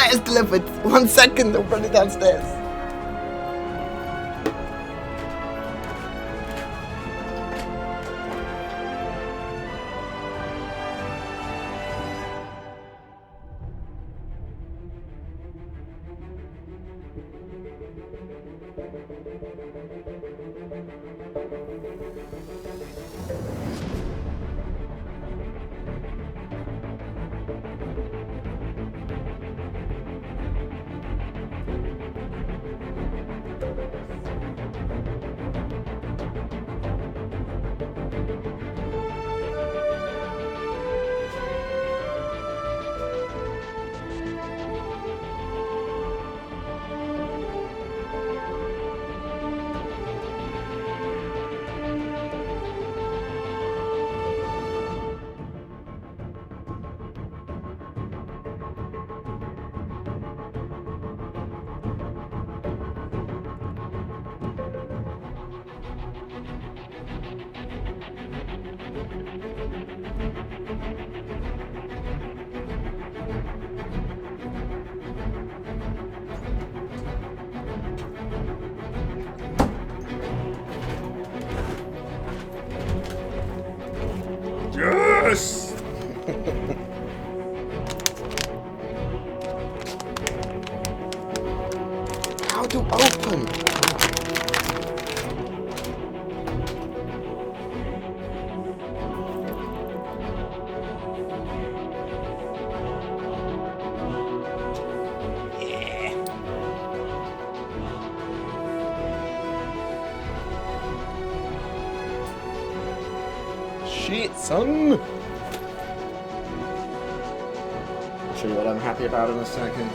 Letters delivered. 1 second, I'm running downstairs. Yes! How to open? Shit, son! I'll show you what I'm happy about in a second.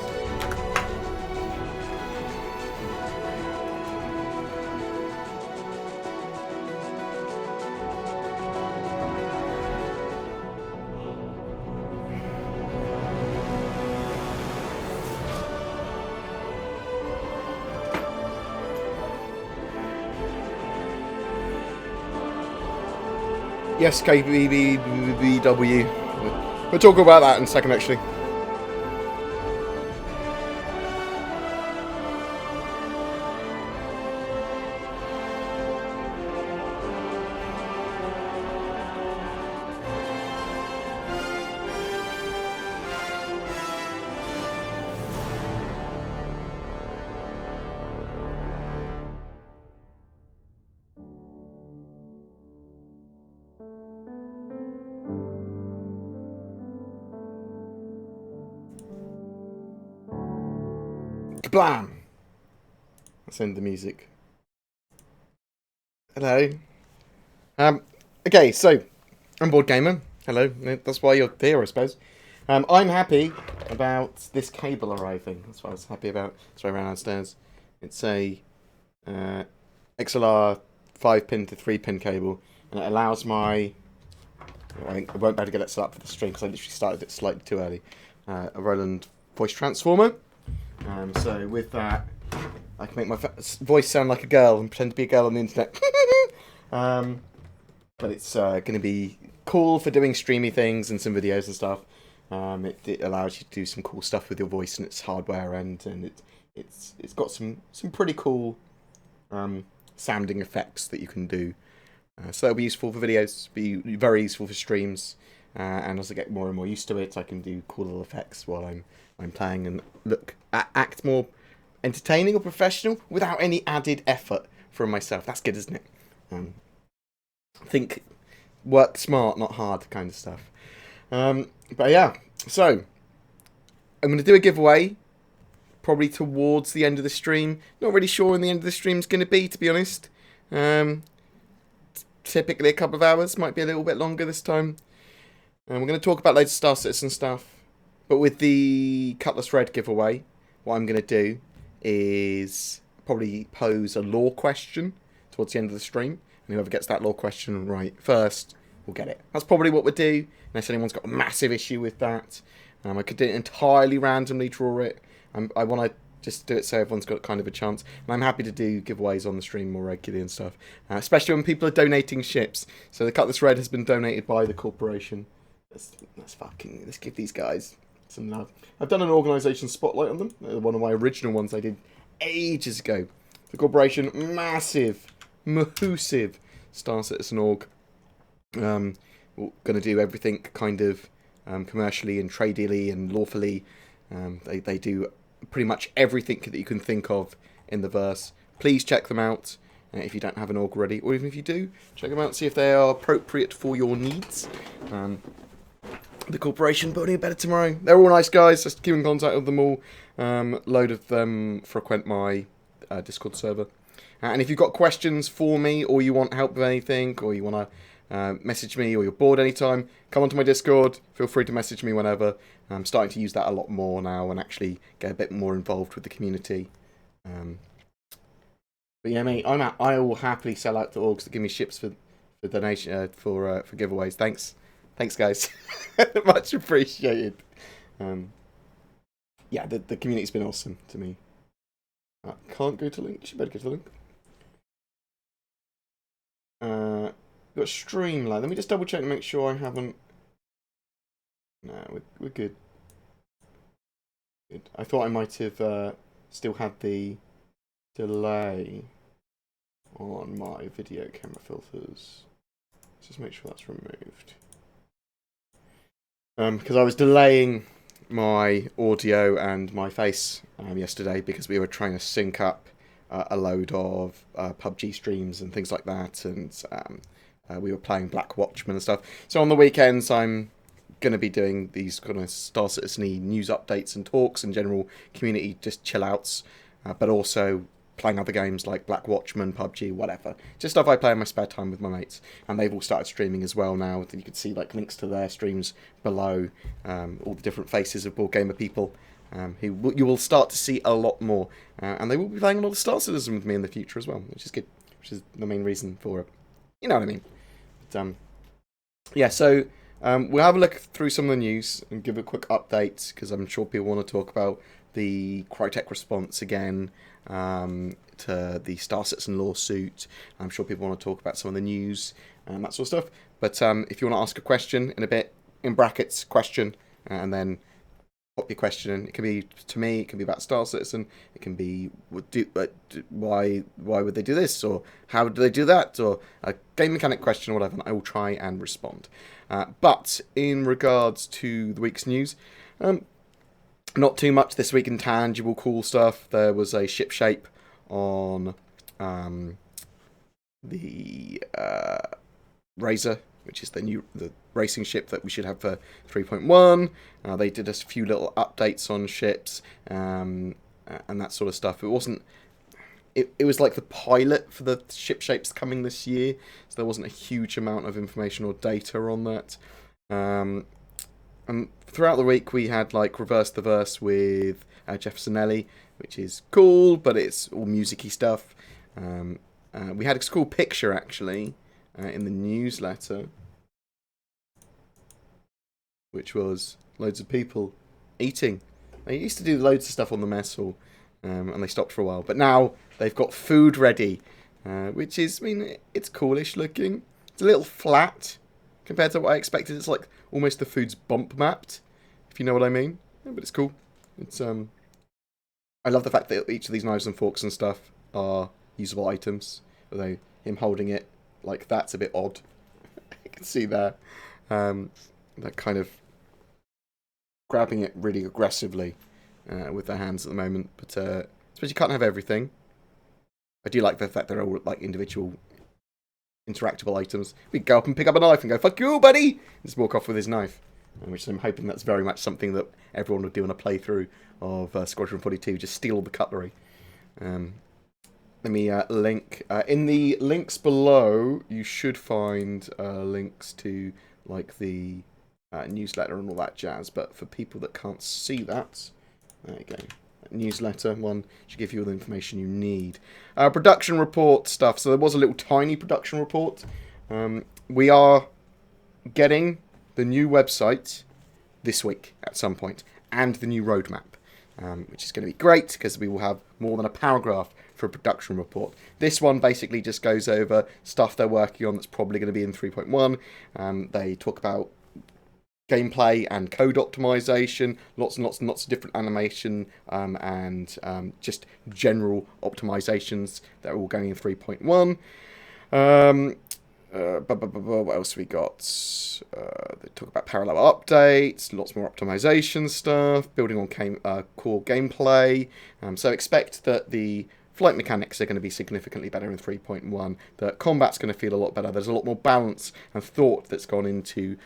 Yes, KBBW. We'll talk about that in a second, actually. Kablam! Let's end the music. Hello. Okay, so I'm BoredGamer. Hello. That's why you're here, I suppose. I'm happy about this cable arriving. That's what I was happy about. So I ran downstairs. It's a XLR 5-pin to 3-pin cable, and it allows my... I won't be able to get it set up for the stream because I literally started it slightly too early. A Roland voice transformer. So with that, I can make my voice sound like a girl and pretend to be a girl on the internet. But it's going to be cool for doing streamy things and some videos and stuff. It allows you to do some cool stuff with your voice and its hardware end, and it's got some pretty cool sounding effects that you can do. So that'll be useful for videos, be very useful for streams. And as I get more and more used to it, I can do cool little effects while I'm playing and act more entertaining or professional without any added effort from myself. That's good, isn't it? Think work smart, not hard kind of stuff. But yeah, so I'm going to do a giveaway probably towards the end of the stream. Not really sure when the end of the stream is going to be, to be honest. Typically a couple of hours, might be a little bit longer this time. And we're going to talk about loads of Star Citizen stuff. But with the Cutlass Red giveaway, what I'm going to do is probably pose a lore question towards the end of the stream. And whoever gets that lore question right first will get it. That's probably what we'll do, unless anyone's got a massive issue with that. I could do it entirely randomly, draw it. I want to just do it so everyone's got kind of a chance. And I'm happy to do giveaways on the stream more regularly and stuff. Especially when people are donating ships. So the Cutlass Red has been donated by the corporation. Let's give these guys some love. I've done an organisation spotlight on them. One of my original ones I did ages ago. The corporation, massive Star Citizen org. We're going to do everything kind of commercially and tradeally and lawfully. They do pretty much everything that you can think of in the verse. Please check them out if you don't have an org already, or even if you do, check them out, see if they are appropriate for your needs. The corporation building a better tomorrow. They're all nice guys. Just keep in contact with them all. Load of them frequent my Discord server. And if you've got questions for me, or you want help with anything, or you want to message me, or you're bored anytime, come onto my Discord. Feel free to message me whenever. I'm starting to use that a lot more now and actually get a bit more involved with the community. But yeah, mate, I will happily sell out to orgs that give me ships for donation for giveaways. Thanks, guys. Much appreciated. Yeah, the community's been awesome to me. I can't go to link. You better go to link. Got Streamline. Let me just double check to make sure I haven't. No, we're good. Good. I thought I might have still had the delay on my video camera filters. Let's just make sure that's removed. Because I was delaying my audio and my face yesterday because we were trying to sync up a load of PUBG streams and things like that, and we were playing Black Watchman and stuff. So on the weekends, I'm going to be doing these kind of Star Citizen-y news updates and talks and general community just chill outs, but also playing other games like Black Watchman, PUBG, whatever. Just stuff I play in my spare time with my mates. And they've all started streaming as well now. You can see like links to their streams below, all the different faces of BoredGamer people, who you will start to see a lot more. And they will be playing a lot of Star Citizen with me in the future as well, which is good, which is the main reason for it. You know what I mean? But, yeah, so we'll have a look through some of the news and give a quick update, because I'm sure people want to talk about the Crytek response again to the Star Citizen lawsuit. I'm sure people want to talk about some of the news and that sort of stuff. But if you want to ask a question in a bit, in brackets, question, and then pop your question in. It can be to me, it can be about Star Citizen, it can be why would they do this, or how do they do that, or a game mechanic question, or whatever, and I will try and respond. But in regards to the week's news, not too much this week in tangible cool stuff. There was a ship shape on the Razor, which is the racing ship that we should have for 3.1. They did a few little updates on ships and that sort of stuff. It wasn't. It was like the pilot for the ship shapes coming this year, so there wasn't a huge amount of information or data on that. And throughout the week, we had like Reverse the Verse with Jeffersonelli, which is cool, but it's all music-y stuff. We had a cool picture actually in the newsletter, which was loads of people eating. They used to do loads of stuff on the mess hall, and they stopped for a while. But now they've got food ready, which is, I mean, it's coolish looking. It's a little flat compared to what I expected. It's like almost the food's bump mapped, if you know what I mean. Yeah, but it's cool. It's I love the fact that each of these knives and forks and stuff are usable items. Although him holding it like that's a bit odd. You can see there. That kind of grabbing it really aggressively with their hands at the moment. But I suppose you can't have everything. I do like the fact they're all like individual interactable items. We can go up and pick up a knife and go, "Fuck you, buddy!" and just walk off with his knife. Which I'm hoping that's very much something that everyone would do in a playthrough of Squadron 42. Just steal all the cutlery. Let me link. In the links below, you should find links to like the newsletter and all that jazz. But for people that can't see that, there you go. That newsletter one should give you all the information you need. Production report stuff. So there was a little tiny production report. We are getting the new website this week at some point, and the new roadmap, which is going to be great because we will have more than a paragraph for a production report. This one basically just goes over stuff they're working on that's probably going to be in 3.1. They talk about gameplay and code optimization, lots and lots and lots of different animation and just general optimizations that are all going in 3.1. What else we got? They talk about parallel updates, lots more optimization stuff, building on core gameplay. So expect that the flight mechanics are going to be significantly better in 3.1. The combat's going to feel a lot better. There's a lot more balance and thought that's gone into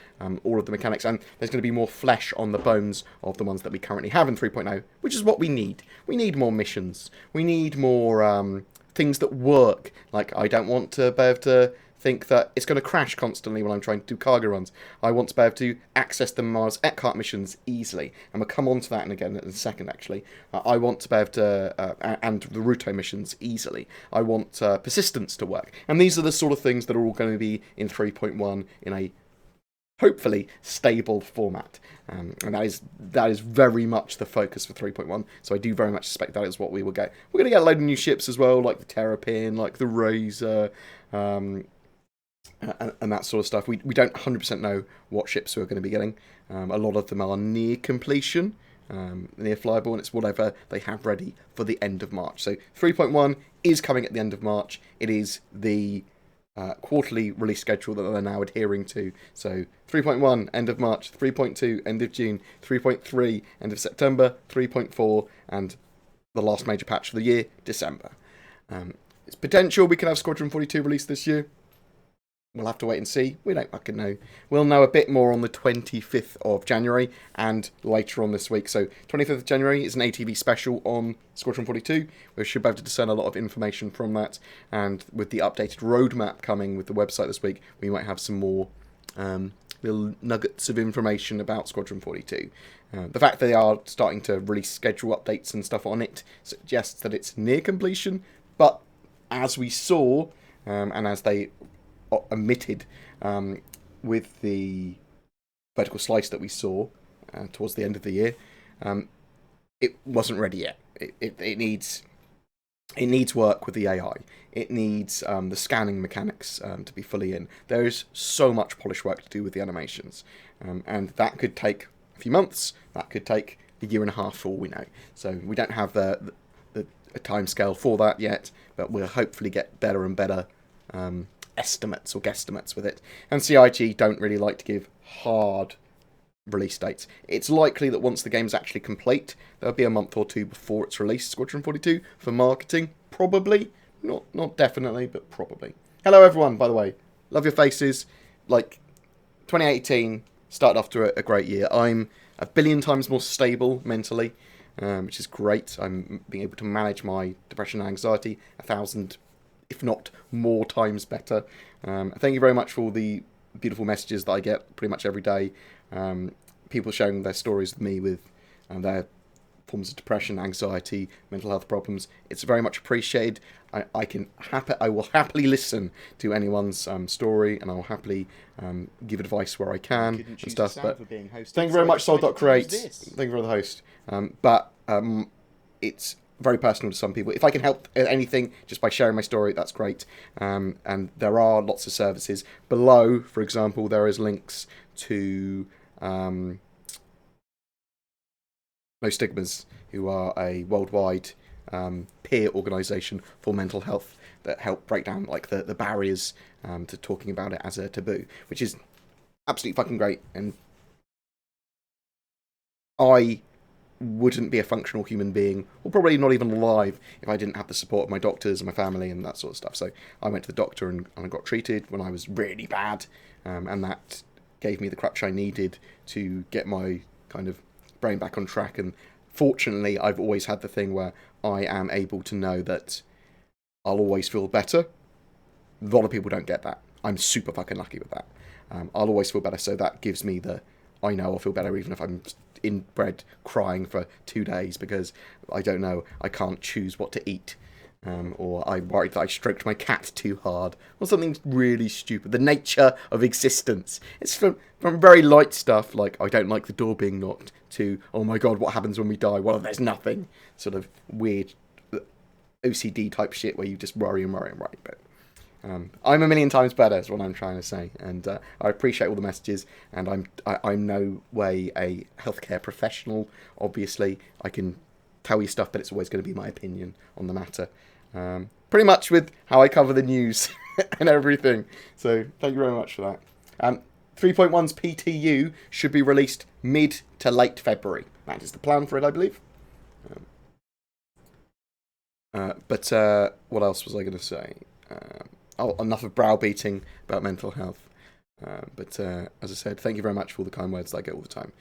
all of the mechanics, and there's going to be more flesh on the bones of the ones that we currently have in 3.0, which is what we need. We need more missions. We need more things that work. Like, I don't want to be able to think that it's going to crash constantly when I'm trying to do cargo runs. I want to be able to access the Mars Eckhart missions easily, and we'll come on to that in a second, actually. I want to be able to, and the Ruto missions easily. I want persistence to work. And these are the sort of things that are all going to be in 3.1 in a hopefully stable format. And that is very much the focus for 3.1, so I do very much suspect that is what we will get. We're going to get a load of new ships as well, like the Terrapin, like the Razor, and that sort of stuff. We don't 100% know what ships we're going to be getting. A lot of them are near completion, near flyable, and it's whatever they have ready for the end of March. So 3.1 is coming at the end of March. It is the quarterly release schedule that they're now adhering to. So 3.1, end of March, 3.2, end of June, 3.3, end of September, 3.4, and the last major patch of the year, December. It's potential we can have Squadron 42 released this year. We'll have to wait and see. We don't fucking know. We'll know a bit more on the 25th of January and later on this week. So 25th of January is an ATV special on Squadron 42. We should be able to discern a lot of information from that. And with the updated roadmap coming with the website this week, we might have some more little nuggets of information about Squadron 42. The fact that they are starting to release schedule updates and stuff on it suggests that it's near completion. But as we saw, and as they omitted with the vertical slice that we saw towards the end of the year, it wasn't ready yet. It needs work with the AI. It needs the scanning mechanics to be fully in. There is so much polish work to do with the animations, and that could take a few months. That could take a year and a half for all we know. So we don't have a time scale for that yet, but we'll hopefully get better and better estimates or guesstimates with it. And CIG don't really like to give hard release dates. It's likely that once the game's actually complete, there'll be a month or two before it's released, Squadron 42, for marketing. Probably. Not definitely, but probably. Hello everyone, by the way. Love your faces. Like, 2018 started off to a great year. I'm a billion times more stable mentally, which is great. I'm being able to manage my depression and anxiety 1,000, if not more times better. Thank you very much for all the beautiful messages that I get pretty much every day. People sharing their stories with me with their forms of depression, anxiety, mental health problems. It's very much appreciated. I will happily listen to anyone's story, and I'll happily give advice where I can and stuff. But thank you very much, Soul.Create. Thank you for the host. But it's very personal to some people. If I can help anything just by sharing my story, that's great. And there are lots of services below. For example, there is links to No Stigmas, who are a worldwide peer organisation for mental health that help break down like the barriers to talking about it as a taboo, which is absolutely fucking great. And I wouldn't be a functional human being, or probably not even alive, if I didn't have the support of my doctors and my family and that sort of stuff. So I went to the doctor and I got treated when I was really bad, and that gave me the crutch I needed to get my kind of brain back on track. And fortunately, I've always had the thing where I am able to know that I'll always feel better. A lot of people don't get that. I'm super fucking lucky with that. I'll always feel better, so that gives me I know I'll feel better even if I'm in bed crying for 2 days because I don't know, I can't choose what to eat, or I'm worried that I stroked my cat too hard, or something really stupid. The nature of existence. It's from very light stuff like I don't like the door being knocked to oh my god, what happens when we die? Well, there's nothing. Sort of weird OCD type shit where you just worry and worry and worry. But I'm a million times better, is what I'm trying to say, and I appreciate all the messages. And I'm no way a healthcare professional. Obviously, I can tell you stuff, but it's always going to be my opinion on the matter. Pretty much with how I cover the news and everything. So thank you very much for that. 3.1's PTU should be released mid to late February. That is the plan for it, I believe. But what else was I going to say? Enough of browbeating about mental health. But as I said, thank you very much for all the kind words that I get all the time.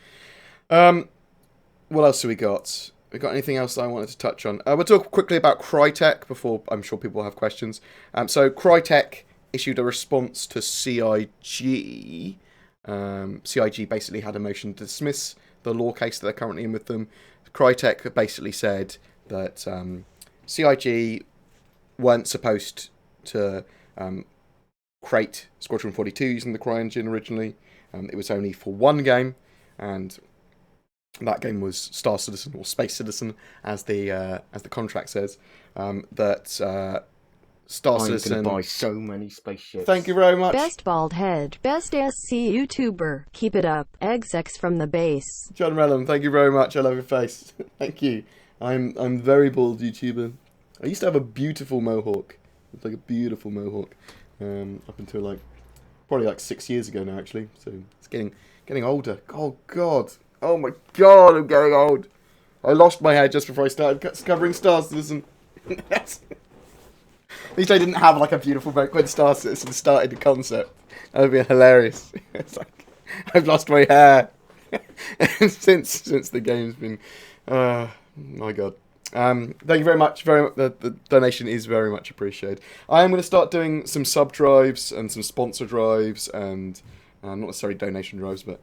What else have we got? We got anything else that I wanted to touch on? We'll talk quickly about Crytek before I'm sure people will have questions. So Crytek issued a response to CIG. CIG basically had a motion to dismiss the law case that they're currently in with them. Crytek basically said that CIG weren't supposed to create Squadron 42 using the CryEngine originally. It was only for one game, and that game was Star Citizen, or Space Citizen, as the contract says. Star Citizen. I'm gonna buy so many spaceships. Thank you very much. Best bald head, best SC YouTuber. Keep it up. XX from the base. John Mellon, thank you very much. I love your face. Thank you. I'm very bald YouTuber. I used to have a beautiful mohawk. It's like a beautiful mohawk. Up until probably 6 years ago now, actually. So it's getting older. Oh God. Oh my God, I'm getting old. I lost my hair just before I started discovering Star Citizen. At least I didn't have a beautiful boat when Star Citizen started the concept. That would be hilarious. It's I've lost my hair since the game's been. My God. Thank you very much. The donation is very much appreciated. I am going to start doing some sub drives and some sponsor drives, and not necessarily donation drives, but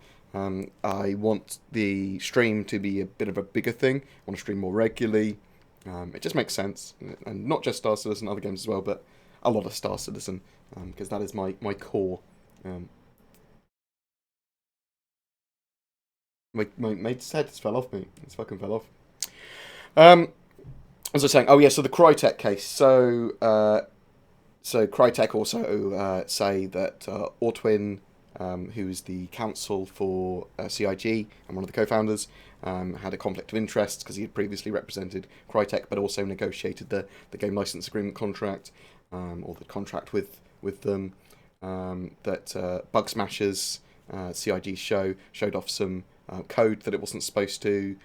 I want the stream to be a bit of a bigger thing. I want to stream more regularly. It just makes sense, and not just Star Citizen, other games as well, but a lot of Star Citizen, because that is my core. My mate's head just fell off me. It's fucking fell off. As I was saying, so the Crytek case. So Crytek also say that Ortwin, who is the counsel for CIG and one of the co-founders, had a conflict of interest because he had previously represented Crytek, but also negotiated the game license agreement contract, or the contract with them. That Bug Smashers, CIG showed off some code that it wasn't supposed to.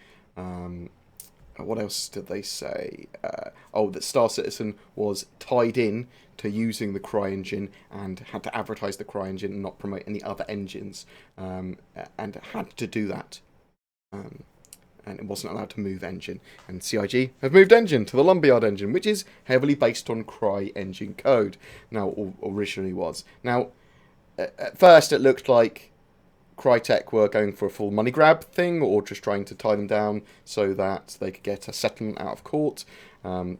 What else did they say? That Star Citizen was tied in to using the CryEngine and had to advertise the CryEngine and not promote any other engines, and had to do that. And it wasn't allowed to move engine. And CIG have moved engine to the Lumberyard engine, which is heavily based on CryEngine code. Now, or originally was. Now, at first it looked like Crytek were going for a full money grab thing, or just trying to tie them down so that they could get a settlement out of court,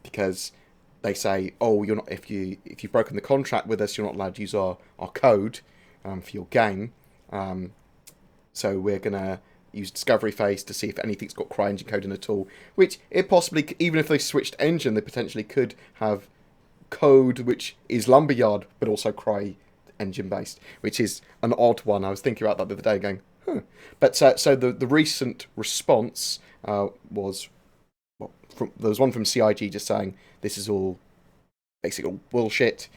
because they say, you're not, if you've broken the contract with us, you're not allowed to use our code for your game. So we're gonna use Discovery Phase to see if anything's got CryEngine code in at all. Which it possibly, even if they switched engine, they potentially could have code which is Lumberyard but also CryEngine based, which is an odd one. I was thinking about that the other day, going, huh. But so the recent response was, there was one from CIG just saying this is all basically all bullshit.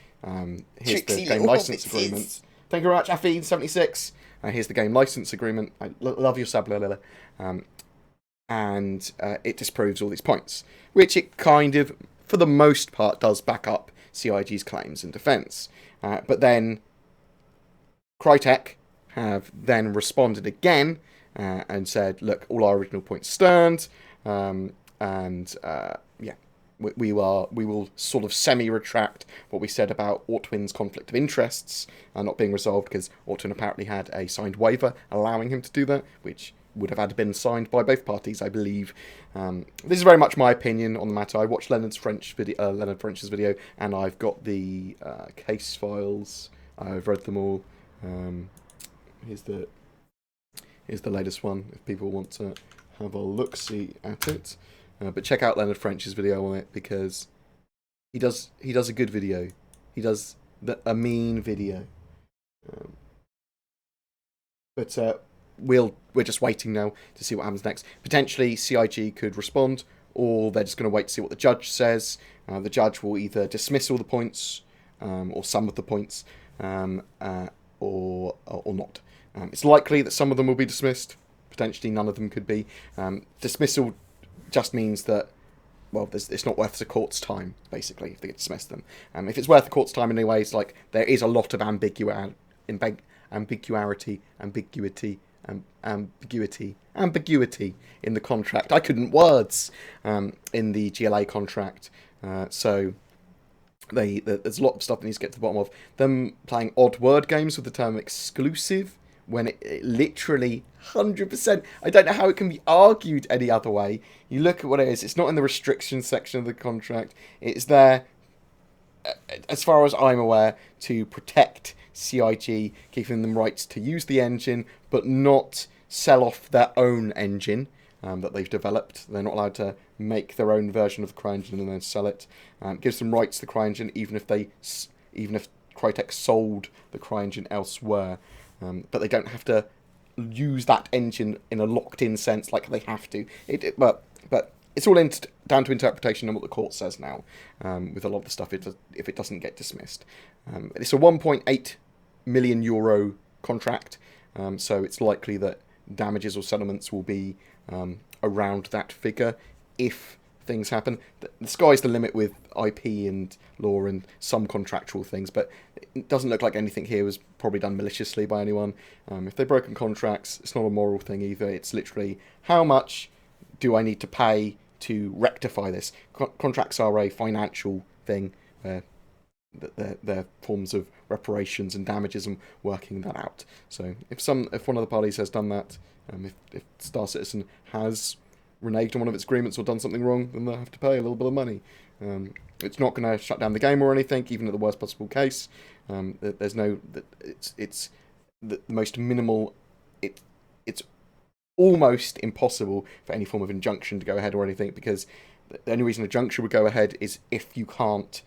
Here's the game license agreement. Thank you very much, Affy76. Here's the game license agreement. I love your sub, Lila. And it disproves all these points, which it kind of, for the most part, does back up CIG's claims in defence. But then Crytek have then responded again and said, look, all our original points stand, we will sort of semi-retract what we said about Ortwin's conflict of interests not being resolved, because Ortwin apparently had a signed waiver allowing him to do that, which would have had been signed by both parties, I believe. This is very much my opinion on the matter. I watched Leonard French's video, and I've got the case files. I've read them all. Here's the latest one if people want to have a look-see at it. But check out Leonard French's video on it, because he does a good video. He does a mean video. But we're just waiting now to see what happens next. Potentially CIG could respond, or they're just going to wait to see what the judge says. The judge will either dismiss all the points, or some of the points, or not. It's likely that some of them will be dismissed. Potentially none of them could be. Dismissal just means that, well, it's not worth the court's time, basically, if they dismiss them. If it's worth the court's time in any way, it's like there is a lot of ambiguity in the contract. I couldn't words in the GLA contract. So there's a lot of stuff that needs to get to the bottom of. Them playing odd word games with the term exclusive, when it literally 100%, I don't know how it can be argued any other way. You look at what it is, it's not in the restrictions section of the contract. It's there, as far as I'm aware, to protect CIG, giving them rights to use the engine, but not sell off their own engine that they've developed. They're not allowed to make their own version of the CryEngine and then sell it. It gives them rights to the CryEngine, even if Crytek sold the CryEngine elsewhere. But they don't have to use that engine in a locked-in sense like they have to. But it's all down to interpretation and what the court says now. With a lot of the stuff, if it doesn't get dismissed, it's a 1.8 million euro contract, so it's likely that damages or settlements will be around that figure if things happen. The sky's the limit with IP and law and some contractual things, but it doesn't look like anything here was probably done maliciously by anyone. If they've broken contracts, it's not a moral thing either. It's literally, how much do I need to pay to rectify this? Contracts are a financial thing. They're forms of reparations and damages and working that out. So if one of the parties has done that, if Star Citizen has reneged on one of its agreements or done something wrong, then they'll have to pay a little bit of money. It's not going to shut down the game or anything, even at the worst possible case. There's no, it's the most minimal. It's almost impossible for any form of injunction to go ahead or anything, because the only reason a injunction would go ahead is if you can't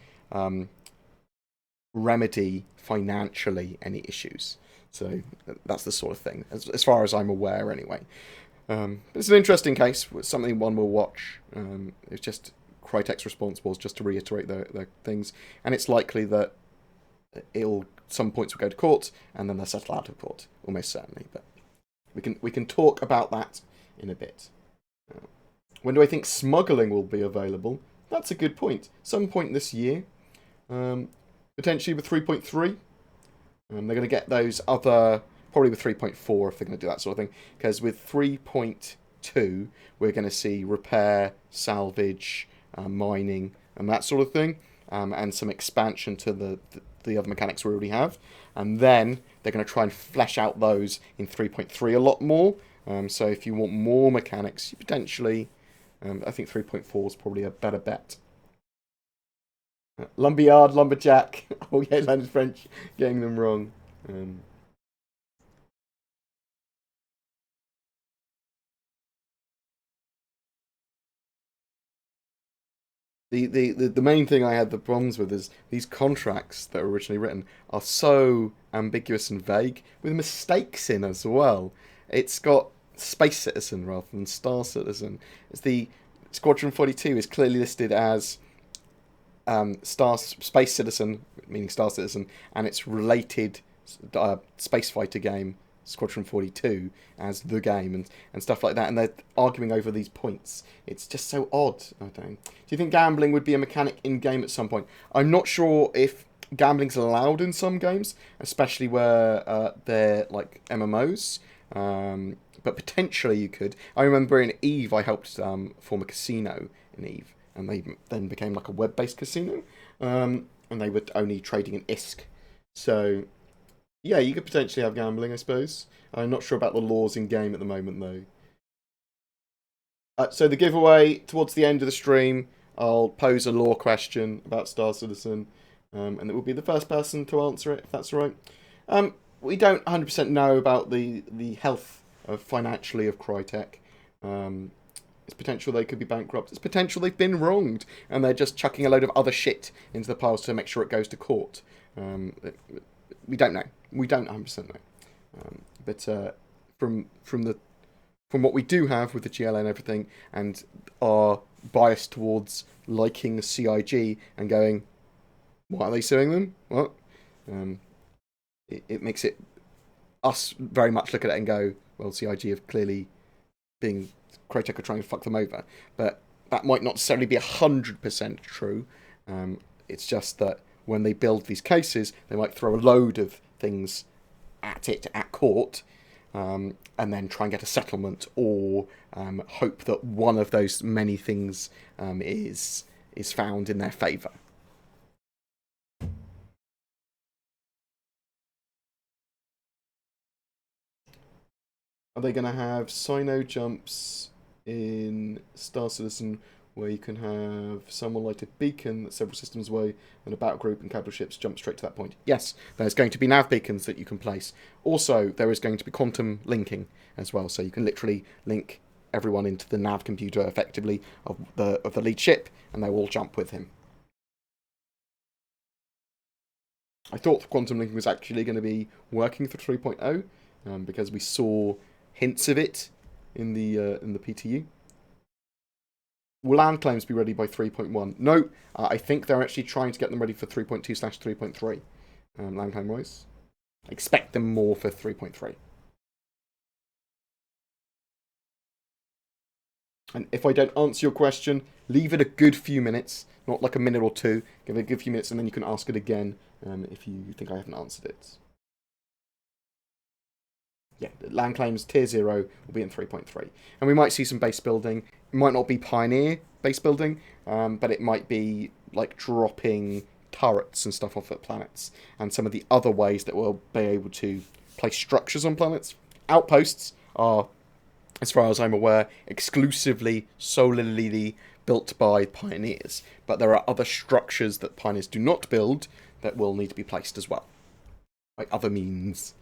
remedy financially any issues. So that's the sort of thing, as far as I'm aware anyway. It's an interesting case, something one will watch. It's just Crytek's response was just to reiterate their things, and it's likely that some points will go to court, and then they'll settle out of court, almost certainly. But we can talk about that in a bit. When do I think smuggling will be available? That's a good point. Some point this year, potentially with 3.3. They're going to get those other, probably with 3.4 if they're going to do that sort of thing. Because with 3.2, we're going to see repair, salvage, mining, and that sort of thing. And some expansion to the other mechanics we already have. And then they're going to try and flesh out those in 3.3 a lot more. So if you want more mechanics, you potentially, I think 3.4 is probably a better bet. Lumberyard, lumberjack. Oh yeah, that is French. Getting them wrong. The main thing I had the problems with is these contracts that were originally written are so ambiguous and vague, with mistakes in as well. It's got Space Citizen rather than Star Citizen. It's the Squadron 42 is clearly listed as Space Citizen, meaning Star Citizen, and its related space fighter game, Squadron 42, as the game, and stuff like that, and they're arguing over these points. It's just so odd. I don't know. Do you think gambling would be a mechanic in-game at some point? I'm not sure if gambling's allowed in some games, especially where they're like MMOs, but potentially you could. I remember in EVE, I helped form a casino in EVE, and they then became like a web-based casino, and they were only trading in ISK. So, yeah, you could potentially have gambling, I suppose. I'm not sure about the laws in-game at the moment, though. So the giveaway, towards the end of the stream, I'll pose a law question about Star Citizen, and it will be the first person to answer it, if that's all right. We don't 100% know about the health financially of Crytek. It's potential they could be bankrupt. It's potential they've been wronged, and they're just chucking a load of other shit into the piles to make sure it goes to court. We don't know. We don't 100% know. But from what we do have with the GLA and everything, and our bias towards liking CIG and going, why are they suing them? What? It makes it us very much look at it and go, well, CIG have clearly been Crytek are trying to fuck them over, but that might not necessarily be 100% true. It's just that when they build these cases, they might throw a load of things at it at court, and then try and get a settlement, or hope that one of those many things is found in their favour. Are they going to have Sino jumps in Star Citizen where you can have someone light a beacon that's several systems away and a battle group and capital ships jump straight to that point? Yes, there's going to be nav beacons that you can place. Also, there is going to be quantum linking as well, so you can literally link everyone into the nav computer effectively of the lead ship, and they will all jump with him. I thought quantum linking was actually going to be working for 3.0 because we saw hints of it in the PTU. Will land claims be ready by 3.1? No, I think they're actually trying to get them ready for 3.2/3.3. Land claim wise, I expect them more for 3.3. And if I don't answer your question, leave it a good few minutes, not like a minute or two. Give it a good few minutes, and then you can ask it again if you think I haven't answered it. Yeah, land claims tier 0 will be in 3.3. And we might see some base building. It might not be Pioneer base building, but it might be like dropping turrets and stuff off at planets. And some of the other ways that we'll be able to place structures on planets. Outposts are, as far as I'm aware, exclusively, solely built by Pioneers. But there are other structures that Pioneers do not build that will need to be placed as well, by other means.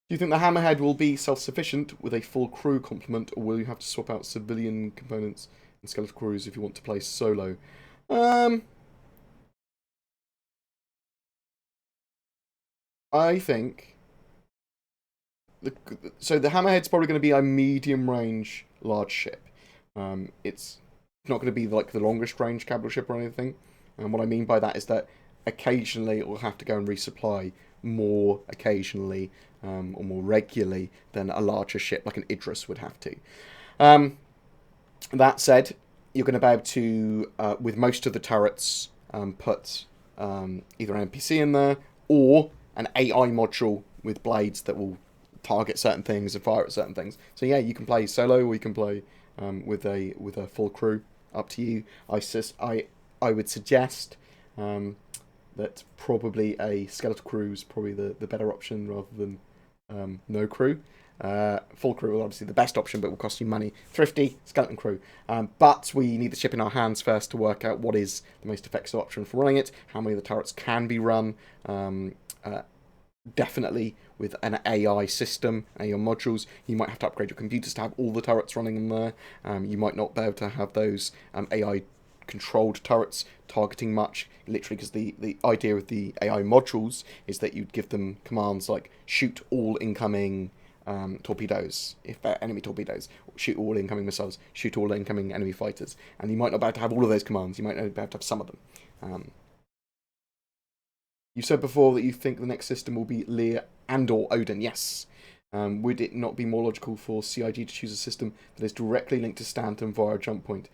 Do you think the Hammerhead will be self-sufficient with a full crew complement, or will you have to swap out civilian components and skeletal crews if you want to play solo? I think... So the Hammerhead's probably going to be a medium-range large ship. It's not going to be like the longest-range capital ship or anything. And what I mean by that is that occasionally it will have to go and resupply more occasionally or more regularly than a larger ship like an Idris would have to. That said, you're going to be able to, with most of the turrets, put either an NPC in there or an AI module with blades that will target certain things and fire at certain things. So yeah, you can play solo or you can play with a full crew. Up to you. I would suggest that probably a skeletal crew is probably the better option rather than no crew. Full crew will obviously be the best option, but will cost you money. Thrifty, skeleton crew. But we need the ship in our hands first to work out what is the most effective option for running it, how many of the turrets can be run. Definitely with an AI system and your modules, you might have to upgrade your computers to have all the turrets running in there. You might not be able to have those AI controlled turrets targeting much, literally, because the idea of the AI modules is that you'd give them commands like shoot all incoming torpedoes, if they're enemy torpedoes, shoot all incoming missiles, shoot all incoming enemy fighters, and you might not be able to have all of those commands, you might not be able to have some of them. You said before that you think the next system will be Lear and or Odin. Yes. Would it not be more logical for CIG to choose a system that is directly linked to Stanton via a jump point?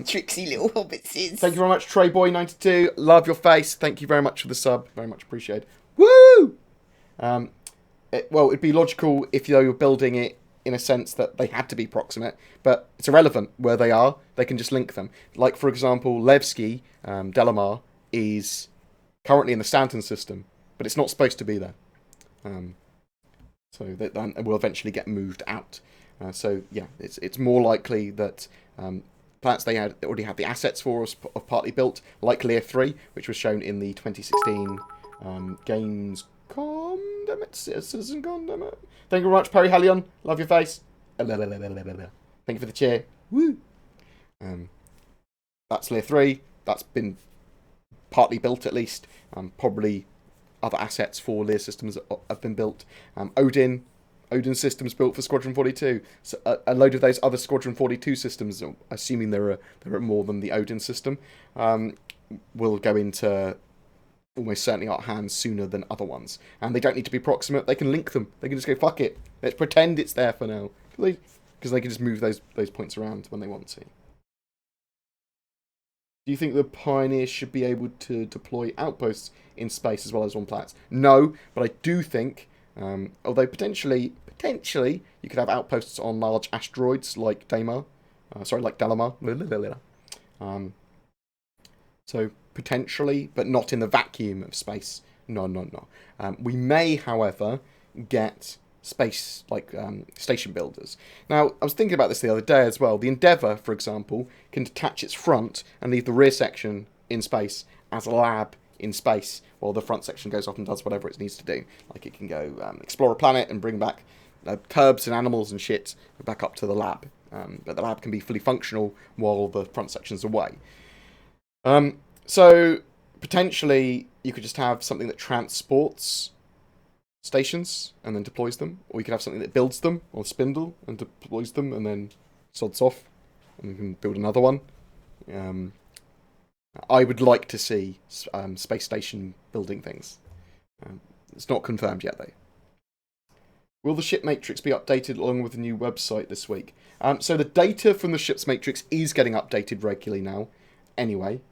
Tricksy little hobbitses. Thank you very much, Treyboy92. Love your face. Thank you very much for the sub. Very much appreciated. Woo! It'd be logical if you're building it in a sense that they had to be proximate, but it's irrelevant where they are. They can just link them. Like, for example, Levski, Delamar, is currently in the Stanton system, but it's not supposed to be there. So that will eventually get moved out. So yeah, it's more likely that planets they already had the assets for us of partly built, like Lear 3, which was shown in the 2016 Gamescom, Citizen Con. Thank you very much, Perry Hellion. Love your face. Thank you for the cheer. Woo! That's layer 3. That's been partly built at least. Probably other assets for layer systems have been built. Odin systems built for Squadron 42. So a load of those other Squadron 42 systems, assuming there are more than the Odin system, will go into almost certainly our hands sooner than other ones. And they don't need to be proximate. They can link them. They can just go, fuck it. Let's pretend it's there for now. Because they can just move those points around when they want to. Do you think the Pioneers should be able to deploy outposts in space as well as on planets? No, but I do think, although potentially you could have outposts on large asteroids like Delamar. So potentially, but not in the vacuum of space. No. We may, however, get space station builders. Now, I was thinking about this the other day as well. The Endeavour, for example, can detach its front and leave the rear section in space as a lab in space, while the front section goes off and does whatever it needs to do. Like it can go explore a planet and bring back turbs and animals and shit back up to the lab. But the lab can be fully functional while the front section's away. So potentially you could just have something that transports stations and then deploys them, or you could have something that builds them on spindle and deploys them and then sods off and you can build another one. I would like to see space station building things. It's not confirmed yet though. Will the ship matrix be updated along with the new website this week? So the data from the ship's matrix is getting updated regularly now anyway.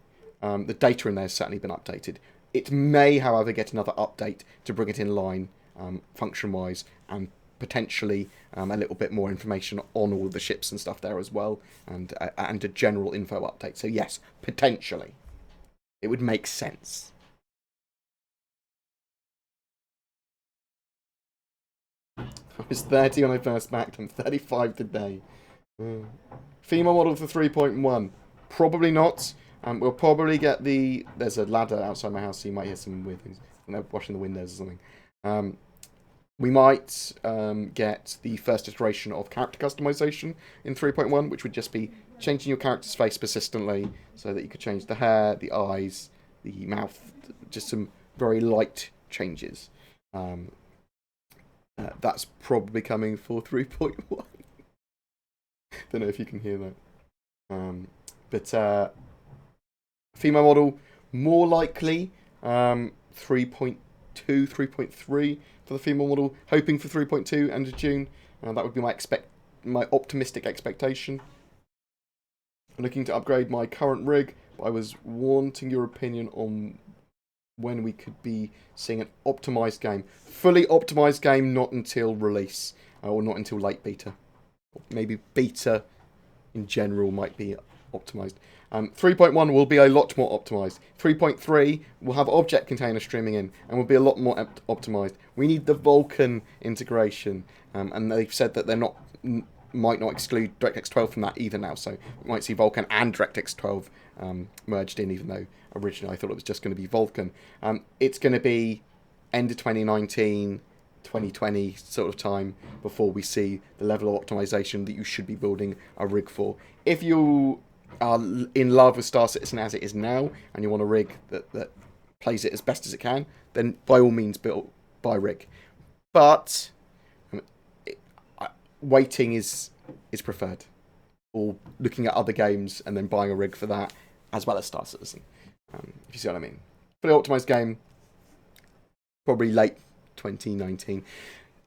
The data in there has certainly been updated. It may, however, get another update to bring it in line function-wise and potentially a little bit more information on all of the ships and stuff there as well, and a general info update. So yes, potentially. It would make sense. I was 30 when I first backed. I'm 35 today. Female model for 3.1. Probably not. We'll probably get the... There's a ladder outside my house, so you might hear some weird things when they're washing the windows or something. We might get the first iteration of character customization in 3.1, which would just be changing your character's face persistently so that you could change the hair, the eyes, the mouth, just some very light changes. That's probably coming for 3.1. Don't know if you can hear that. But female model, more likely 3.2, 3.3 for the female model. Hoping for 3.2 end of June. That would be my optimistic expectation. I'm looking to upgrade my current rig, but I was wanting your opinion on when we could be seeing an optimized game. Fully optimized game, not until release, or not until late beta. Maybe beta in general might be optimized. 3.1 will be a lot more optimized. 3.3 will have object container streaming in and will be a lot more optimized. We need the Vulkan integration, and they've said that they're not might not exclude DirectX 12 from that either now, so we might see Vulkan and DirectX 12 merged in, even though originally I thought it was just going to be Vulkan. It's going to be end of 2019, 2020 sort of time before we see the level of optimization that you should be building a rig for. If you are in love with Star Citizen as it is now, and you want a rig that plays it as best as it can, then by all means buy a rig. But waiting is preferred, or looking at other games and then buying a rig for that, as well as Star Citizen. If you see what I mean. Fully optimized game, probably late 2019.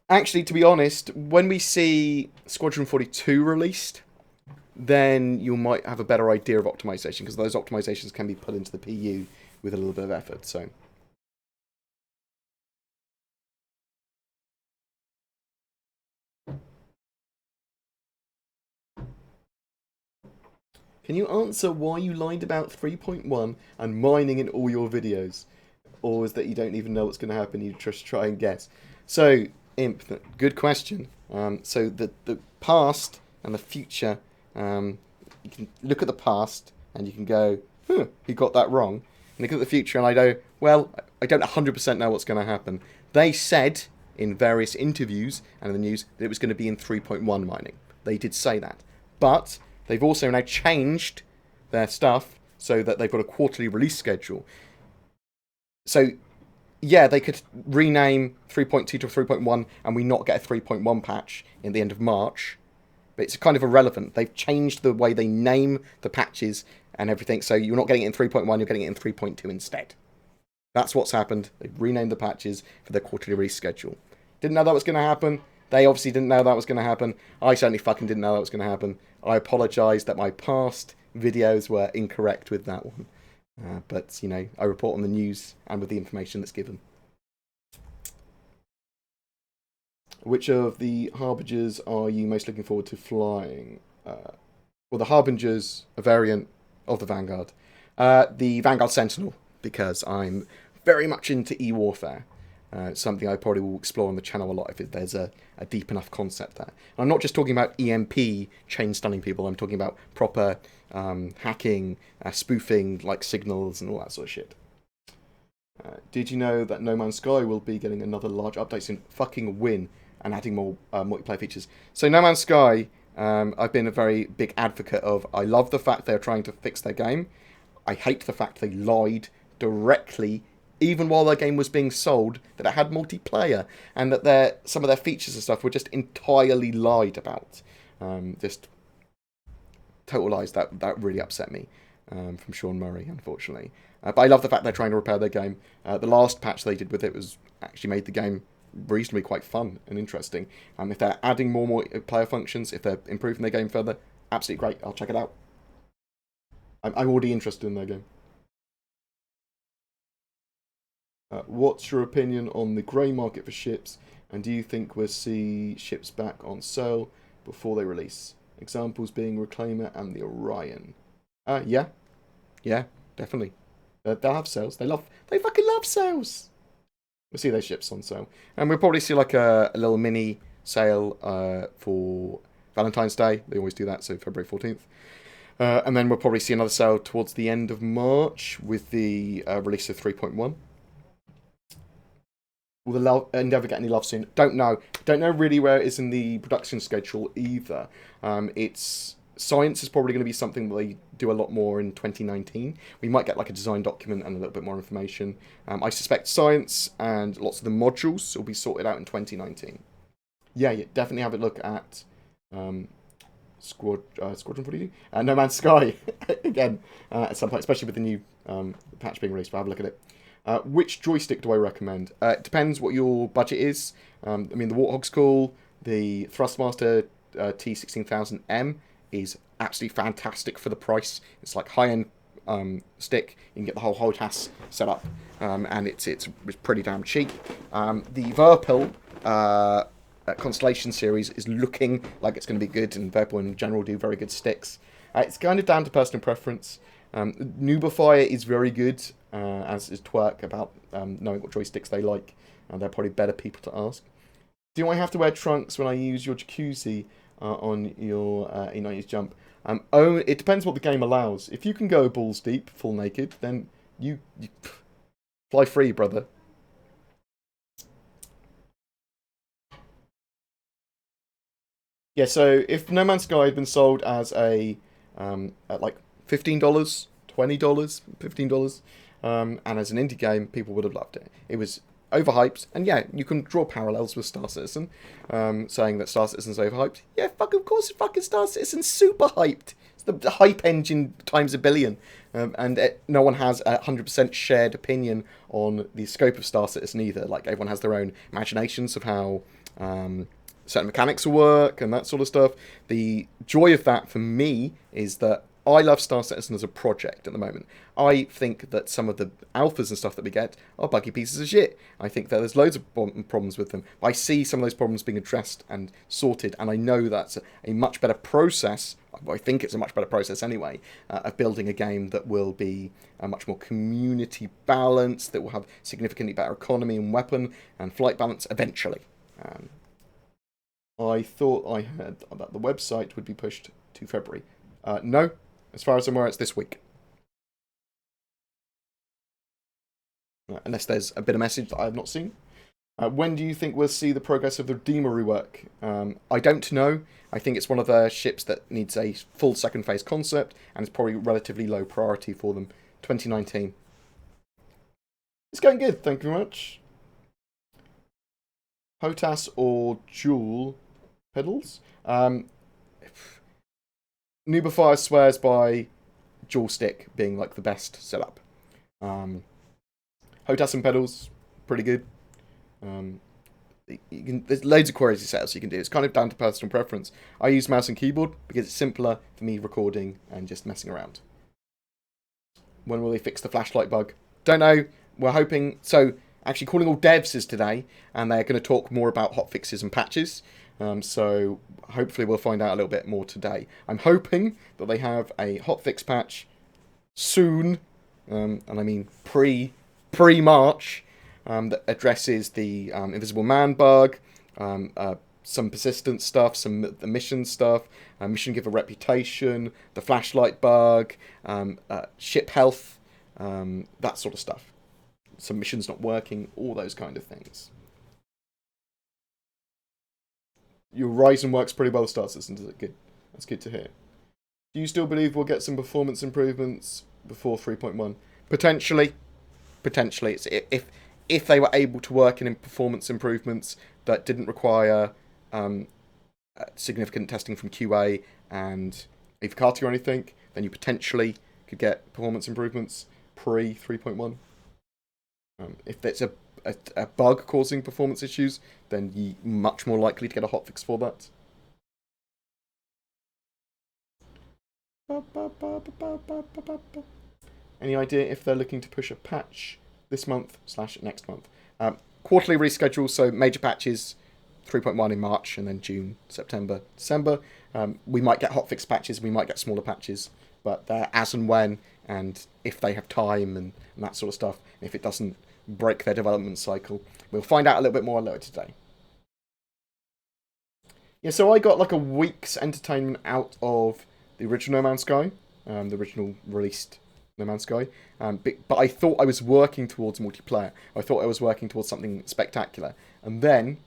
Actually, to be honest, when we see Squadron 42 released, then you might have a better idea of optimization, because those optimizations can be put into the PU with a little bit of effort. So, can you answer why you lied about 3.1 and mining in all your videos? Or is that you don't even know what's going to happen, you just try and guess? So, Imp, good question. So the past and the future, you can look at the past and you can go, he got that wrong. And look at the future and I go, well, I don't 100% know what's going to happen. They said in various interviews and in the news that it was going to be in 3.1 mining. They did say that. But they've also now changed their stuff so that they've got a quarterly release schedule. So, yeah, they could rename 3.2 to 3.1 and we not get a 3.1 patch in the end of March. But it's kind of irrelevant. They've changed the way they name the patches and everything, so you're not getting it in 3.1, you're getting it in 3.2 instead. That's what's happened. They've renamed the patches for their quarterly release schedule. Didn't know that was going to happen. They obviously didn't know that was going to happen. I certainly fucking didn't know that was going to happen. I apologise that my past videos were incorrect with that one. But, you know, I report on the news and with the information that's given. Which of the Harbingers are you most looking forward to flying? Well, the Harbinger's a variant of the Vanguard. The Vanguard Sentinel, because I'm very much into e-warfare. Something I probably will explore on the channel a lot if there's a deep enough concept there. And I'm not just talking about EMP chain stunning people. I'm talking about proper hacking, spoofing like signals and all that sort of shit. Did you know that No Man's Sky will be getting another large update soon? Fucking win and adding more multiplayer features. So No Man's Sky, I've been a very big advocate of. I love the fact they're trying to fix their game. I hate the fact they lied directly, even while their game was being sold, that it had multiplayer, and that some of their features and stuff were just entirely lied about. Just total lies. That really upset me from Sean Murray, unfortunately. But I love the fact they're trying to repair their game. The last patch they did with it was actually made the game reasonably quite fun and interesting. If they're adding more player functions, if they're improving their game further, absolutely great. I'll check it out. I'm already interested in their game. What's your opinion on the grey market for ships, and do you think we'll see ships back on sale before they release? Examples being Reclaimer and the Orion. Yeah, definitely. They'll have sales. They fucking love sales. We'll see those ships on sale, and we'll probably see like a little mini sale for Valentine's Day. They always do that, so February 14th. And then we'll probably see another sale towards the end of March with the release of 3.1. Will the Endeavour get any love soon? Don't know. Don't know really where it is in the production schedule either. Science is probably going to be something that they do a lot more in 2019. We might get like a design document and a little bit more information. I suspect science and lots of the modules will be sorted out in 2019. Yeah, definitely have a look at Squadron 42. No Man's Sky again at some point, especially with the new patch being released. We'll have a look at it. Which joystick do I recommend? It depends what your budget is. I mean, the Warthog's cool. The Thrustmaster T16000M is absolutely fantastic for the price. It's like high-end stick. You can get the whole HOTAS set up, and it's pretty damn cheap. The Verpil Constellation series is looking like it's going to be good, and Verpil in general do very good sticks. It's kind of down to personal preference. Nubifier is very good, as is Twerk, about knowing what joysticks they like, and they're probably better people to ask. Do I have to wear trunks when I use your jacuzzi on your E90s jump? It depends what the game allows. If you can go balls deep, full naked, then you fly free, brother. Yeah, so if No Man's Sky had been sold as at like $15, $20, $15, and as an indie game, people would have loved it. It was overhyped, and yeah, you can draw parallels with Star Citizen, saying that Star Citizen's overhyped. Yeah, of course, fucking Star Citizen's super hyped. It's the hype engine times a billion, and no one has a 100% shared opinion on the scope of Star Citizen either. Like, everyone has their own imaginations of how certain mechanics will work and that sort of stuff. The joy of that for me is that I love Star Citizen as a project at the moment. I think that some of the alphas and stuff that we get are buggy pieces of shit. I think that there's loads of problems with them. I see some of those problems being addressed and sorted, and I know that's a much better process. I think it's a much better process anyway, of building a game that will be much more community balanced, that will have significantly better economy and weapon and flight balance eventually. I thought I heard that the website would be pushed to February. No, as far as I'm aware, it's this week. Unless there's a bit of message that I have not seen. When do you think we'll see the progress of the Redeemer rework? I don't know. I think it's one of the ships that needs a full second phase concept, and it's probably relatively low priority for them. 2019. It's going good, thank you very much. HOTAS or Joule pedals? Nubify swears by dual stick being like the best setup. HOTAS and pedals, pretty good. There's loads of queries setups you can do. It's kind of down to personal preference. I use mouse and keyboard because it's simpler for me recording and just messing around. When will they fix the flashlight bug? Don't know. We're hoping. So, actually, Calling All Devs is today, and they're going to talk more about hotfixes and patches. So, hopefully, we'll find out a little bit more today. I'm hoping that they have a hotfix patch soon, and I mean pre-March, that addresses the Invisible Man bug, some persistent stuff, some the mission stuff, mission giver reputation, the flashlight bug, ship health, that sort of stuff. Some missions not working, all those kind of things. Your Ryzen works pretty well, Star Citizen, does it? Good. That's good to hear. Do you still believe we'll get some performance improvements before 3.1? Potentially. Potentially. It's if they were able to work in performance improvements that didn't require significant testing from QA and Avocati or anything, then you potentially could get performance improvements pre 3.1. If there's a bug causing performance issues, then you're much more likely to get a hotfix for that. Any idea if they're looking to push a patch this month / next month? Quarterly reschedule, so major patches 3.1 in March, and then June, September, December. We might get hotfix patches, we might get smaller patches, but they're as and when, and if they have time and that sort of stuff. If it doesn't break their development cycle, we'll find out a little bit more later today. Yeah, so I got like a week's entertainment out of the original No Man's Sky, the original released No Man's Sky, but I thought I was working towards multiplayer. I thought I was working towards something spectacular, and then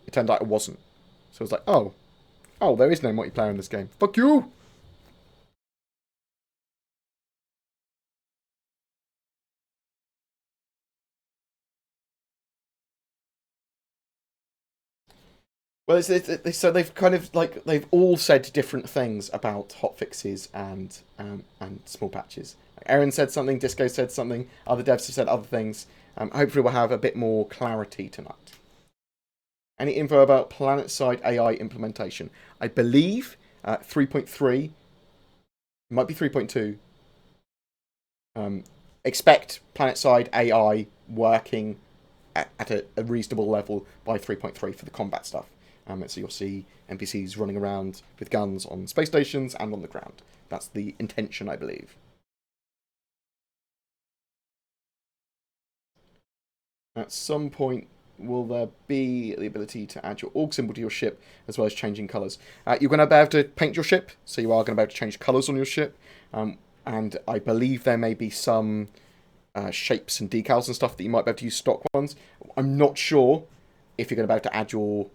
it turned out it wasn't. So I was like, oh, there is no multiplayer in this game. Fuck you! Well, so they've kind of like they've all said different things about hotfixes and small patches. Like Aaron said something, Disco said something, other devs have said other things. Hopefully, we'll have a bit more clarity tonight. Any info about planet-side AI implementation? I believe 3.3, might be 3.2. Expect planet-side AI working at a reasonable level by 3.3 for the combat stuff. So you'll see NPCs running around with guns on space stations and on the ground. That's the intention, I believe. At some point, will there be the ability to add your org symbol to your ship, as well as changing colours? You're going to be able to paint your ship, so you are going to be able to change colours on your ship. And I believe there may be some shapes and decals and stuff that you might be able to use stock ones. I'm not sure if you're going to be able to add your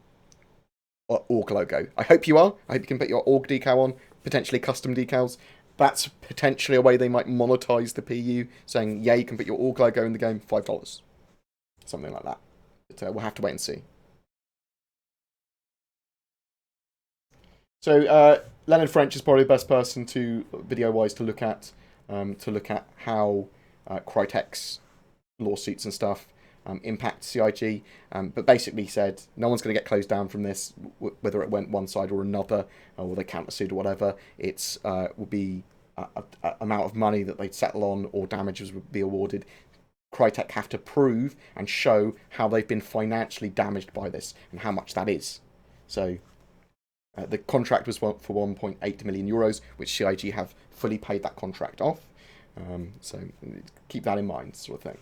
org logo. I hope you are. I hope you can put your org decal on, potentially custom decals. That's potentially a way they might monetize the PU, saying, yeah, you can put your org logo in the game, $5. Something like that. But we'll have to wait and see. So Leonard French is probably the best person to, video-wise, to look at how Crytek's lawsuits and stuff impact CIG, but basically said no one's going to get closed down from this, whether it went one side or another, or they countersued or whatever. It's will be a amount of money that they'd settle on, or damages would be awarded. Crytek have to prove and show how they've been financially damaged by this and how much that is. So the contract was for 1.8 million euros, which CIG have fully paid that contract off. So keep that in mind, sort of thing.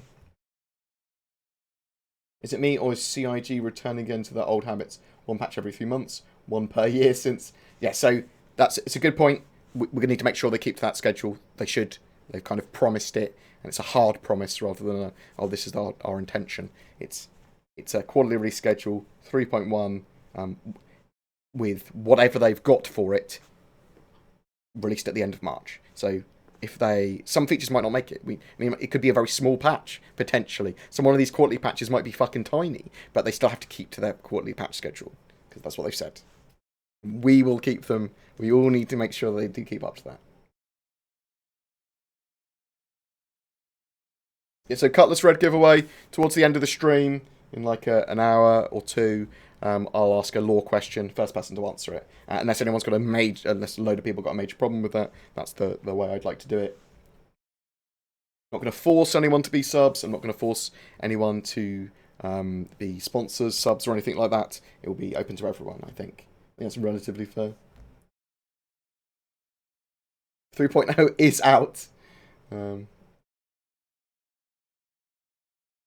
Is it me, or is CIG returning again to their old habits? One patch every few months, one per year since... Yeah, so it's a good point. We're going to need to make sure they keep to that schedule. They should. They've kind of promised it, and it's a hard promise rather than this is our intention. It's It's a quarterly release schedule, 3.1, with whatever they've got for it released at the end of March. So if some features might not make it. I mean, it could be a very small patch, potentially. So one of these quarterly patches might be fucking tiny, but they still have to keep to their quarterly patch schedule, because that's what they've said. We will keep them. We all need to make sure they do keep up to that. Yeah, so Cutlass Red giveaway towards the end of the stream, in like an hour or two. I'll ask a lore question, first person to answer it. Unless unless a load of people got a major problem with that, that's the way I'd like to do it. I'm not going to force anyone to be subs. I'm not going to force anyone to be sponsors, subs, or anything like that. It will be open to everyone, I think. That's relatively fair. 3.0 is out.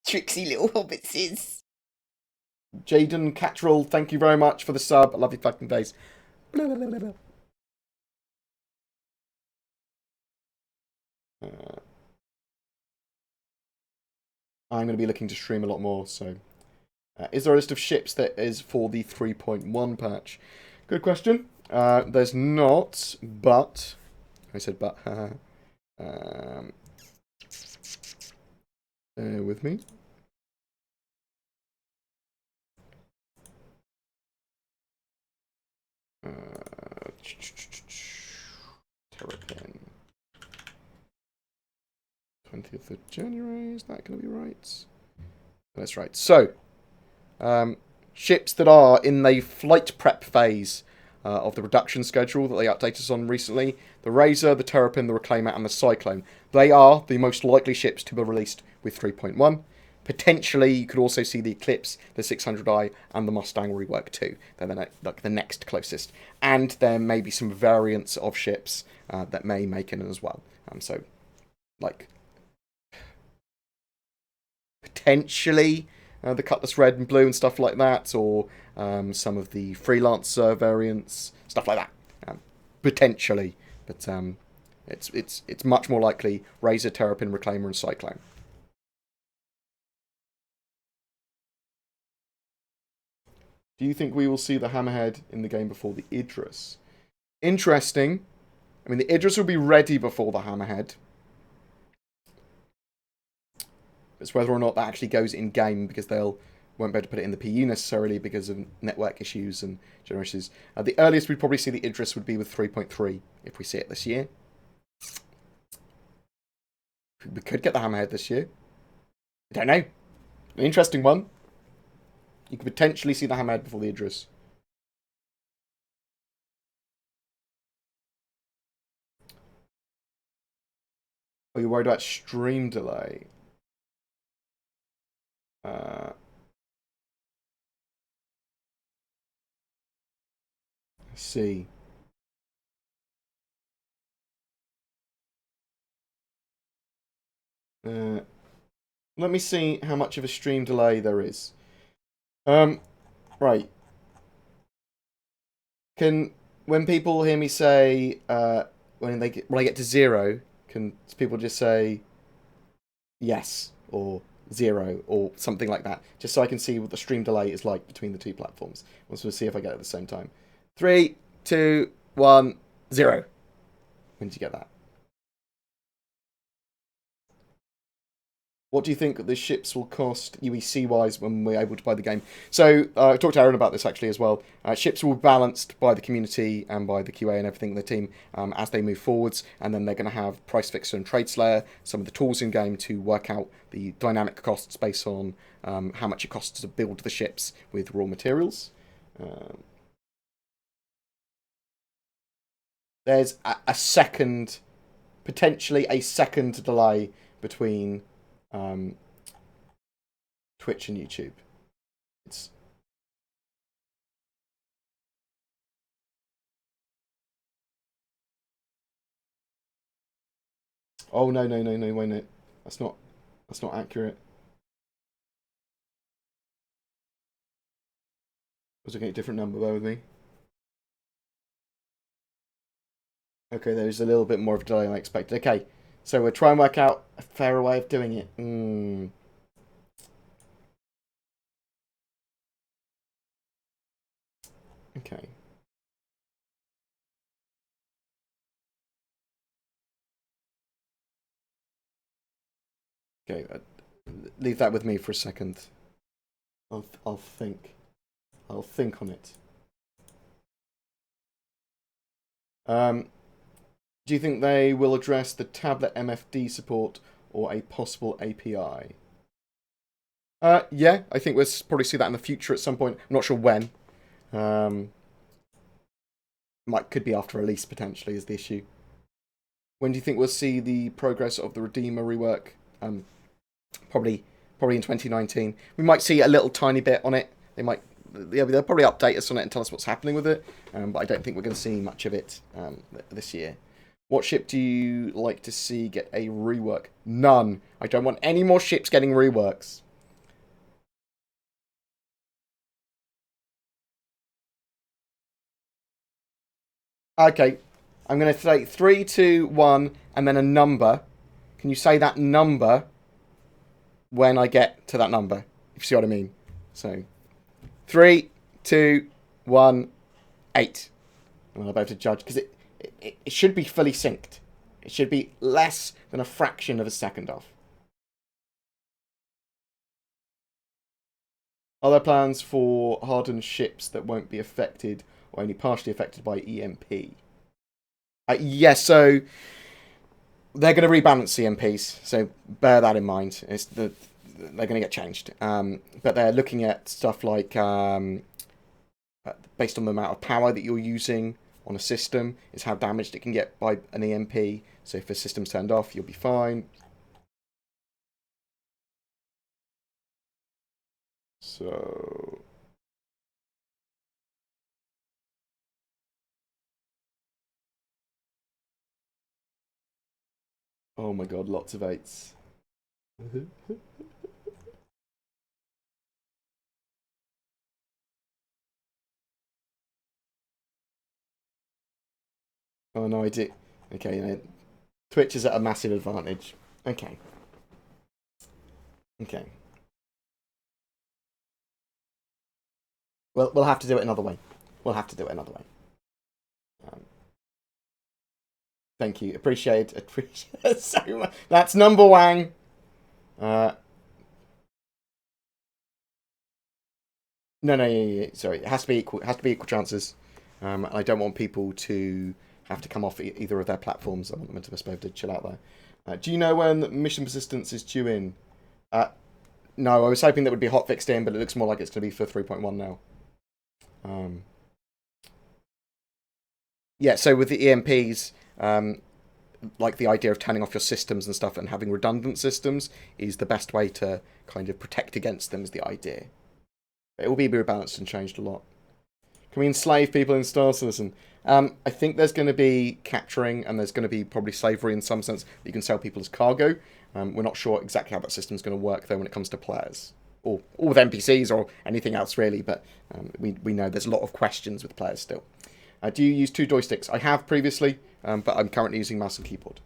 Tricksy little hobbitses. Jaden Cattrall, thank you very much for the sub. I love your fucking face. Blah, blah, blah, blah. I'm going to be looking to stream a lot more, so... is there a list of ships that is for the 3.1 patch? Good question. There's not, but... I said but. Bear with me. Terrapin. 20th of January, is that going to be right? That's right. So, ships that are in the flight prep phase of the production schedule that they updated us on recently. The Razor, the Terrapin, the Reclaimer, and the Cyclone. They are the most likely ships to be released with 3.1. Potentially, you could also see the Eclipse, the 600i, and the Mustang rework too. They're the next closest. And there may be some variants of ships that may make it as well. So, like, potentially the Cutlass Red and Blue and stuff like that, or some of the Freelancer variants, stuff like that. Potentially, but it's much more likely Razor, Terrapin, Reclaimer, and Cyclone. Do you think we will see the Hammerhead in the game before the Idris? Interesting. I mean, the Idris will be ready before the Hammerhead. It's whether or not that actually goes in-game, because won't be able to put it in the PU necessarily because of network issues and general issues. The earliest we'd probably see the Idris would be with 3.3, if we see it this year. We could get the Hammerhead this year. I don't know. An interesting one. You could potentially see the Hammerhead before the Idris. Are you worried about stream delay? I see. Let me see how much of a stream delay there is. Right. When people hear me say, when I get to 0, can people just say yes or 0 or something like that, just so I can see what the stream delay is like between the two platforms. We'll see if I get it at the same time. 3, 2, 1, 0. When did you get that? What do you think the ships will cost UEC-wise when we're able to buy the game? So, I talked to Aaron about this actually as well. Ships will be balanced by the community and by the QA and everything in the team as they move forwards, and then they're going to have Price Fixer and Trade Slayer, some of the tools in-game to work out the dynamic costs based on how much it costs to build the ships with raw materials. There's potentially a second delay between Twitch and YouTube. Oh no, wait a minute. That's not accurate. I was looking at a different number, bear with me. Okay, there's a little bit more of a delay than I expected. Okay, so we'll try and work out a fairer way of doing it. Okay. Okay, leave that with me for a second. I'll think. I'll think on it. Do you think they will address the tablet MFD support or a possible API? Yeah, I think we'll probably see that in the future at some point. I'm not sure when. Could be after release potentially is the issue. When do you think we'll see the progress of the Redeemer rework? Probably in 2019. We might see a little tiny bit on it. They'll probably update us on it and tell us what's happening with it. But I don't think we're going to see much of it this year. What ship do you like to see get a rework? None. I don't want any more ships getting reworks. Okay. I'm going to say 3, 2, 1, and then a number. Can you say that number when I get to that number? If you see what I mean. So, 3, 2, 1, 8. I'm about to judge because it should be fully synced. It should be less than a fraction of a second off. Are there plans for hardened ships that won't be affected or only partially affected by EMP? Yes, so they're going to rebalance EMPs, so bear that in mind. They're going to get changed. But they're looking at stuff like, based on the amount of power that you're using on a system, is how damaged it can get by an EMP. So if the system's turned off, you'll be fine. So... oh my god, lots of 8s. Oh no, I do. Okay, Twitch is at a massive advantage. Okay. Okay. Well, we'll have to do it another way. Thank you. Appreciate it so much. That's number Wang. No, yeah. Sorry, it has to be equal. It has to be equal chances. I don't want people to have to come off either of their platforms. I want them to be able to chill out there. Do you know when Mission Persistence is due in? No, I was hoping that would be hotfixed in, but it looks more like it's going to be for 3.1 now. Yeah, so with the EMPs, like the idea of turning off your systems and stuff and having redundant systems is the best way to kind of protect against them is the idea. It will be rebalanced and changed a lot. Can we enslave people in Star Citizen? I think there's going to be capturing and there's going to be probably slavery in some sense that you can sell people as cargo. We're not sure exactly how that system's going to work though when it comes to players. Or with NPCs or anything else really, but we know there's a lot of questions with players still. Do you use 2 joysticks? I have previously, but I'm currently using mouse and keyboard.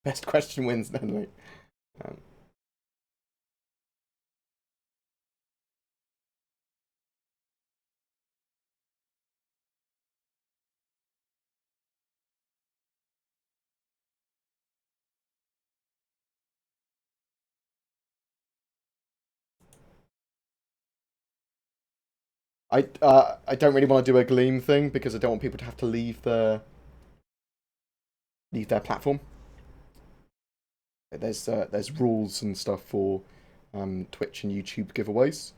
Best question wins, then. I don't really want to do a Gleam thing because I don't want people to have to leave their platform. There's rules and stuff for Twitch and YouTube giveaways.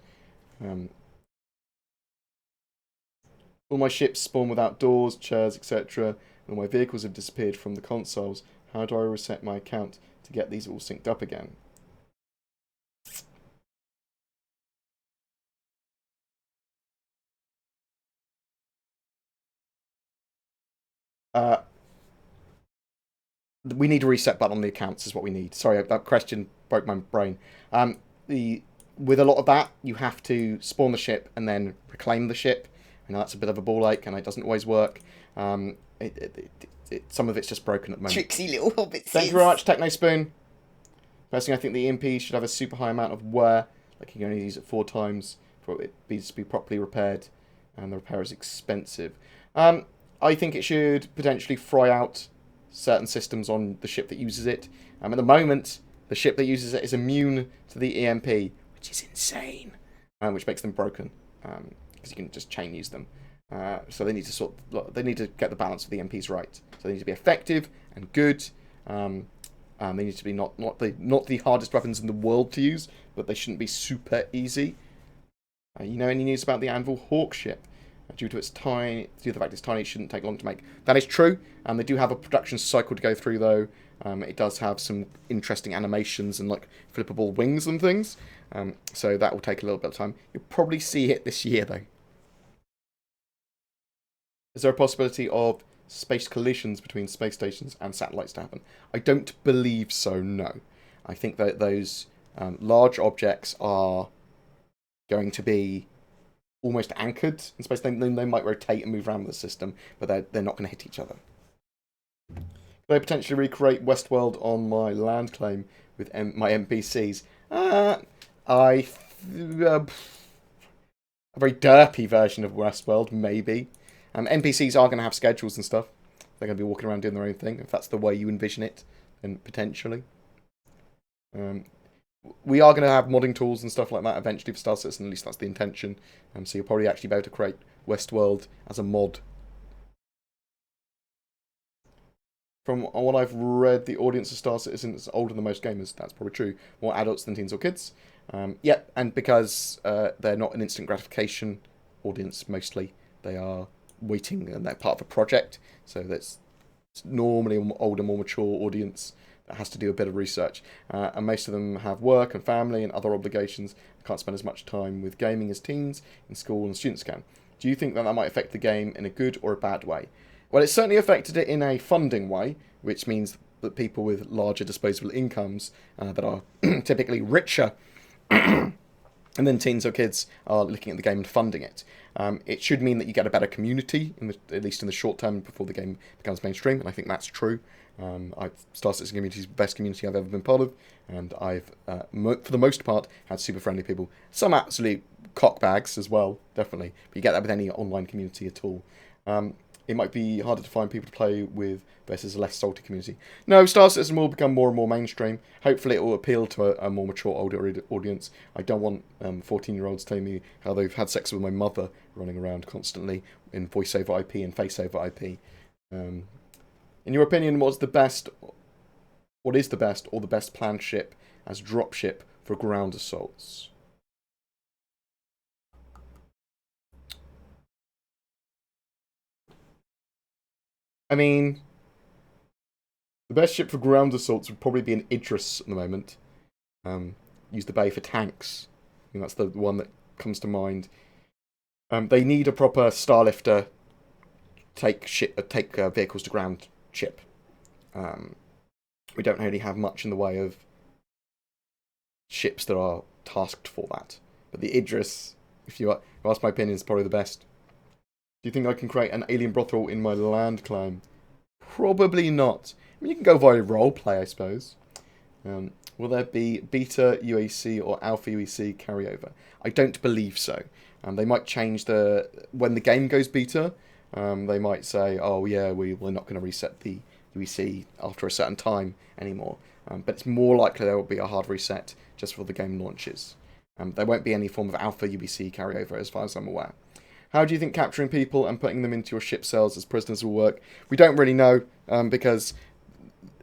All my ships spawn without doors, chairs, etc. And my vehicles have disappeared from the consoles. How do I reset my account to get these all synced up again? We need a reset button on the accounts is what we need. Sorry, that question broke my brain. With a lot of that, you have to spawn the ship and then reclaim the ship. I know that's a bit of a ball ache and it doesn't always work. Some of it's just broken at the moment. Tricksy little hobbits. Thank you very much, Techno Spoon. Personally, I think the EMP should have a super high amount of wear. Like you can only use it 4 times for it needs to be properly repaired, and the repair is expensive. I think it should potentially fry out certain systems on the ship that uses it. At the moment, the ship that uses it is immune to the EMP, which is insane, which makes them broken, because you can just chain use them. So they need to get the balance of the EMPs right. So they need to be effective and good. They need to be not the hardest weapons in the world to use, but they shouldn't be super easy. You know any news about the Anvil Hawk ship? Due to the fact it's tiny, it shouldn't take long to make. That is true. They do have a production cycle to go through, though. It does have some interesting animations and like flippable wings and things. So that will take a little bit of time. You'll probably see it this year, though. Is there a possibility of space collisions between space stations and satellites to happen? I don't believe so, no. I think that those large objects are going to be almost anchored in space. They might rotate and move around the system, but they're not going to hit each other. Could I potentially recreate Westworld on my land claim with my NPCs? A very derpy version of Westworld, maybe. NPCs are going to have schedules and stuff. They're going to be walking around doing their own thing. If that's the way you envision it, then potentially. We are going to have modding tools and stuff like that eventually for Star Citizen. At least that's the intention. So you'll probably actually be able to create Westworld as a mod. From what I've read, the audience of Star Citizen is older than most gamers. That's probably true. More adults than teens or kids. Yep, and because they're not an instant gratification audience, mostly, they are waiting and they're part of a project. So that's normally an older, more mature audience that has to do a bit of research. And most of them have work and family and other obligations. They can't spend as much time with gaming as teens in school and students can. Do you think that might affect the game in a good or a bad way? Well, it certainly affected it in a funding way, which means that people with larger disposable incomes that are typically richer and then teens or kids are looking at the game and funding it. It should mean that you get a better community, at least in the short term, before the game becomes mainstream, and I think that's true. Star Citizen community is the best community I've ever been part of, and I've, for the most part, had super friendly people. Some absolute cockbags as well, definitely, but you get that with any online community at all. It might be harder to find people to play with versus a less salty community. No, Star Citizen will become more and more mainstream. Hopefully it will appeal to a more mature, older audience. I don't want 14-year-olds telling me how they've had sex with my mother running around constantly in voice over IP and face over IP. In your opinion, what is the best or the best planned ship as dropship for ground assaults? I mean, the best ship for ground assaults would probably be an Idris at the moment. Use the bay for tanks. I think that's the one that comes to mind. They need a proper Starlifter take vehicles to ground ship. We don't really have much in the way of ships that are tasked for that. But the Idris, if you ask my opinion, is probably the best. Do you think I can create an alien brothel in my land climb? Probably not. I mean, you can go via roleplay, I suppose. Will there be beta UAC or alpha UAC carryover? I don't believe so. They might change when the game goes beta. They might say, oh yeah, we're not going to reset the UEC after a certain time anymore. But it's more likely there will be a hard reset just before the game launches. There won't be any form of alpha UBC carryover as far as I'm aware. How do you think capturing people and putting them into your ship cells as prisoners will work? We don't really know, because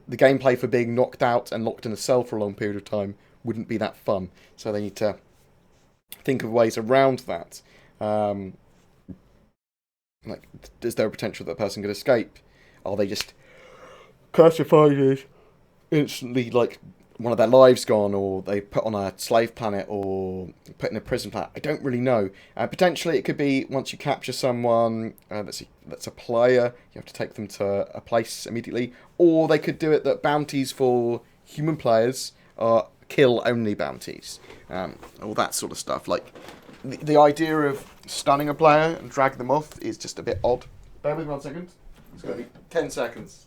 the gameplay for being knocked out and locked in a cell for a long period of time wouldn't be that fun. So they need to think of ways around that. Like, is there a potential that a person could escape? Are they just classified as instantly, like, one of their lives gone, or they put on a slave planet, or put in a prison planet? I don't really know. Potentially it could be once you capture someone that's a player, you have to take them to a place immediately, or they could do it that bounties for human players are kill-only bounties. All that sort of stuff. Like, the idea of stunning a player and dragging them off is just a bit odd. Bear with me 1 second. It's going to be 10 seconds.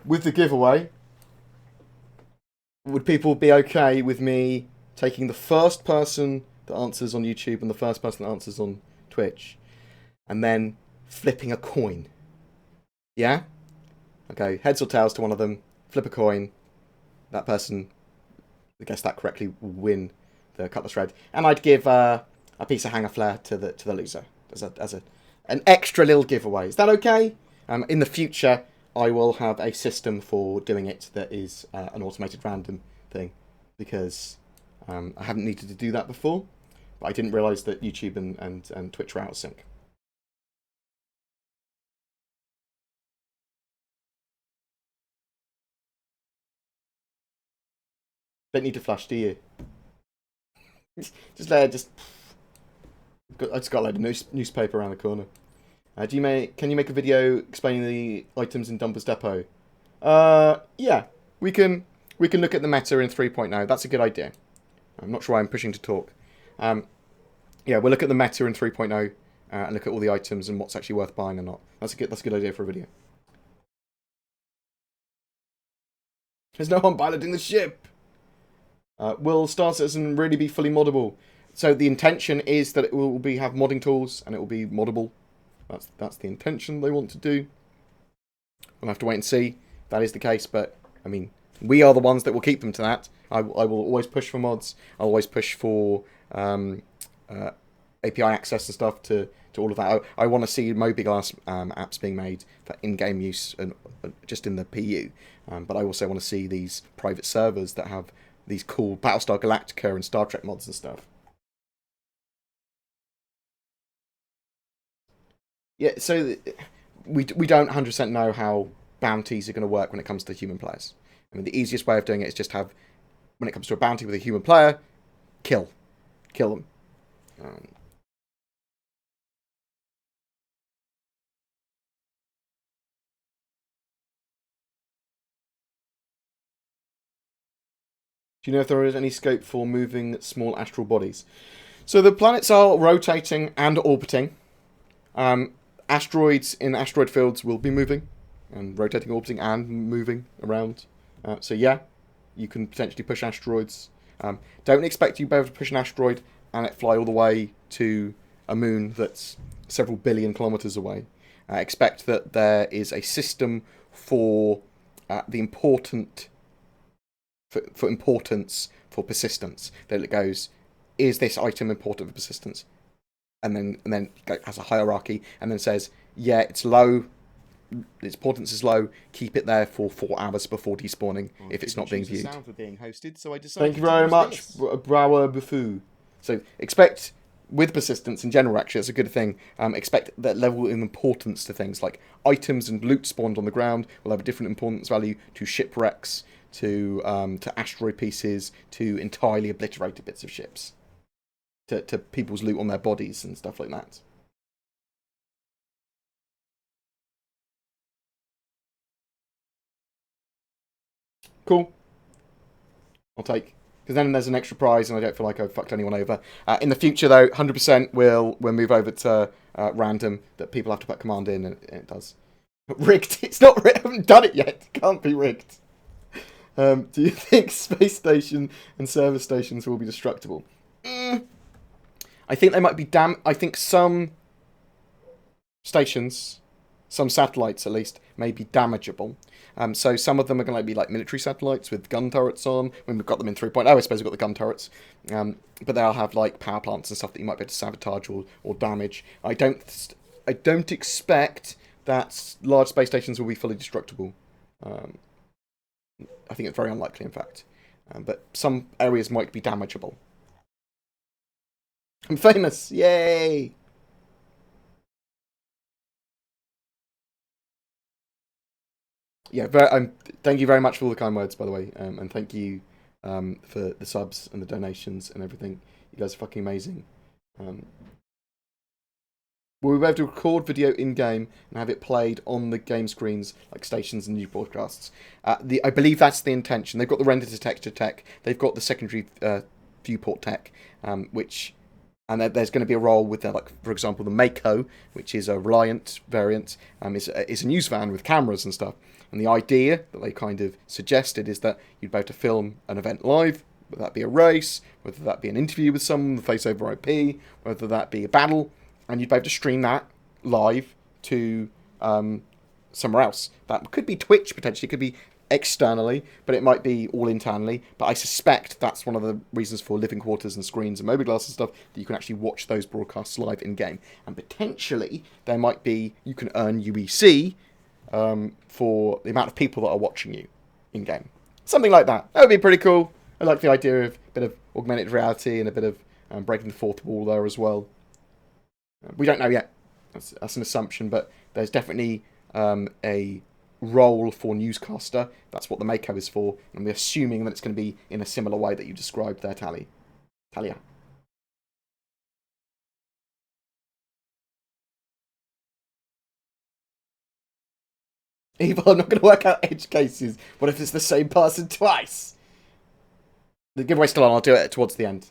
with the giveaway, would people be okay with me taking the first person that answers on YouTube and the first person that answers on Twitch, and then flipping a coin? Yeah? Okay, heads or tails to one of them, flip a coin, that person that gets that correctly will win the cutlass red, and I'd give a piece of hanger flare to the loser as an extra little giveaway. Is that okay? In the future, I will have a system for doing it that is an automated random thing, because I haven't needed to do that before, but I didn't realise that YouTube and Twitch were out of sync. Don't need to flash, do you? I just got a load of newspaper around the corner. Can you make a video explaining the items in Dumper's Depot? Yeah, we can look at the meta in 3.0. That's a good idea. I'm not sure why I'm pushing to talk. Yeah, we'll look at the meta in 3.0 and look at all the items and what's actually worth buying or not. That's a good idea for a video. There's no one piloting the ship. Will Star Citizen really be fully moddable? So the intention is that it will have modding tools and it will be moddable. That's the intention they want to do. We'll have to wait and see if that is the case, but I mean, we are the ones that will keep them to that. I will always push for mods. I'll always push for API access and stuff to all of that. I want to see mobiGlass apps being made for in-game use and just in the PU. But I also want to see these private servers that have these cool Battlestar Galactica and Star Trek mods and stuff. Yeah, so we don't 100% know how bounties are going to work when it comes to human players. I mean, the easiest way of doing it is just have, when it comes to a bounty with a human player, kill them. Do you know if there is any scope for moving small astral bodies? So the planets are rotating and orbiting. Asteroids in asteroid fields will be moving, and rotating, orbiting, and moving around. So yeah, you can potentially push asteroids. Don't expect you to be able to push an asteroid and it fly all the way to a moon that's several billion kilometers away. Expect that there is a system for the importance for persistence. That it goes, is this item important for persistence? And then has a hierarchy, and then says, yeah, it's low, its importance is low, keep it there for 4 hours before despawning if it's not being viewed. Sound for being hosted, so I decided Thank you very much, Brower Bufu. So expect, with persistence in general, actually, it's a good thing, expect that level of importance to things like items and loot spawned on the ground will have a different importance value to shipwrecks, to asteroid pieces, to entirely obliterated bits of ships, to people's loot on their bodies and stuff like that. Cool. I'll take, because then there's an extra prize and I don't feel like I've fucked anyone over. In the future, though, 100% we'll move over to random, that people have to put command in, and it does. Rigged. It's not rigged. I haven't done it yet. It can't be rigged. Do you think space station and service stations will be destructible? I think they might be I think some stations, some satellites at least, may be damageable. So some of them are going to be like military satellites with gun turrets on. When we've got them in 3.0, I suppose we've got the gun turrets. But they'll have like power plants and stuff that you might be able to sabotage or damage. I don't expect that large space stations will be fully destructible. I think it's very unlikely, in fact. But some areas might be damageable. I'm famous! Yay! Yeah, thank you very much for all the kind words, by the way. And thank you for the subs and the donations and everything. You guys are fucking amazing. We'll be able to record video in-game and have it played on the game screens, like stations and news broadcasts. I believe that's the intention. They've got the render to texture tech. They've got the secondary viewport tech, which And there's going to be a role with, like, for example, the Mako, which is a Reliant variant, is a news van with cameras and stuff. And the idea that they kind of suggested is that you'd be able to film an event live, whether that be a race, whether that be an interview with someone, the face over IP, whether that be a battle, and you'd be able to stream that live to somewhere else. That could be Twitch, potentially, it could be externally, but it might be all internally. But I suspect that's one of the reasons for living quarters and screens and mobiGlas and stuff, that you can actually watch those broadcasts live in-game. And potentially, there might be, you can earn UEC for the amount of people that are watching you in-game. Something like that. That would be pretty cool. I like the idea of a bit of augmented reality and a bit of breaking the fourth wall there as well. We don't know yet. That's an assumption, but there's definitely a role for newscaster. That's what the Mako is for, and we're assuming that it's going to be in a similar way that you described there, Talia. Evil, I'm not going to work out edge cases. What if it's the same person twice? The giveaway's still on. I'll do it towards the end.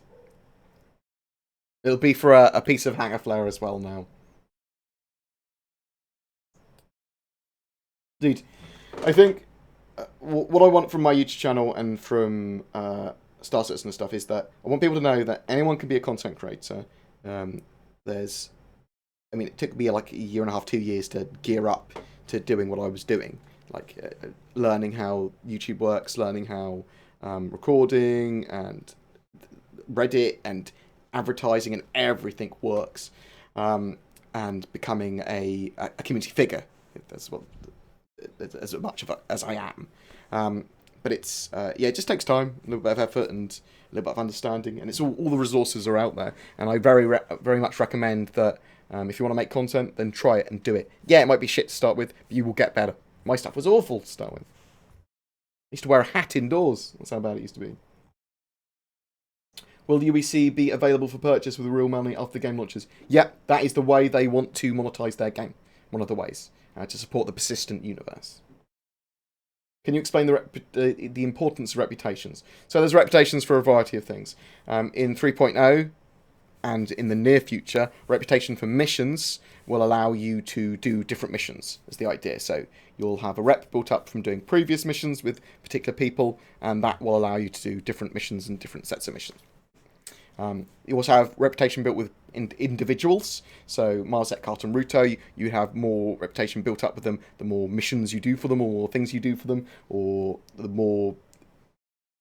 It'll be for a piece of hanger flare as well now. Dude, I think what I want from my YouTube channel and from Star Citizen and stuff is that I want people to know that anyone can be a content creator. It took me like a year and a half, 2 years to gear up to doing what I was doing. Like learning how YouTube works, learning how recording and Reddit and advertising and everything works. And becoming a community figure. That's what... as much of as I am, but it's it just takes time, a little bit of effort, and a little bit of understanding, and it's all the resources are out there, and I very much recommend that if you want to make content, then try it and do it. Yeah, it might be shit to start with, but you will get better. My stuff was awful to start with. I used to wear a hat indoors. That's how bad it used to be. Will UEC be available for purchase with real money after the game launches? Yeah, that is the way they want to monetize their game. One of the ways. To support the persistent universe. Can you explain the importance of reputations? So there's reputations for a variety of things. In 3.0 and in the near future, reputation for missions will allow you to do different missions, is the idea. So you'll have a rep built up from doing previous missions with particular people, and that will allow you to do different missions and different sets of missions. You also have reputation built with individuals. So Mars, Eckhart, and Ruto, you have more reputation built up with them the more missions you do for them, or more things you do for them, or the more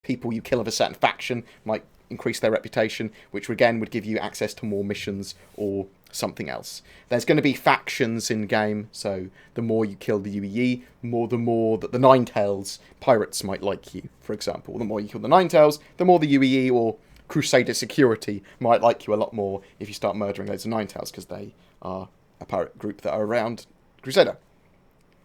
people you kill of a certain faction might increase their reputation, which again would give you access to more missions or something else. There's going to be factions in game, so the more you kill the UEE, the more that the Ninetails pirates might like you, for example. The more you kill the Ninetails, the more the UEE or Crusader security might like you a lot more if you start murdering loads of Ninetails, because they are a pirate group that are around Crusader.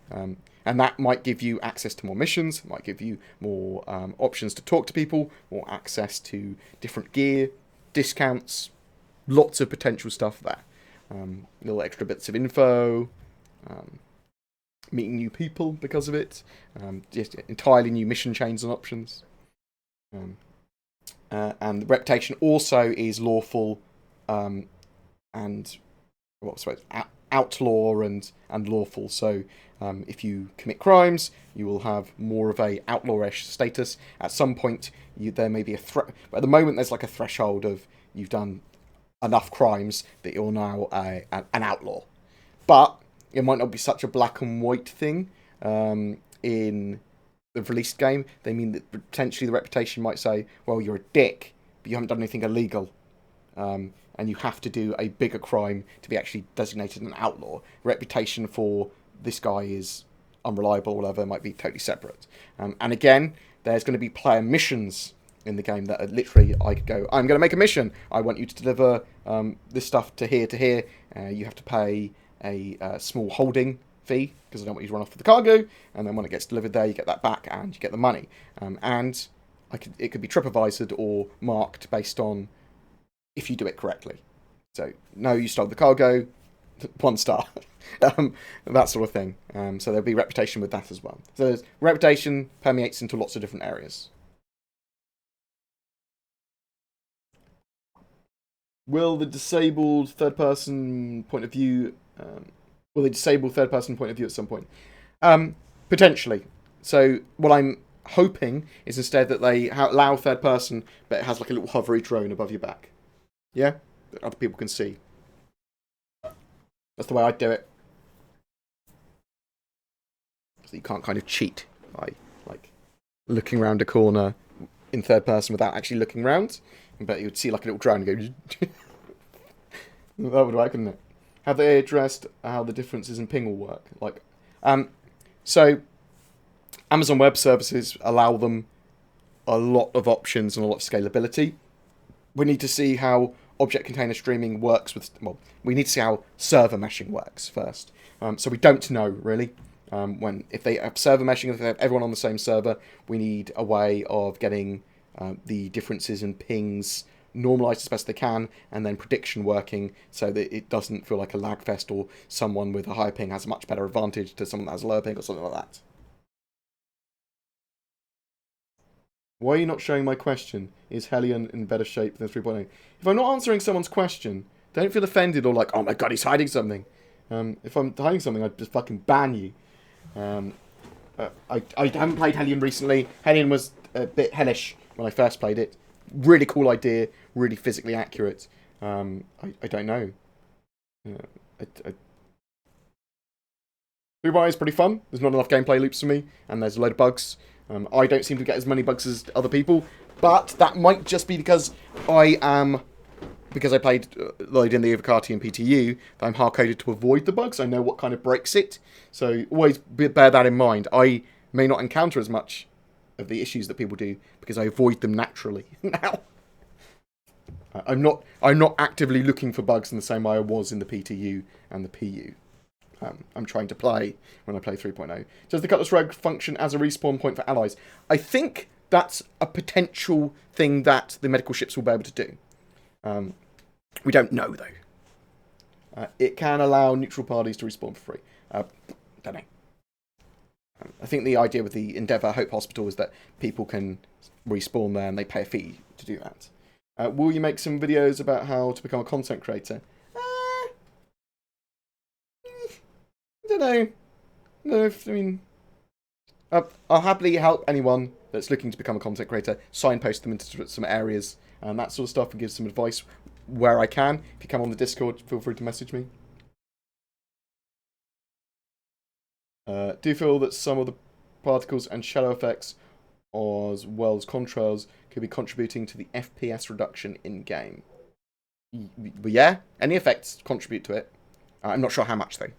And that might give you access to more missions, might give you more options to talk to people, more access to different gear, discounts, lots of potential stuff there. Little extra bits of info, meeting new people because of it, just entirely new mission chains and options. And the reputation also is lawful and outlaw and lawful. So if you commit crimes, you will have more of a outlawish status. At some point, there may be a threat. At the moment, there's like a threshold of you've done enough crimes that you're now an outlaw. But it might not be such a black and white thing in the released game. They mean that potentially the reputation might say, well, you're a dick, but you haven't done anything illegal. And you have to do a bigger crime to be actually designated an outlaw. Reputation for this guy is unreliable or whatever might be totally separate. And again, there's going to be player missions in the game that are literally, I could go, I'm going to make a mission. I want you to deliver this stuff to here to here. You have to pay a small holding fee, because I don't want you to run off with the cargo, and then when it gets delivered there, you get that back and you get the money. And it could be TripAdvisored or marked based on if you do it correctly. So, no, you stole the cargo, 1 star. That sort of thing. So there'll be reputation with that as well. So reputation permeates into lots of different areas. Will the disabled third-person point of view... will they disable third-person point of view at some point? Potentially. So what I'm hoping is instead that they allow third-person, but it has like a little hovery drone above your back. Yeah? That other people can see. That's the way I'd do it. So you can't kind of cheat by, like, looking around a corner in third person without actually looking round. But you'd see like a little drone go... That would work, wouldn't it? Have they addressed how the differences in ping will work? Like, so Amazon Web Services allow them a lot of options and a lot of scalability. We need to see how object container streaming works with... Well, we need to see how server meshing works first. So we don't know, really. If they have server meshing, if they have everyone on the same server, we need a way of getting the differences in pings normalized as best they can, and then prediction working so that it doesn't feel like a lag fest or someone with a higher ping has a much better advantage to someone that has a lower ping or something like that. Why are you not showing my question? Is Hellion in better shape than 3.0? If I'm not answering someone's question, don't feel offended or like, oh my god, he's hiding something. If I'm hiding something, I'd just fucking ban you. I haven't played Hellion recently. Hellion was a bit hellish when I first played it. Really cool idea, really physically accurate. I don't know. 3.0 is pretty fun. There's not enough gameplay loops for me, and there's a load of bugs. I don't seem to get as many bugs as other people, but that might just be because because I played Lloyd in the Avocati and PTU, that I'm hard-coded to avoid the bugs. I know what kind of breaks it, so always bear that in mind. I may not encounter as much of the issues that people do because I avoid them naturally now. I'm not actively looking for bugs in the same way I was in the PTU and the PU. I'm trying to play when I play 3.0. Does the Cutlass Rogue function as a respawn point for allies? I think that's a potential thing that the medical ships will be able to do. We don't know, though. It can allow neutral parties to respawn for free. Don't know. I think the idea with the Endeavour Hope Hospital is that people can respawn there and they pay a fee to do that. Will you make some videos about how to become a content creator? I don't know. No, I mean... I'll happily help anyone that's looking to become a content creator, signpost them into some areas and that sort of stuff, and give some advice where I can. If you come on the Discord, feel free to message me. Do you feel that some of the particles and shadow effects, as well as contrails, could be contributing to the FPS reduction in-game? Yeah, any effects contribute to it. I'm not sure how much, though.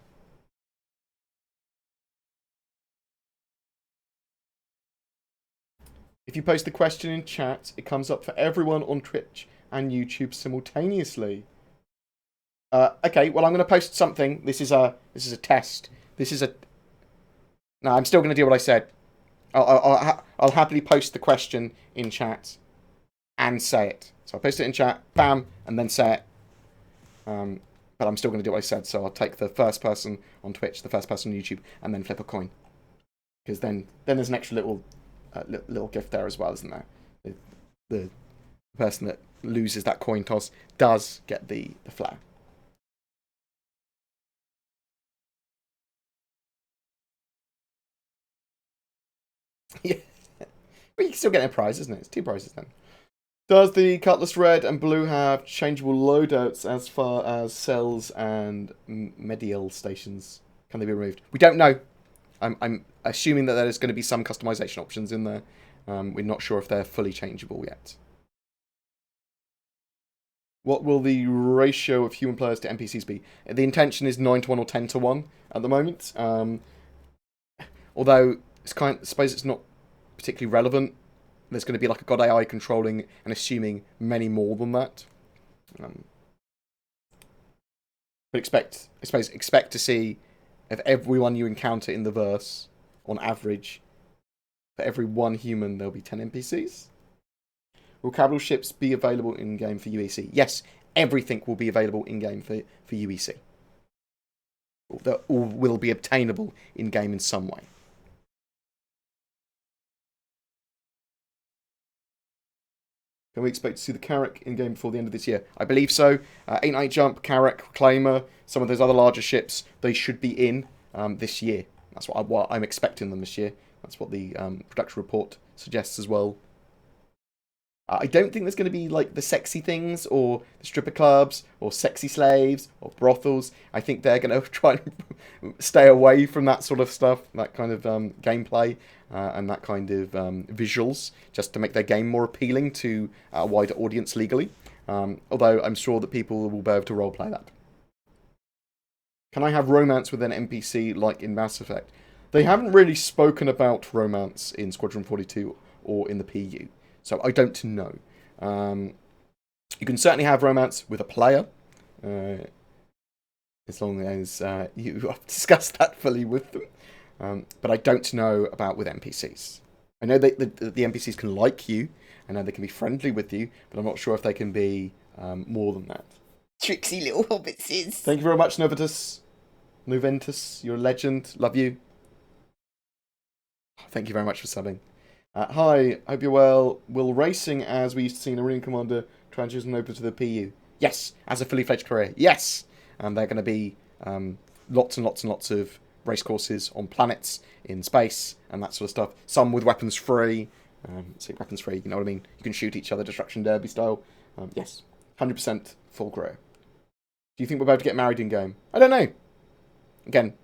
If you post the question in chat, it comes up for everyone on Twitch and YouTube simultaneously. Okay, well, I'm going to post something. This is a test. No, I'm still going to do what I said. I'll happily post the question in chat and say it. So I'll post it in chat, bam, and then say it. But I'm still going to do what I said. So I'll take the first person on Twitch, the first person on YouTube, and then flip a coin. Because then there's an extra little gift there as well, isn't there? The person that loses that coin toss does get the flower. Yeah. But you can still get a prize, isn't it? It's 2 prizes then. Does the Cutlass Red and Blue have changeable loadouts as far as cells and medial stations? Can they be removed? We don't know. I'm assuming that there's going to be some customization options in there. We're not sure if they're fully changeable yet. What will the ratio of human players to NPCs be? The intention is 9-to-1 or 10-to-1 at the moment. Although I suppose it's not particularly relevant. There's going to be like a god AI controlling and assuming many more than that. But expect to see of everyone you encounter in the verse, on average, for every 1 human there'll be 10 NPCs. Will capital ships be available in game for UEC? Yes, everything will be available in game for UEC. That all will be obtainable in game in some way. Can we expect to see the Carrack in-game before the end of this year? I believe so. 8-Night Jump, Carrack, Reclaimer, some of those other larger ships, they should be in this year. That's what I'm expecting them this year. That's what the production report suggests as well. I don't think there's going to be like the sexy things or the stripper clubs or sexy slaves or brothels. I think they're going to try and stay away from that sort of stuff, that kind of gameplay and that kind of visuals, just to make their game more appealing to a wider audience legally. Although I'm sure that people will be able to roleplay that. Can I have romance with an NPC like in Mass Effect? They haven't really spoken about romance in Squadron 42 or in the PU. So I don't know. You can certainly have romance with a player, as long as you have discussed that fully with them. But I don't know about with NPCs. I know the NPCs can like you. I know they can be friendly with you, but I'm not sure if they can be more than that. Tricksy little hobbitses. Thank you very much, Noventus. You're a legend. Love you. Thank you very much for subbing. Hi, hope you're well. Will racing, as we used to see in Arena Commander, transition over to the PU? Yes, as a fully fledged career. Yes, and they're going to be lots and lots and lots of race courses on planets in space and that sort of stuff. Some with weapons free. Say weapons free, you know what I mean? You can shoot each other, Destruction Derby style. Yes, 100% full career. Do you think we're about to get married in game? I don't know. Again,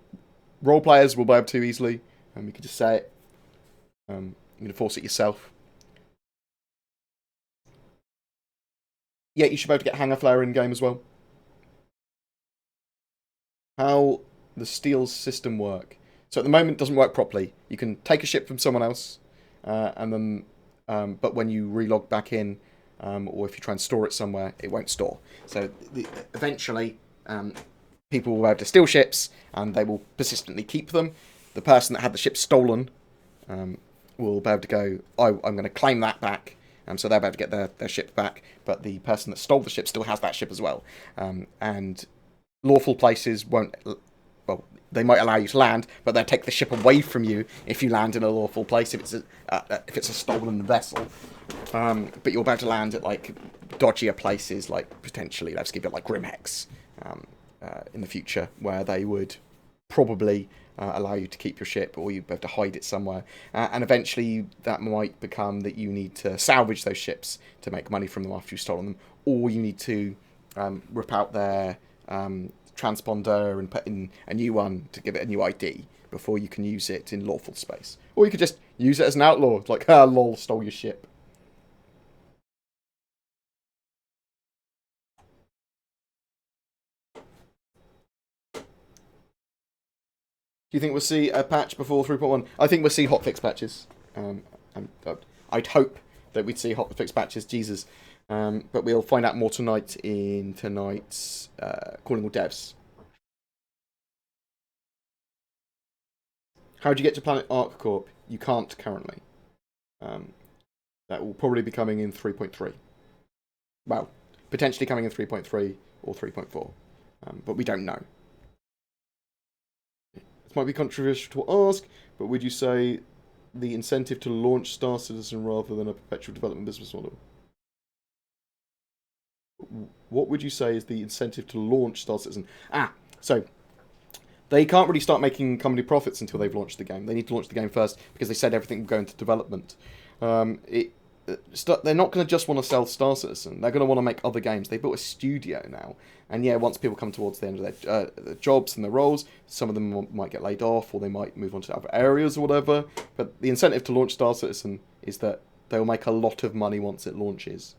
role players will be able to easily, and you can just say it. You're going to force it yourself. Yeah, you should be able to get Hanger Flare in-game as well. How the steals system work. So at the moment it doesn't work properly. You can take a ship from someone else, and then, but when you relog back in, or if you try and store it somewhere, it won't store. So eventually, people will be able to steal ships, and they will persistently keep them. The person that had the ship stolen will be able to go, I'm going to claim that back. So they'll be able to get their ship back. But the person that stole the ship still has that ship as well. And lawful places won't... Well, they might allow you to land, but they'll take the ship away from you if you land in a lawful place, if it's a stolen vessel. But you'll be able to land at, like, dodgier places, like, potentially, let's give it, like, Grimhex in the future, where they would probably... allow you to keep your ship, or you'd have to hide it somewhere. And eventually that might become that you need to salvage those ships to make money from them after you've stolen them, or you need to rip out their transponder and put in a new one to give it a new ID before you can use it in lawful space. Or you could just use it as an outlaw, like, lol, stole your ship. Do you think we'll see a patch before 3.1? I think we'll see hotfix patches. I'd hope that we'd see hotfix patches, Jesus. But we'll find out more tonight in tonight's Calling All Devs. How do you get to Planet Arc Corp? You can't currently. That will probably be coming in 3.3. Well, potentially coming in 3.3 or 3.4. But we don't know. Might be controversial to ask, but would you say the incentive to launch Star Citizen rather than a perpetual development business model? What would you say is the incentive to launch Star Citizen? So they can't really start making company profits until they've launched the game. They need to launch the game first because they said everything will go into development. They're not going to just want to sell Star Citizen. They're going to want to make other games. They built a studio now. And yeah, once people come towards the end of their jobs and their roles, some of them might get laid off, or they might move on to other areas or whatever. But the incentive to launch Star Citizen is that they'll make a lot of money once it launches.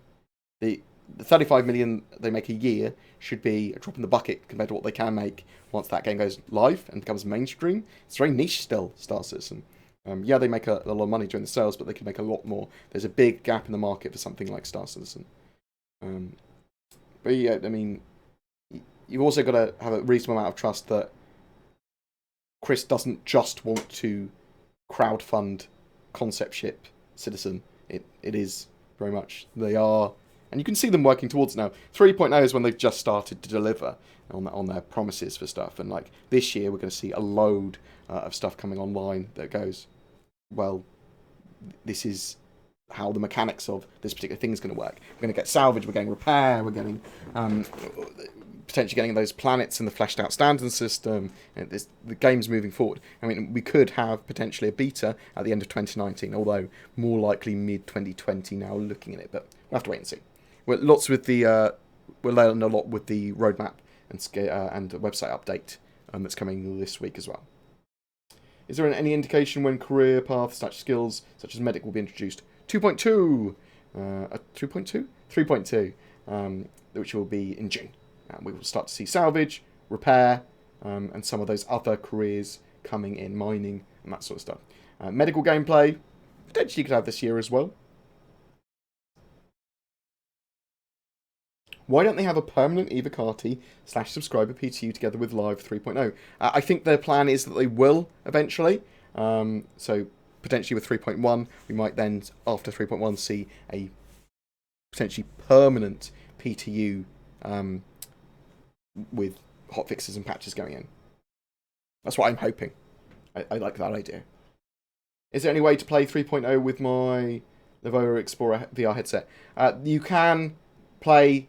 The 35 million they make a year should be a drop in the bucket compared to what they can make once that game goes live and becomes mainstream. It's very niche still, Star Citizen. Yeah, they make a lot of money during the sales, but they can make a lot more. There's a big gap in the market for something like Star Citizen. But yeah, I mean, you've also got to have a reasonable amount of trust that Chris doesn't just want to crowdfund concept ship Citizen. It is very much, they are, and you can see them working towards it now. 3.0 is when they've just started to deliver on their promises for stuff, and like this year we're going to see a load of stuff coming online that goes, well, this is how the mechanics of this particular thing is going to work. We're going to get salvage, we're getting repair, we're getting potentially getting those planets in the fleshed out standing system. The game's moving forward. I mean, we could have potentially a beta at the end of 2019, although more likely mid 2020 now looking at it, but we'll have to wait and see. We're learning a lot with the roadmap and website update that's coming this week as well. Is there any indication when career paths such skills such as medic will be introduced? 2.2, 2.2, 3.2, which will be in June. We will start to see salvage, repair, and some of those other careers coming in, mining and that sort of stuff. Medical gameplay, potentially you could have this year as well. Why don't they have a permanent Evocati/subscriber PTU together with Live 3.0? I think their plan is that they will eventually. So potentially with 3.1, we might then, after 3.1, see a potentially permanent PTU with hotfixes and patches going in. That's what I'm hoping. I like that idea. Is there any way to play 3.0 with my Lenovo Explorer VR headset? You can play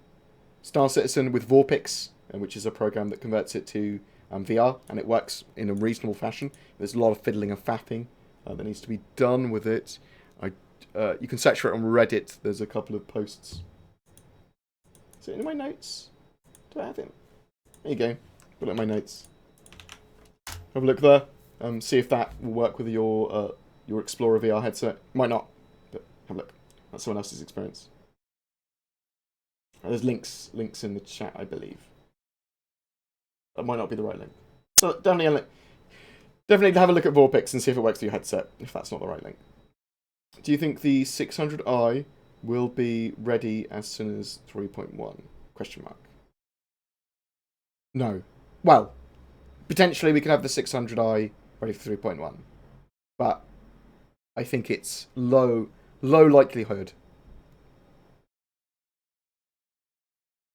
Star Citizen with Vorpix, which is a program that converts it to VR, and it works in a reasonable fashion. There's a lot of fiddling and faffing that needs to be done with it. You can search for it on Reddit. There's a couple of posts. Is it in my notes? Do I have it? There you go. Put it in my notes. Have a look there. See if that will work with your Explorer VR headset. Might not, but have a look. That's someone else's experience. There's links in the chat, I believe. That might not be the right link. So definitely have a look at Vorpix and see if it works with your headset, if that's not the right link. Do you think the 600i will be ready as soon as 3.1? Question mark. No. Well, potentially we could have the 600i ready for 3.1. But I think it's low likelihood.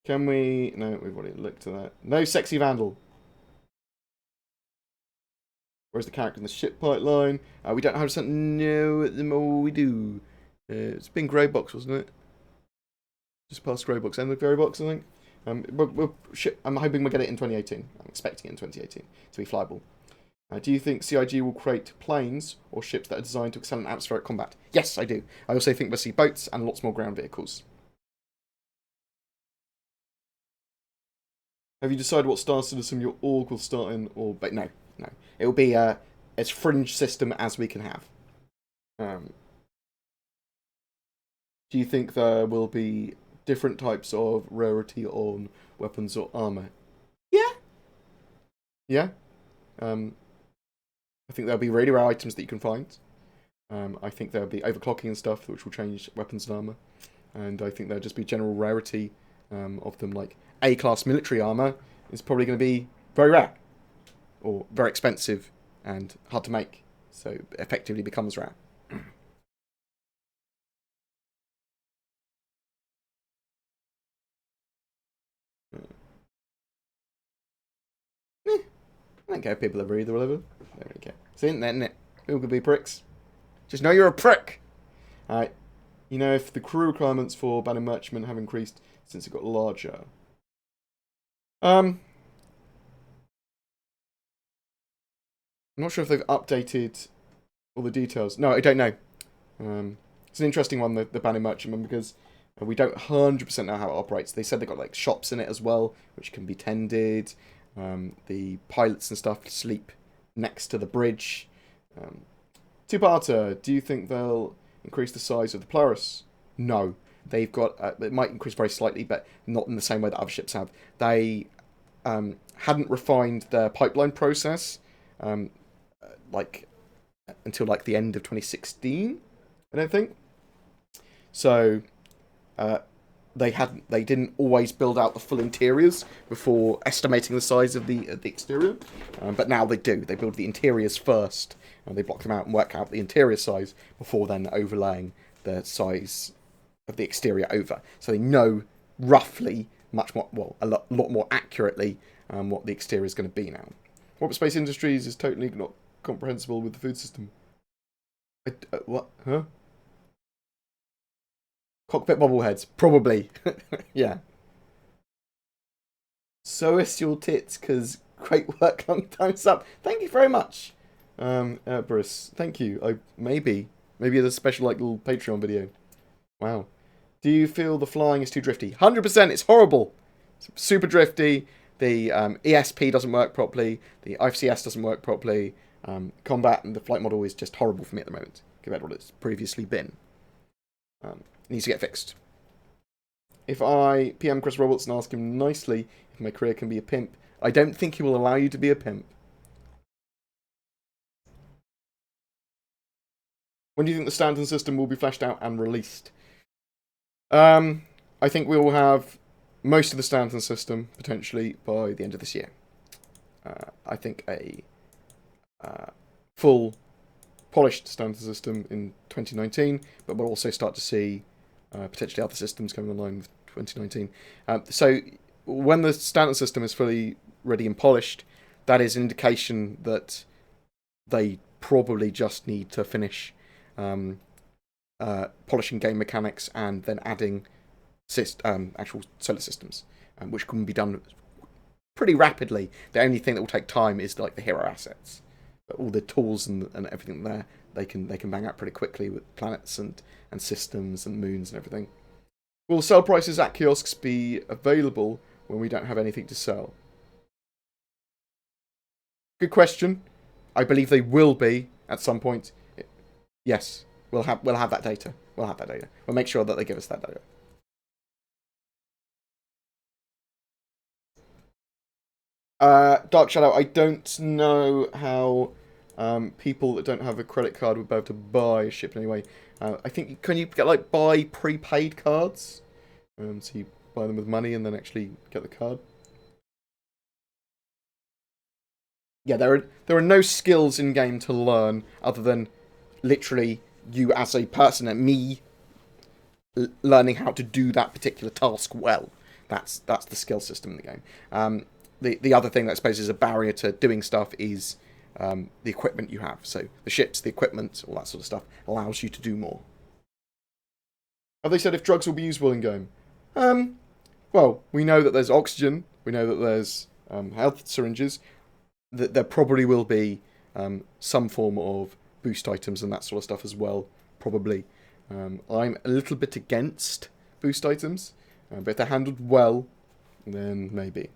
Can we... No, we've already looked at that. No sexy vandal. Where's the character in the ship pipeline? We don't 100% know at the moment. We do. It's been grey box, wasn't it? Just past grey box. End of grey box, I think. I'm hoping we'll get it in 2018. I'm expecting it in 2018 to be flyable. Do you think CIG will create planes or ships that are designed to excel in atmospheric combat? Yes, I do. I also think we'll see boats and lots more ground vehicles. Have you decided what star system your org will start in? But no. It will be as fringe system as we can have. Do you think there will be different types of rarity on weapons or armor? Yeah. I think there'll be really rare items that you can find. I think there'll be overclocking and stuff, which will change weapons and armor. And I think there'll just be general rarity of them, like A-class military armor is probably going to be very rare. Or very expensive and hard to make. So it effectively becomes rare. I don't care if people are rude or whatever. I don't really care. It's the internet, isn't it? People could be pricks. Just know you're a prick! Alright. You know if the crew requirements for Banner Merchantman have increased since it got larger. I'm not sure if they've updated all the details. No, I don't know. It's an interesting one, the Banner Merchantman, because we don't 100% know how it operates. They said they've got like shops in it as well, which can be tended. The pilots and stuff sleep next to the bridge. Two-parter, do you think they'll increase the size of the Polaris? No. They've got, it might increase very slightly, but not in the same way that other ships have. They hadn't refined their pipeline process until like the end of 2016, I don't think. So they didn't always build out the full interiors before estimating the size of the exterior, but now they do. They build the interiors first, and they block them out and work out the interior size before then overlaying the size of the exterior over. So they know roughly much more, well, a lot more accurately what the exterior is going to be now. What Space Industries is totally not comprehensible with the food system. What? Huh? Cockpit bobbleheads, probably. Yeah. So is your tits, because great work, long time sub. Thank you very much, Bruce. Thank you. Maybe there's a special like little Patreon video. Wow. Do you feel the flying is too drifty? 100%. It's horrible. It's super drifty. The ESP doesn't work properly. The IFCS doesn't work properly. Combat and the flight model is just horrible for me at the moment compared to what it's previously been. It needs to get fixed. If I PM Chris Roberts and ask him nicely if my career can be a pimp, I don't think he will allow you to be a pimp. When do you think the Stanton system will be fleshed out and released? I think we will have most of the Stanton system potentially by the end of this year. I think a full polished Stanton system in 2019, but we'll also start to see potentially other systems coming online with 2019. So when the Stanton system is fully ready and polished, that is an indication that they probably just need to finish polishing game mechanics and then adding actual solar systems, which can be done pretty rapidly. The only thing that will take time is like the hero assets. But all the tools and everything there, they can bang out pretty quickly with planets and systems and moons and everything. Will sell prices at kiosks be available when we don't have anything to sell? Good question. I believe they will be at some point. Yes, we'll have that data. We'll make sure that they give us that data. Dark Shadow, I don't know how people that don't have a credit card would be able to buy ship anyway. I think, can you get like buy prepaid cards? So you buy them with money and then actually get the card. Yeah, there are no skills in game to learn other than literally you as a person and me learning how to do that particular task well. That's the skill system in the game. The other thing that I suppose is a barrier to doing stuff is the equipment you have. So the ships, the equipment, all that sort of stuff allows you to do more. Have they said if drugs will be usable in game? Well, we know that there's oxygen. We know that there's health syringes. That there probably will be some form of boost items and that sort of stuff as well. Probably. I'm a little bit against boost items, but if they're handled well, then maybe.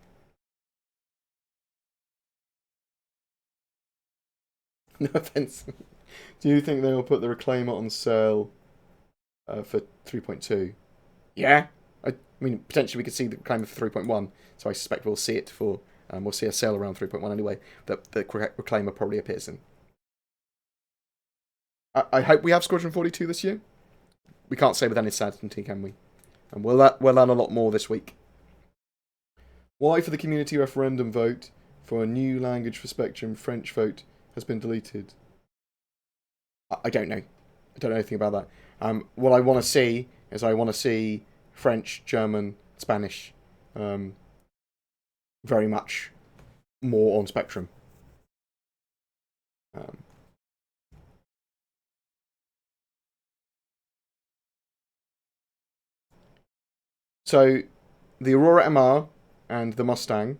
No offense. Do you think they will put the Reclaimer on sale for 3.2? Yeah. I mean, potentially we could see the Reclaimer for 3.1, so I suspect we'll see it for... we'll see a sale around 3.1 anyway, that the Reclaimer probably appears in. I hope we have Squadron 42 this year. We can't say with any certainty, can we? And we'll learn a lot more this week. Why for the community referendum vote for a new language for Spectrum, French vote, has been deleted? I don't know. I don't know anything about that. What I want to see is I want to see French, German, Spanish very much more on Spectrum. So, the Aurora MR and the Mustang,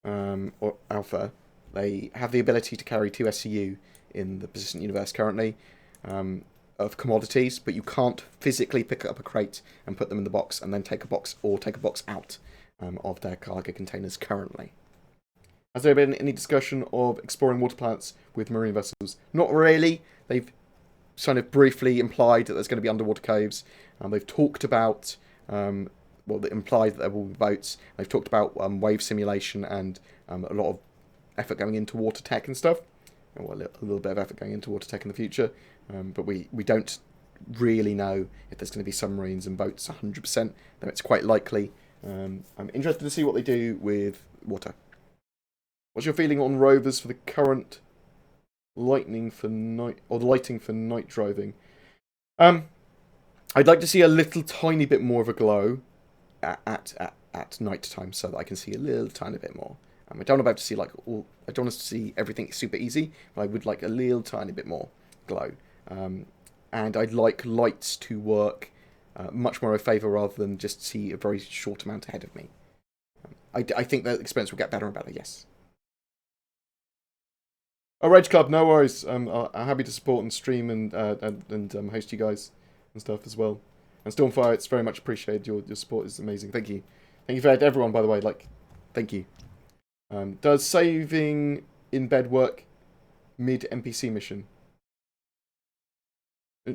or Alpha, they have the ability to carry 2 SCU in the persistent universe currently of commodities, but you can't physically pick up a crate and put them in the box and then take a box out of their cargo containers currently. Has there been any discussion of exploring water planets with marine vessels? Not really. They've kind of briefly implied that there's going to be underwater caves. They've talked about, they implied that there will be boats. They've talked about wave simulation and a lot of effort going into water tech and stuff. Well, a little bit of effort going into water tech in the future. But we don't really know if there's going to be submarines and boats 100%, though it's quite likely. I'm interested to see what they do with water. What's your feeling on rovers for the current lighting for night driving? I'd like to see a little tiny bit more of a glow at night time, so that I can see a little tiny bit more. I don't want to see I don't want to see everything super easy, but I would like a little tiny bit more glow. And I'd like lights to work much more of a favour rather than just see a very short amount ahead of me. I think that experience will get better and better, yes. Oh, Rage Club, no worries. I'm happy to support and stream and host you guys and stuff as well. And Stormfire, it's very much appreciated. Your support is amazing. Thank you. Thank you for everyone, by the way. Like, thank you. Does saving in bed work mid NPC mission?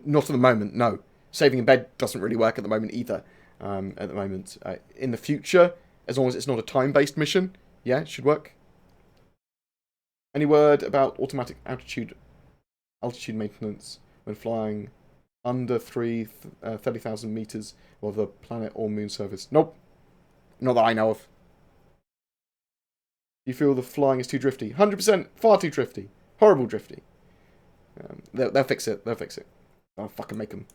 Not at the moment, no. Saving in bed doesn't really work at the moment either. At the moment, in the future, as long as it's not a time-based mission, yeah, it should work. Any word about automatic altitude maintenance when flying under 30,000 meters of the planet or moon surface? Nope. Not that I know of. You feel the flying is too drifty? 100%. Far too drifty. Horrible drifty. They'll fix it. They'll fix it. I'll fucking make them.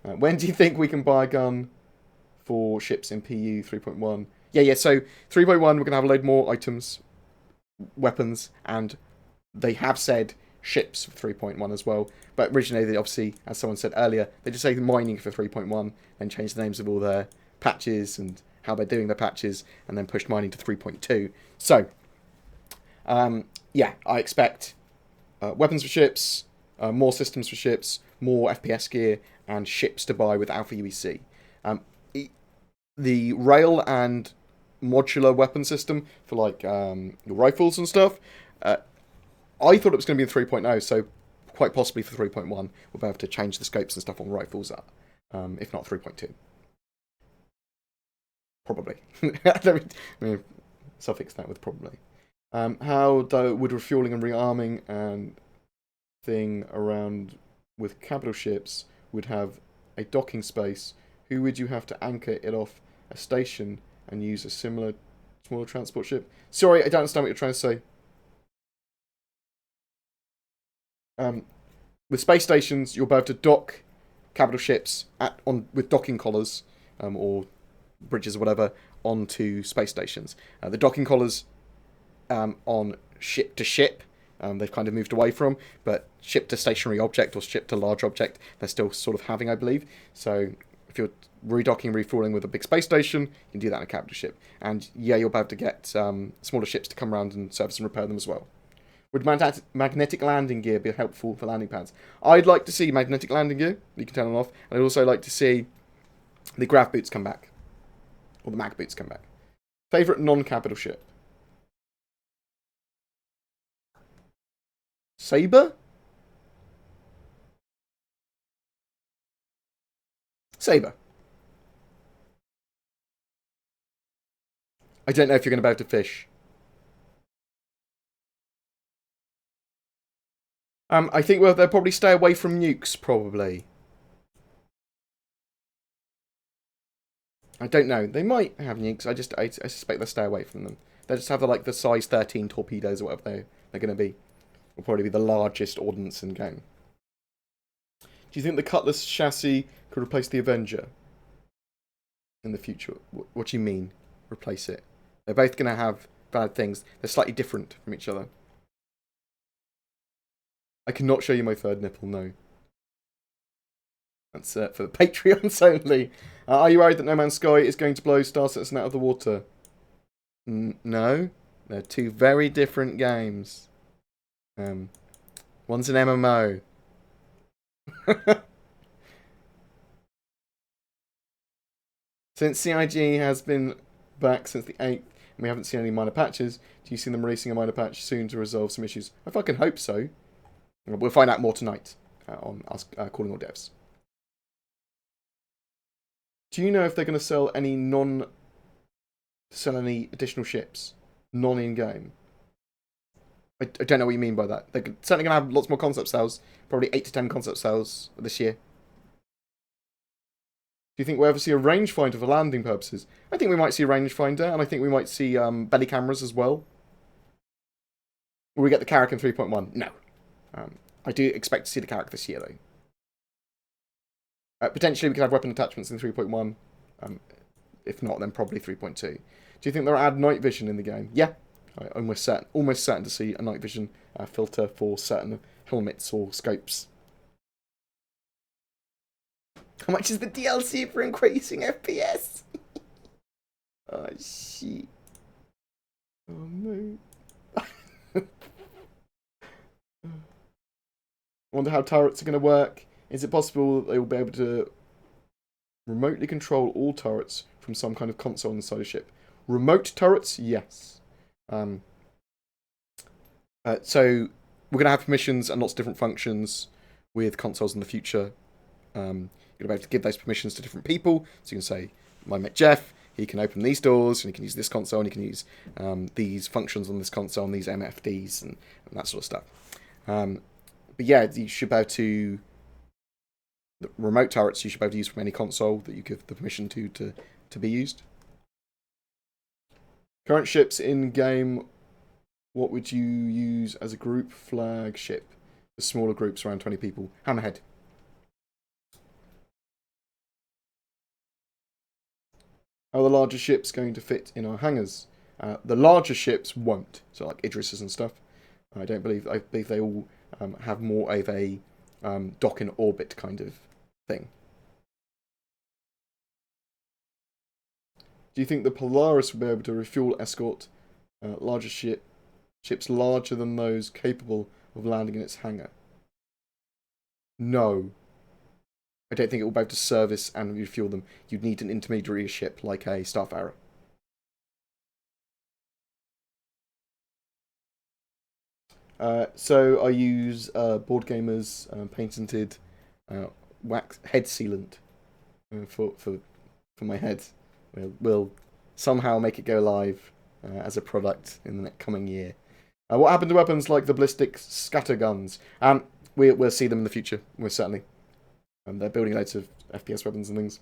When do you think we can buy a gun for ships in PU 3.1? Yeah. So 3.1, we're going to have a load more items, weapons, and they have said ships for 3.1 as well. But originally, they obviously, as someone said earlier, they just say mining for 3.1, then change the names of all their patches and how they're doing their patches, and then pushed mining to 3.2. So, yeah, I expect weapons for ships, more systems for ships, more FPS gear, and ships to buy with Alpha UEC. The rail and modular weapon system for like rifles and stuff, I thought it was going to be in 3.0, so quite possibly for 3.1 we'll be able to change the scopes and stuff on rifles, if not 3.2. Probably. Suffix that with probably. How would refueling and rearming and thing around with capital ships would have a docking space? Who would you have to anchor it off a station and use a smaller transport ship? Sorry, I don't understand what you're trying to say. With space stations, you'll be able to dock capital ships with docking collars or bridges or whatever onto space stations. The docking collars on ship to ship, they've kind of moved away from, but ship to stationary object or ship to large object, they're still sort of having, I believe. So if you're redocking, refueling with a big space station, you can do that in a capital ship. And yeah, you'll be able to get smaller ships to come around and service and repair them as well. Would magnetic landing gear be helpful for landing pads? I'd like to see magnetic landing gear. You can turn them off. And I'd also like to see the grav boots come back. Or the mag boots come back. Favourite non-capital ship? Sabre? Sabre. I don't know if you're going to be able to fish. I think they'll probably stay away from nukes, probably. I don't know. They might have nukes. I suspect they'll stay away from them. They'll just have the size 13 torpedoes or whatever they're going to be. Will probably be the largest ordnance in game. Do you think the Cutlass chassis could replace the Avenger in the future? What do you mean, replace it? They're both going to have bad things. They're slightly different from each other. I cannot show you my third nipple, no. That's for the Patreons only. Are you worried that No Man's Sky is going to blow Star Citizen out of the water? No. They're two very different games. One's an MMO. Since CIG has been back since the 8th, and we haven't seen any minor patches, do you see them releasing a minor patch soon to resolve some issues? I fucking hope so. We'll find out more tonight on us calling all devs. Do you know if they're going to sell any additional ships? Non-in-game? I don't know what you mean by that. They're certainly going to have lots more concept sales. Probably 8 to 10 concept sales this year. Do you think we'll ever see a rangefinder for landing purposes? I think we might see a rangefinder, and I think we might see belly cameras as well. Will we get the Crytek in 3.1? No. I do expect to see the Crytek this year, though. Potentially, we could have weapon attachments in 3.1. If not, then probably 3.2. Do you think they'll add night vision in the game? Yeah. I'm almost certain to see a night vision filter for certain helmets or scopes. How much is the DLC for increasing FPS? Oh, shit. Oh, no. I wonder how turrets are going to work. Is it possible they will be able to remotely control all turrets from some kind of console inside a ship? Remote turrets? Yes. So we're going to have permissions and lots of different functions with consoles in the future. You're going to be able to give those permissions to different people. So you can say, my mate Jeff, he can open these doors, and he can use this console, and he can use these functions on this console, and these MFDs, and that sort of stuff. But yeah, you should be able to... The remote turrets you should be able to use from any console that you give the permission to be used. Current ships in-game, what would you use as a group flagship? For smaller groups, around 20 people. Hammerhead. Are the larger ships going to fit in our hangars? The larger ships won't. So like Idris's and stuff. I believe they all have more of a dock in orbit kind of thing. Do you think the Polaris will be able to refuel escort larger ships larger than those capable of landing in its hangar? No. I don't think it will be able to service and refuel them. You'd need an intermediary ship like a Starfarer. So I use BoredGamer's patented wax head sealant for my head. We'll somehow make it go live as a product in the coming year. What happened to weapons like the ballistic scatter guns? We'll see them in the future, most certainly. They're building loads of FPS weapons and things.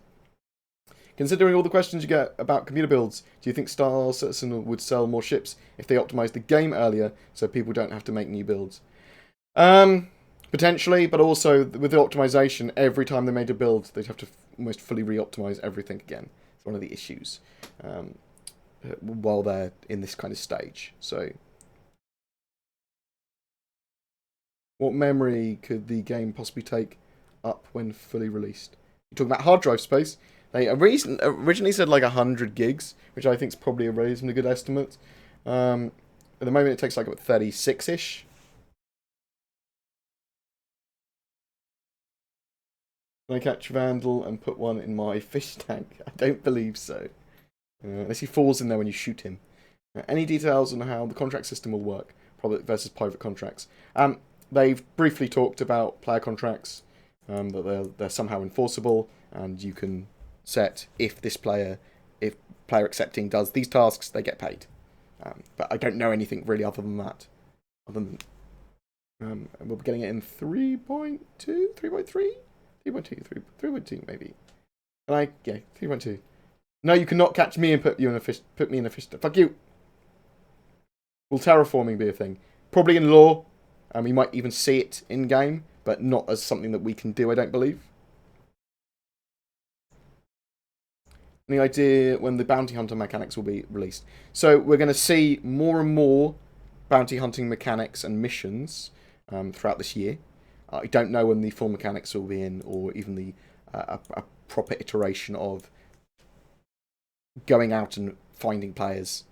Considering all the questions you get about computer builds, do you think Star Citizen would sell more ships if they optimised the game earlier so people don't have to make new builds? Potentially, but also with the optimisation, every time they made a build, they'd have to almost fully re-optimise everything again. It's one of the issues while they're in this kind of stage. So, what memory could the game possibly take up when fully released? You're talking about hard drive space. They originally said like 100 gigs, which I think is probably a reasonably good estimate. At the moment, it takes like about 36-ish. Can I catch Vandal and put one in my fish tank? I don't believe so. Unless he falls in there when you shoot him. Any details on how the contract system will work? Public versus private contracts. They've briefly talked about player contracts. That they're somehow enforceable, and you can set if player accepting does these tasks, they get paid. But I don't know anything really other than that. We'll be getting it in 3.2, 3.3, 3.2 maybe. And 3.2. No, you cannot catch me and put me in a fish. Fuck you. Will terraforming be a thing? Probably in lore. You might even see it in game, but not as something that we can do, I don't believe. Any idea when the bounty hunter mechanics will be released? So we're going to see more and more bounty hunting mechanics and missions throughout this year. I don't know when the full mechanics will be in, or even the a proper iteration of going out and finding players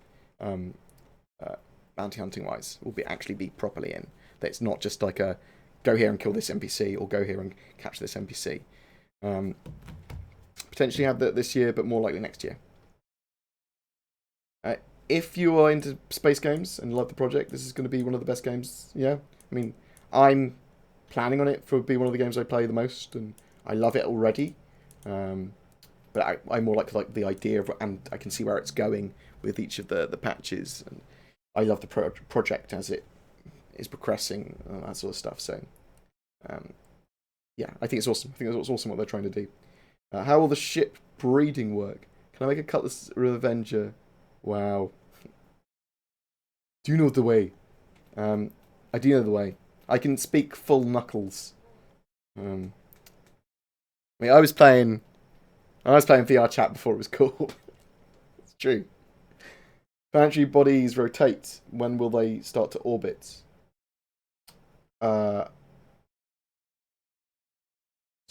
bounty hunting wise will actually be properly in. That it's not just like a go here and kill this NPC, or go here and catch this NPC. Potentially have that this year, but more likely next year. If you are into space games and love the project, this is going to be one of the best games. Yeah, I mean, I'm planning on it for be one of the games I play the most, and I love it already. But I more like the idea of, and I can see where it's going with each of the patches, and I love the project as it is progressing, that sort of stuff. So, yeah, I think it's awesome. I think it's awesome what they're trying to do. How will the ship breeding work? Can I make a Cutlass Revenger? Wow. Do you know the way? I do know the way. I can speak full knuckles. I mean, I was playing VR chat before it was cool. It's true. Planetary bodies rotate. When will they start to orbit? It's a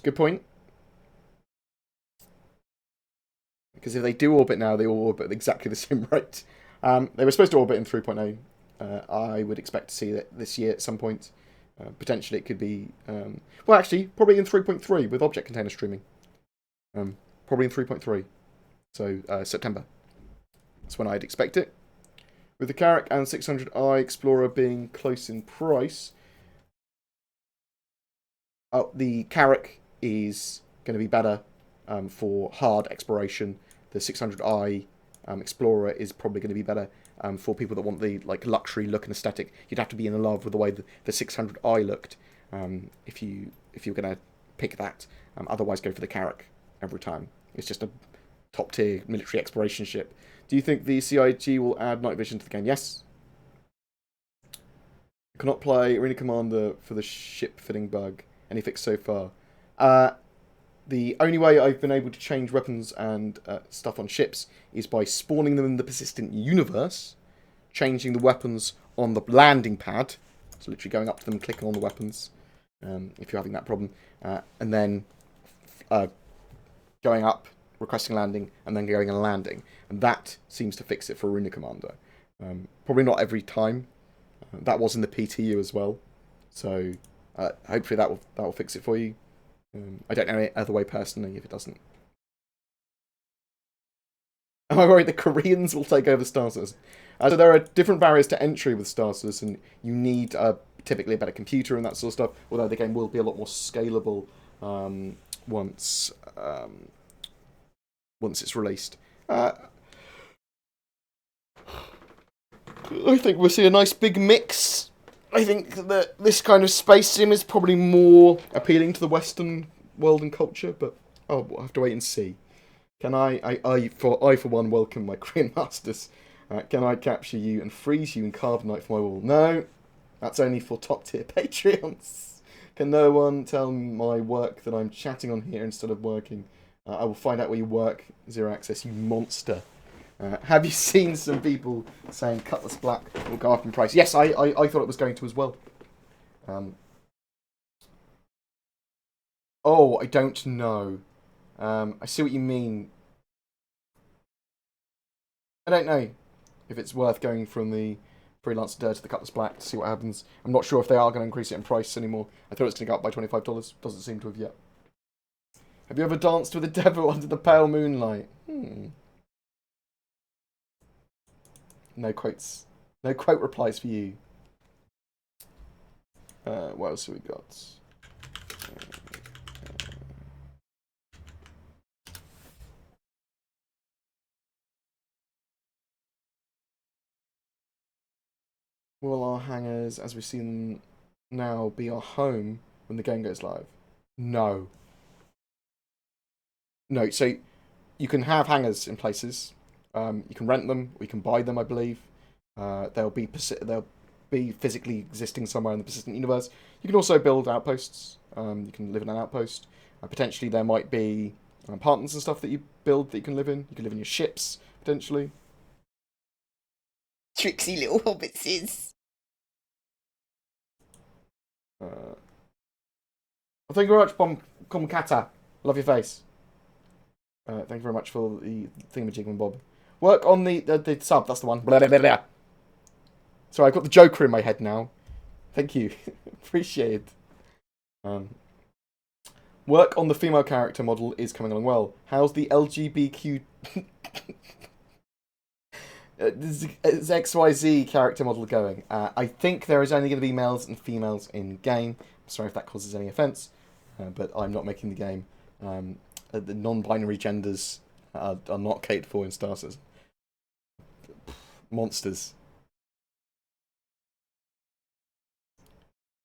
good point. Because if they do orbit now, they all orbit at exactly the same rate. They were supposed to orbit in 3.0. I would expect to see that this year at some point. Potentially it could be... well, actually, probably in 3.3 with object container streaming. Probably in 3.3. So, September. That's when I'd expect it. With the Crytek and 600i Explorer being close in price... the Crytek is going to be better for hard exploration. The 600i Explorer is probably going to be better for people that want the luxury look and aesthetic. You'd have to be in love with the way the 600i looked if you're going to pick that. Otherwise, go for the Crytek every time. It's just a top tier military exploration ship. Do you think the CIG will add night vision to the game? Yes. I cannot play Arena Commander for the ship fitting bug. Any fix so far? The only way I've been able to change weapons and stuff on ships is by spawning them in the persistent universe, changing the weapons on the landing pad, so literally going up to them and clicking on the weapons, if you're having that problem, and then going up, requesting landing, and then going and landing. And that seems to fix it for Arena Commander. Probably not every time. That was in the PTU as well. So hopefully that will fix it for you. I don't know any other way personally if it doesn't. Am I worried the Koreans will take over Star Citizen? So there are different barriers to entry with Star Citizen. You need typically a better computer and that sort of stuff, although the game will be a lot more scalable once it's released. I think we'll see a nice big mix. I think that this kind of space sim is probably more appealing to the Western world and culture, but we'll have to wait and see. Can I for one, welcome my Korean masters. Can I capture you and freeze you in carbonite for my wall? No, that's only for top tier Patreons. Can no one tell my work that I'm chatting on here instead of working? I will find out where you work, Zero Access, you monster. Have you seen some people saying Cutlass Black will go up in price? Yes, I thought it was going to as well. I don't know. I see what you mean. I don't know if it's worth going from the Freelancer Dirt to the Cutlass Black to see what happens. I'm not sure if they are going to increase it in price anymore. I thought it was going to go up by $25. Doesn't seem to have yet. Have you ever danced with the devil under the pale moonlight? No quotes. No quote replies for you. What else have we got? Will our hangars, as we see them now, be our home when the game goes live? No. No, so you can have hangars in places. You can rent them, or you can buy them, I believe. They'll be physically existing somewhere in the persistent universe. You can also build outposts. You can live in an outpost. Potentially there might be apartments and stuff that you build that you can live in. You can live in your ships, potentially. Tricksy little hobbitses. Thank you very much, Comcata. Love your face. Thank you very much for the thingamajig and bob. Work on the sub, that's the one. Blah, blah, blah, blah. Sorry, I've got the Joker in my head now. Thank you. Appreciate it. Work on the female character model is coming along well. How's the LGBTQ... XYZ character model going? I think there is only going to be males and females in game. Sorry if that causes any offence, but I'm not making the game. The non-binary genders are not catered for in Star Citizen. Monsters.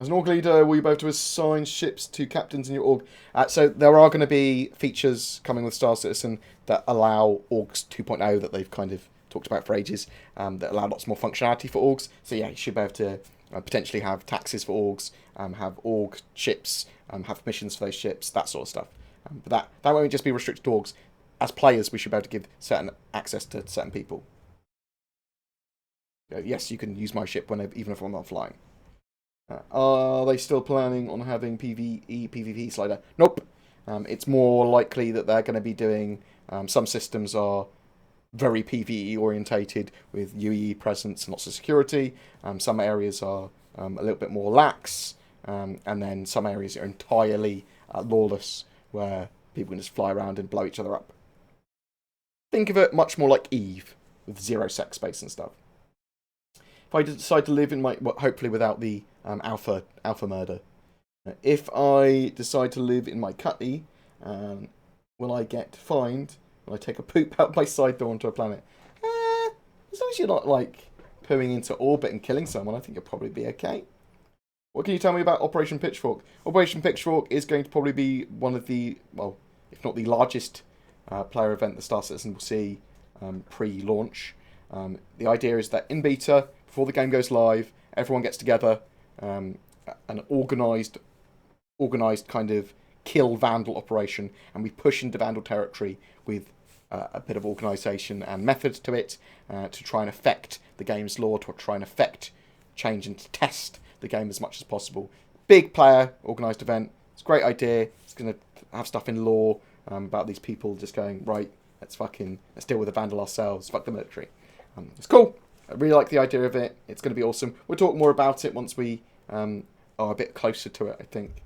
As an org leader, will you be able to assign ships to captains in your org? So there are going to be features coming with Star Citizen that allow orgs 2.0 that they've kind of talked about for ages, that allow lots more functionality for orgs. So yeah, you should be able to potentially have taxes for orgs, have org ships, have missions for those ships, that sort of stuff. But that won't just be restricted to orgs. As players, we should be able to give certain access to certain people. Yes, you can use my ship even if I'm not flying. Are they still planning on having PvE, PvP slider? Nope. It's more likely that they're going to be doing. Some systems are very PvE orientated with UE presence and lots of security. Some areas are a little bit more lax, and then some areas are entirely lawless, where people can just fly around and blow each other up. Think of it much more like Eve, with zero sex space and stuff. If I decide to live in my, well, hopefully without the alpha murder, if I decide to live in my cutty, will I get fined? Will I take a poop out my side door onto a planet? As long as you're not like pooing into orbit and killing someone, I think you'll probably be okay. What can you tell me about Operation Pitchfork? Operation Pitchfork is going to probably be one of the, well, if not the largest player event that Star Citizen will see pre-launch. The idea is that in beta, before the game goes live, everyone gets together, an organised kind of kill Vandal operation, and we push into Vandal territory with a bit of organisation and method to it to try and affect the game's lore, to try and affect change and to test the game as much as possible. Big player, organised event. It's a great idea. It's going to have stuff in lore about these people just going, right, let's deal with the Vandal ourselves. Fuck the military. It's cool. I really like the idea of it. It's going to be awesome. We'll talk more about it once we are a bit closer to it, I think.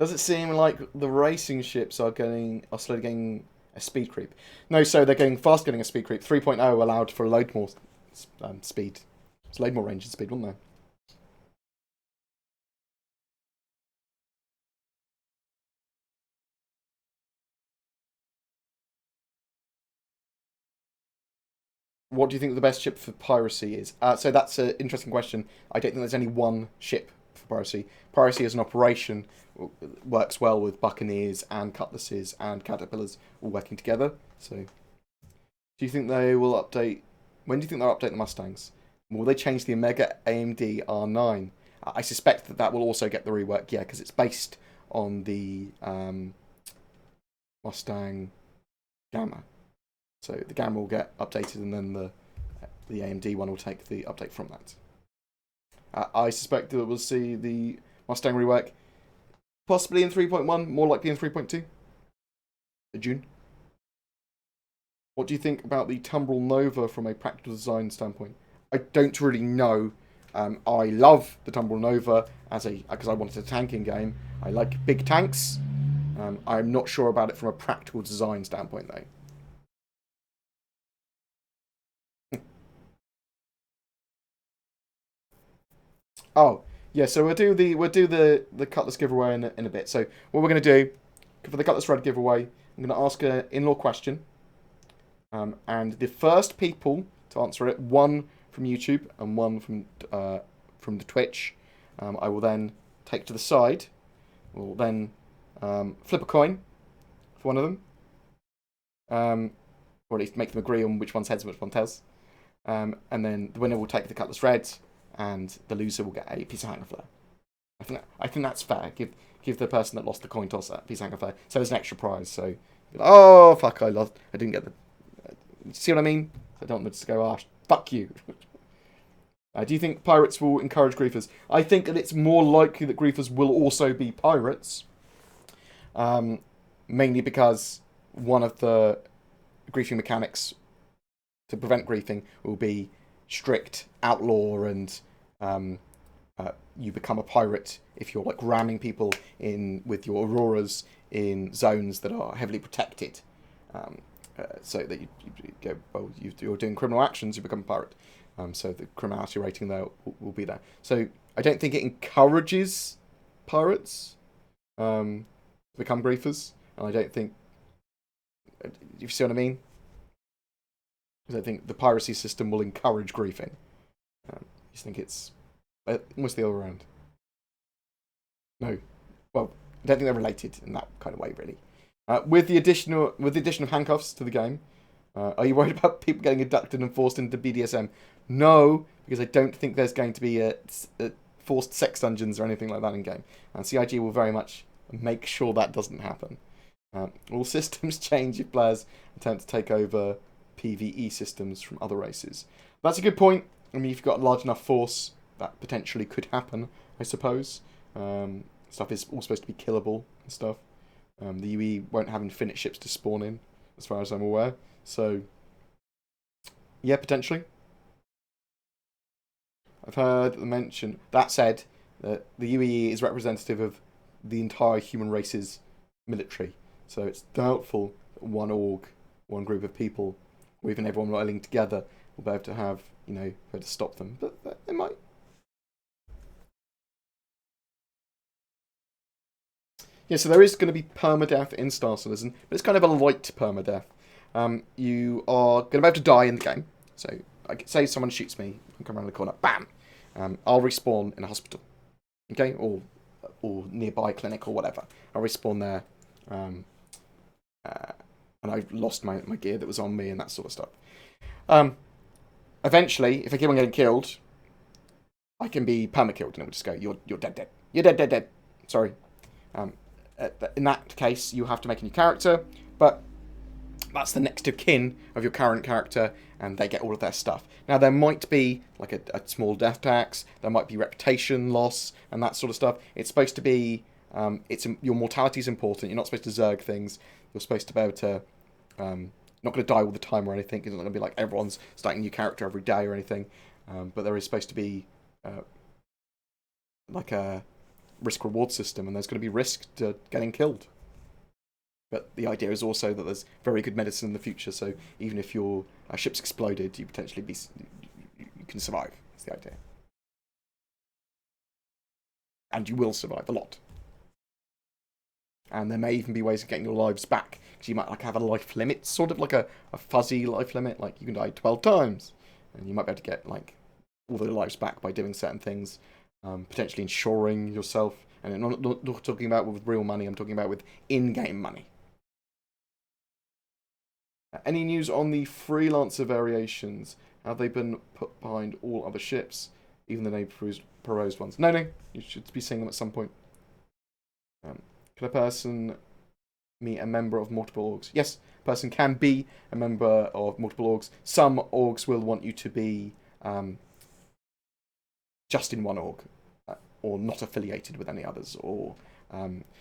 Does it seem like the racing ships are slowly getting a speed creep? No, so they're getting a speed creep. 3.0 allowed for a load more speed. It's load more range and speed, wouldn't they? What do you think the best ship for piracy is? So that's an interesting question. I don't think there's any one ship for piracy. Piracy as an operation works well with buccaneers and cutlasses and caterpillars all working together. So, do you think they will update? When do you think they'll update the Mustangs? Will they change the Omega AMD R9? I suspect that will also get the rework. Yeah, because it's based on the Mustang Gamma. So the Gamma will get updated, and then the AMD one will take the update from that. I suspect that we'll see the Mustang rework possibly in 3.1, more likely in 3.2. June. What do you think about the Tumbrel Nova from a practical design standpoint? I don't really know. I love the Tumbrel Nova because I wanted a tanking game. I like big tanks. I'm not sure about it from a practical design standpoint, though. Oh, yeah, so we'll do the Cutlass giveaway in a bit. So what we're going to do for the Cutlass Red giveaway, I'm going to ask an in-law question. And the first people to answer it, one from YouTube and one from the Twitch, I will then take to the side. We'll then flip a coin for one of them. Or at least make them agree on which one's heads and which one's tails. And then the winner will take the Cutlass Red, and the loser will get a piece of hanger flare. I think that's fair. Give the person that lost the coin toss that piece of hanger flare. So there's an extra prize. So, oh fuck, I lost. I didn't get the. See what I mean? I don't want to just go, fuck you. Do you think pirates will encourage griefers? I think that it's more likely that griefers will also be pirates. Mainly because one of the griefing mechanics to prevent griefing will be strict outlaw, and you become a pirate if you're like ramming people in with your auroras in zones that are heavily protected. So that you go, well, you're doing criminal actions, you become a pirate. So the criminality rating there will be there. So I don't think it encourages pirates to become griefers, and I don't think, you see what I mean? Because I think the piracy system will encourage griefing. I just think it's almost the other way around. No, well, I don't think they're related in that kind of way, really. With the addition of handcuffs to the game, are you worried about people getting abducted and forced into BDSM? No, because I don't think there's going to be a forced sex dungeons or anything like that in game. And CIG will very much make sure that doesn't happen. All systems change if players attempt to take over PvE systems from other races. That's a good point. I mean, if you've got a large enough force, that potentially could happen, I suppose. Stuff is all supposed to be killable and stuff. The UE won't have infinite ships to spawn in, as far as I'm aware. So, yeah, potentially. I've heard the mention. That said, that the UE is representative of the entire human race's military. So it's doubtful that one org, one group of people, or even everyone rolling together will be able to have, be able to stop them. But they might. Yeah, so there is going to be permadeath in Star Citizen, but it's kind of a light permadeath. You are going to be able to die in the game. So, say someone shoots me, I come around the corner, bam! I'll respawn in a hospital. Okay? Or nearby clinic or whatever. I'll respawn there. And I've lost my gear that was on me and that sort of stuff. Eventually, if I keep on getting killed, I can be perma-killed and it will just go, you're dead. You're dead. Sorry. In that case, you have to make a new character, but that's the next of kin of your current character, and they get all of their stuff. Now, there might be like a small death tax, there might be reputation loss, and that sort of stuff. It's supposed to be, your mortality is important. You're not supposed to zerg things. You're supposed to be able to, not going to die all the time or anything. It's not going to be like everyone's starting a new character every day or anything. But there is supposed to be like a risk-reward system, and there's going to be risk to getting killed. But the idea is also that there's very good medicine in the future, so even if your ship's exploded, you potentially you can survive. That's the idea. And you will survive a lot. And there may even be ways of getting your lives back, because you might have a life limit, sort of like a fuzzy life limit, like you can die 12 times, and you might be able to get all their lives back by doing certain things. Potentially insuring yourself, and I'm not talking about with real money, I'm talking about with in-game money. Any news on the freelancer variations? Have they been put behind all other ships, even the name proposed ones? No, you should be seeing them at some point. Can a person be a member of multiple orgs? Yes, a person can be a member of multiple orgs. Some orgs will want you to be just in one org, or not affiliated with any others. Or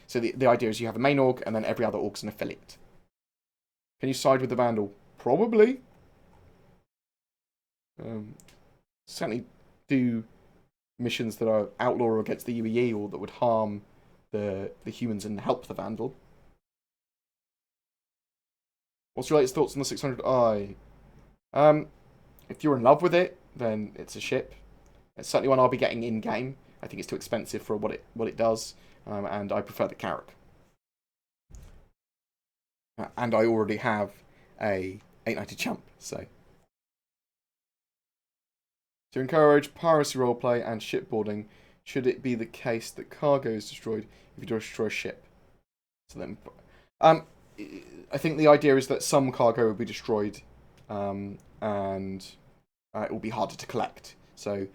so the idea is you have a main org, and then every other org's an affiliate. Can you side with the Vandal? Probably. Certainly do missions that are outlaw or against the UEE, or that would harm the humans and help the Vandal. What's your latest thoughts on the 600i? If you're in love with it, then it's a ship. It's certainly one I'll be getting in-game. I think it's too expensive for what it does, and I prefer the Carrack. And I already have a 890 chump, so. To encourage piracy roleplay and shipboarding, should it be the case that cargo is destroyed if you destroy a ship? So then, I think the idea is that some cargo will be destroyed, and it will be harder to collect. So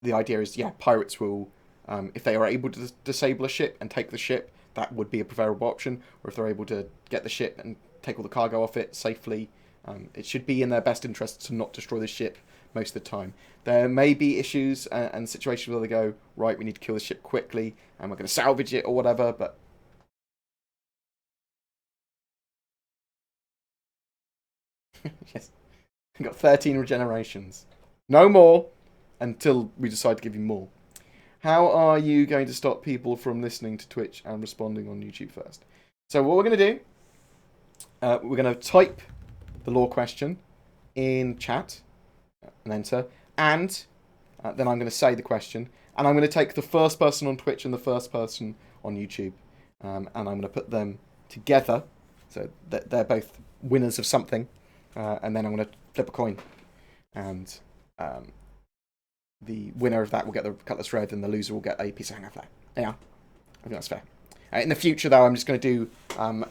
the idea is, yeah, pirates will, if they are able to disable a ship and take the ship, that would be a preferable option. Or if they're able to get the ship and take all the cargo off it safely, it should be in their best interest to not destroy the ship most of the time. There may be issues and situations where they go, right, we need to kill the ship quickly, and we're going to salvage it or whatever, but yes, we've got 13 regenerations. No more until we decide to give you more. How are you going to stop people from listening to Twitch and responding on YouTube first? So what we're going to do, we're going to type the lore question in chat and enter, and then I'm going to say the question, and I'm going to take the first person on Twitch and the first person on YouTube, and I'm going to put them together, so that they're both winners of something, and then I'm going to flip a coin, and the winner of that will get the cutlass red, and the loser will get a piece of hanger flag. Yeah, I think that's fair. In the future, though, I'm just going to do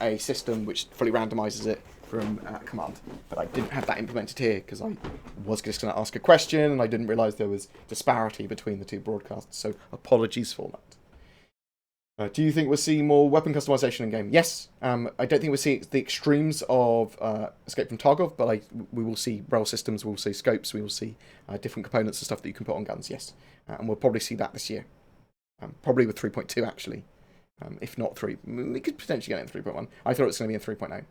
a system which fully randomises it, from command. But I didn't have that implemented here because I was just going to ask a question and I didn't realise there was disparity between the two broadcasts. So apologies for that. Do you think we'll see more weapon customization in game? Yes. I don't think we'll see the extremes of Escape from Tarkov, but we will see rail systems, we'll see scopes, we will see different components and stuff that you can put on guns, yes. And we'll probably see that this year. Probably with 3.2, actually. If not 3. We could potentially get it in 3.1. I thought it was going to be in 3.0.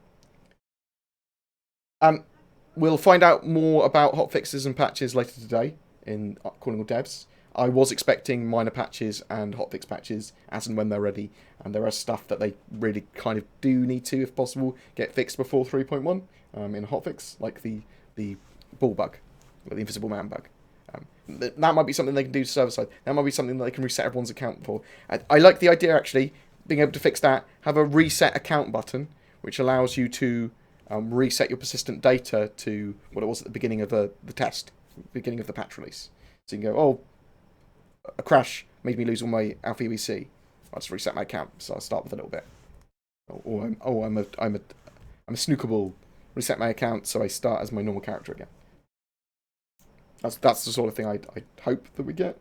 We'll find out more about hotfixes and patches later today in Calling All Devs. I was expecting minor patches and hotfix patches as and when they're ready, and there is stuff that they really kind of do need to, if possible, get fixed before 3.1 in a hotfix, like the ball bug, or the invisible man bug. That might be something they can do server side. That might be something that they can reset everyone's account for. I like the idea, actually, being able to fix that. Have a reset account button, which allows you to reset your persistent data to what it was at the beginning of the test, beginning of the patch release. So you can go, oh, a crash made me lose all my Alpha UEC. I'll just reset my account, so I'll start with a little bit. I'm a snookable. Reset my account, so I start as my normal character again. That's the sort of thing I hope that we get.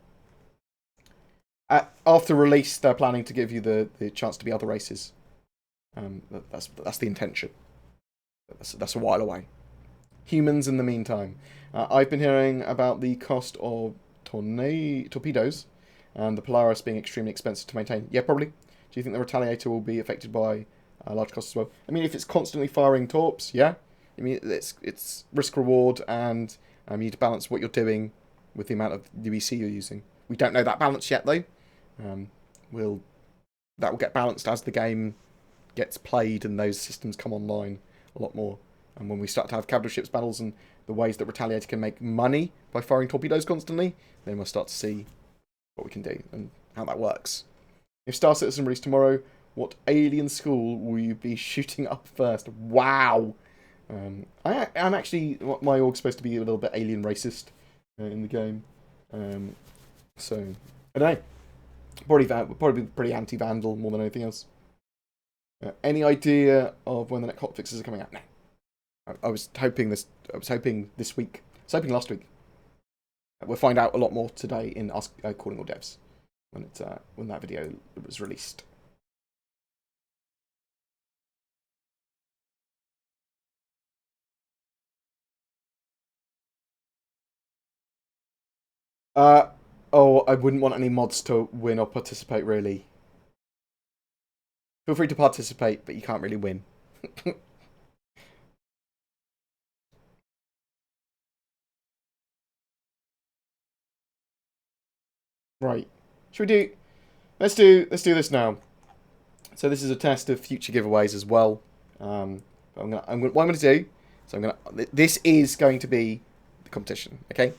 After release, they're planning to give you the chance to be other races. That's the intention. That's a while away. Humans in the meantime. I've been hearing about the cost of torpedoes and the Polaris being extremely expensive to maintain. Yeah, probably. Do you think the Retaliator will be affected by large costs as well? I mean, if it's constantly firing torps, yeah. I mean, it's risk-reward, and you need to balance what you're doing with the amount of UEC you're using. We don't know that balance yet, though. That will get balanced as the game gets played and those systems come online a lot more. And when we start to have capital ships battles and the ways that Retaliator can make money by firing torpedoes constantly, then we'll start to see what we can do and how that works. If Star Citizen released tomorrow, what alien school will you be shooting up first? Wow! I'm actually, my org's supposed to be a little bit alien racist in the game. So, I don't know. Probably pretty anti-Vandal more than anything else. Any idea of when the next hotfixes are coming out? No. I was hoping this week. I was hoping last week. We'll find out a lot more today in us Calling All Devs when that video was released. I wouldn't want any mods to win or participate, really. Feel free to participate, but you can't really win. Right. Should we do... Let's do this now. So this is a test of future giveaways as well. What I'm going to do... So this is going to be the competition, okay?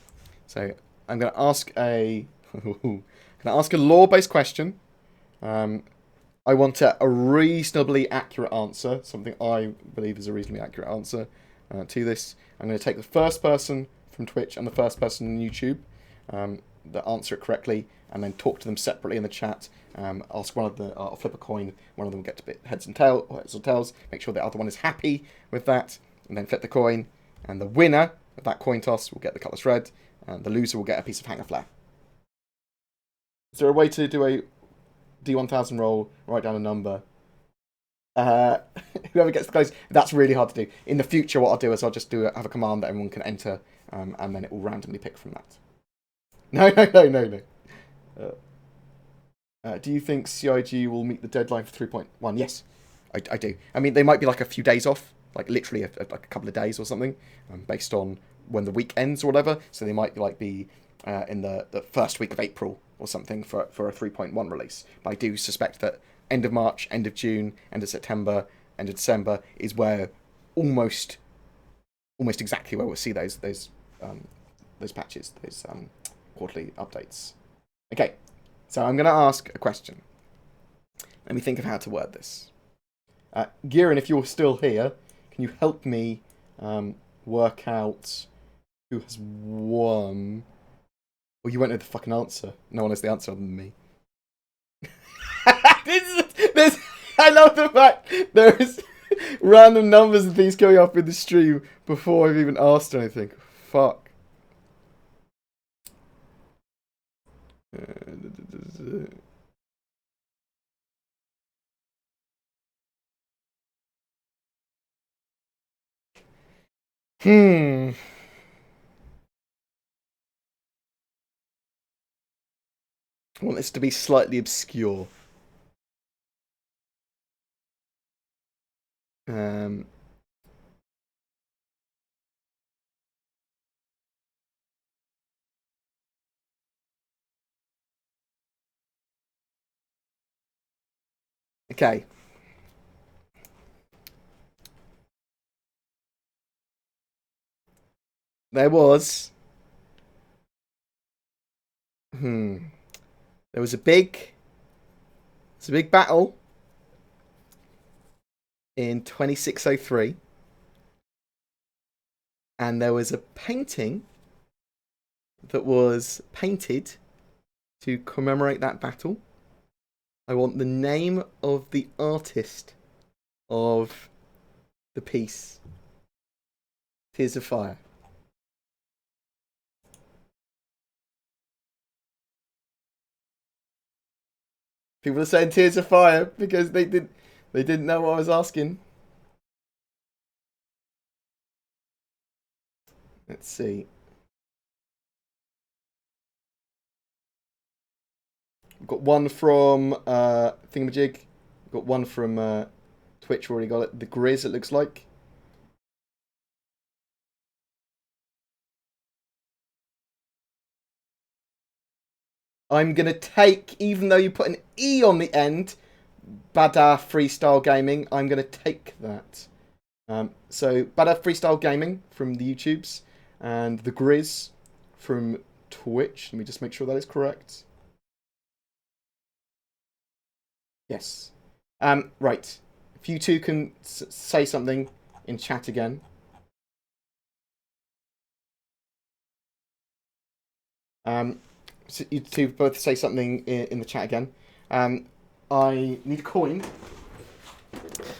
So I'm going to ask a lore-based question. I want a reasonably accurate answer, something I believe is a reasonably accurate answer to this. I'm going to take the first person from Twitch and the first person on YouTube that answer it correctly, and then talk to them separately in the chat. Ask one of the, I'll flip a coin. One of them will get to bit heads or tails. Make sure the other one is happy with that, and then flip the coin. And the winner of that coin toss will get the colours red, and the loser will get a piece of hanger flare. Is there a way to do a D1000 roll, write down a number? Whoever gets the closest, that's really hard to do. In the future, what I'll do is I'll just have a command that everyone can enter, and then it will randomly pick from that. No. Do you think CIG will meet the deadline for 3.1? Yes, I do. I mean, they might be like a few days off, like literally like a couple of days or something, based on when the week ends or whatever. So they might be in the first week of April or something for a 3.1 release. But I do suspect that end of March, end of June, end of September, end of December is where almost exactly where we'll see those patches, those quarterly updates. Okay, so I'm going to ask a question. Let me think of how to word this. Gieran, if you're still here, can you help me work out who has won? Well, you won't know the fucking answer. No one knows the answer other than me. I love the fact Random numbers and things going up in the stream before I've even asked anything. Fuck. Hmm. I want this to be slightly obscure. Okay. There was. There was a big. It's a big battle in 2603, and there was a painting that was painted to commemorate that battle. I want the name of the artist of the piece. Tears of Fire. People are saying Tears of Fire because they didn't know what I was asking. Let's see. We've got one from Thingamajig. We've got one from Twitch. Already got it. The Grizz, it looks like. I'm going to take, even though you put an E on the end, Bada Freestyle Gaming, I'm going to take that. So, Bada Freestyle Gaming from the YouTubes, and the Grizz from Twitch. Let me just make sure that is correct. Yes. Right. If you two can say something in chat again. So you two both say something in the chat again. I need a coin.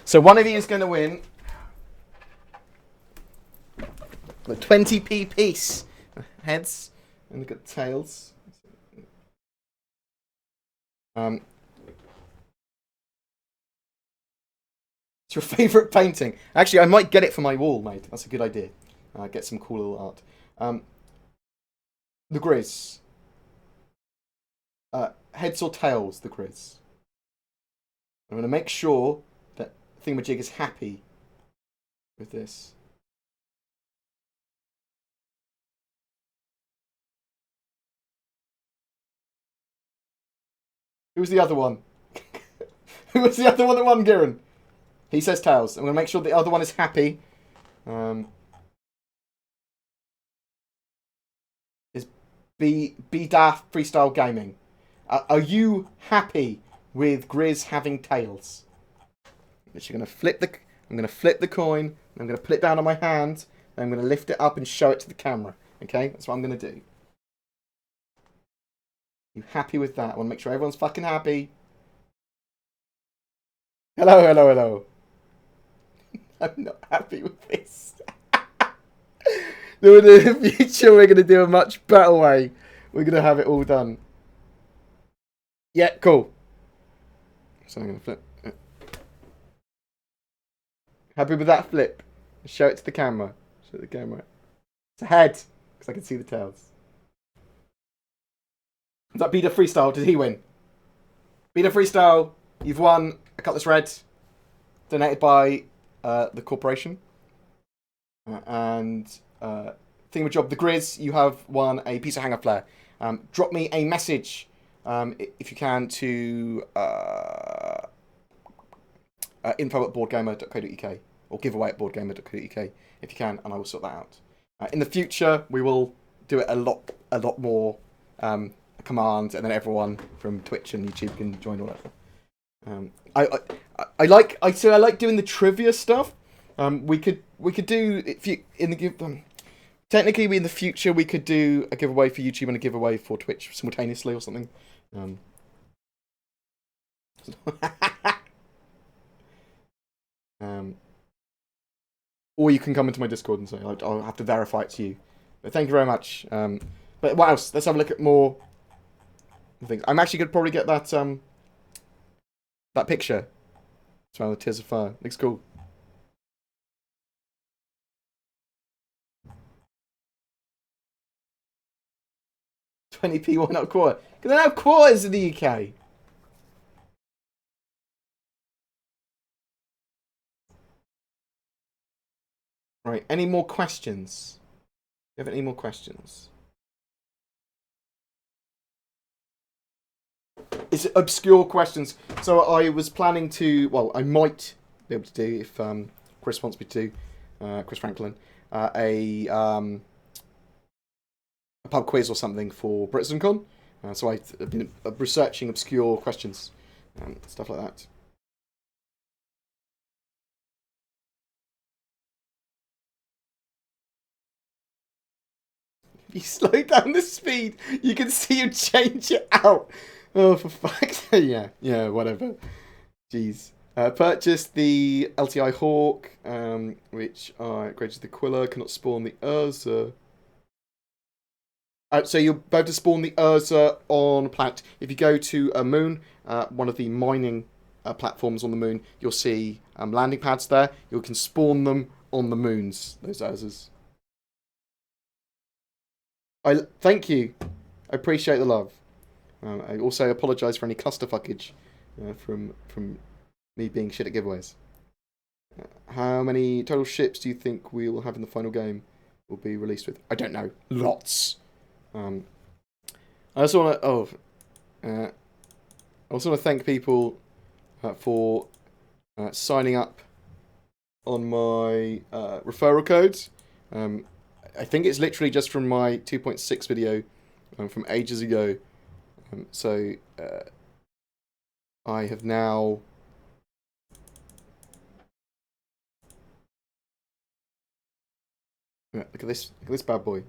So one of you is going to win the 20p piece. Heads. And we've got tails. It's your favourite painting. Actually, I might get it for my wall, mate. That's a good idea. Get some cool little art. The Grizz. Heads or tails, the Grizz. I'm going to make sure that Thingamajig is happy with this. Who's the other one? Who was the other one that won, Giran? He says tails. I'm going to make sure the other one is happy. Is B-Daff Freestyle Gaming. Are you happy with Grizz having tails? I'm going to flip the coin. I'm going to put it down on my hand. And I'm going to lift it up and show it to the camera. Okay? That's what I'm going to do. You happy with that? I want to make sure everyone's fucking happy. Hello, hello, hello. I'm not happy with this. In the future, we're going to do a much better way. We're going to have it all done. Yeah, cool. So I'm going to flip. Happy with that flip? Show it to the camera. Show it to the camera. It's a head, because I can see the tails. Is that Beta Freestyle? Did he win? Beta Freestyle, you've won a Cutlass Red, donated by the corporation. And Thingamajob, the Grizz, you have won a piece of hanger flare. Drop me a message, if you can, to info@boredgamer.co.uk or giveaway at boredgamer.co.uk if you can, and I will sort that out. In the future, we will do it a lot more commands, and then everyone from Twitch and YouTube can join or whatever. I like doing the trivia stuff. We could do if you in the technically in the future we could do a giveaway for YouTube and a giveaway for Twitch simultaneously or something. or you can come into my Discord and say I'll have to verify it to you. But thank you very much. But what else? Let's have a look at more things. I'm actually gonna probably get that picture. It's around the Tears of Fire. Looks cool. $20p, why not a quarter? Because they don't have quarters in the UK. Right, any more questions? Do you have any more questions? It's obscure questions. So I was planning to, well, I might be able to do, if Chris wants me to, Chris Franklin, a pub quiz or something for BritainCon. So I've been researching obscure questions and stuff like that. If you slow down the speed, you can see him change it out. Oh, for fuck's sake. Yeah, whatever. Jeez. Purchased the LTI Hawk, which I upgraded to the Quilla, cannot spawn the Urza. So you're about to spawn the Urza on a planet. If you go to a moon, one of the mining platforms on the moon, you'll see landing pads there. You can spawn them on the moons, those Urzas. Thank you. I appreciate the love. I also apologise for any clusterfuckage from me being shit at giveaways. How many total ships do you think we will have in the final game will be released with? I don't know. Lots. I also want to. I also want to thank people for signing up on my referral codes. I think it's literally just from my 2.6 video from ages ago. So I have now look at this bad boy.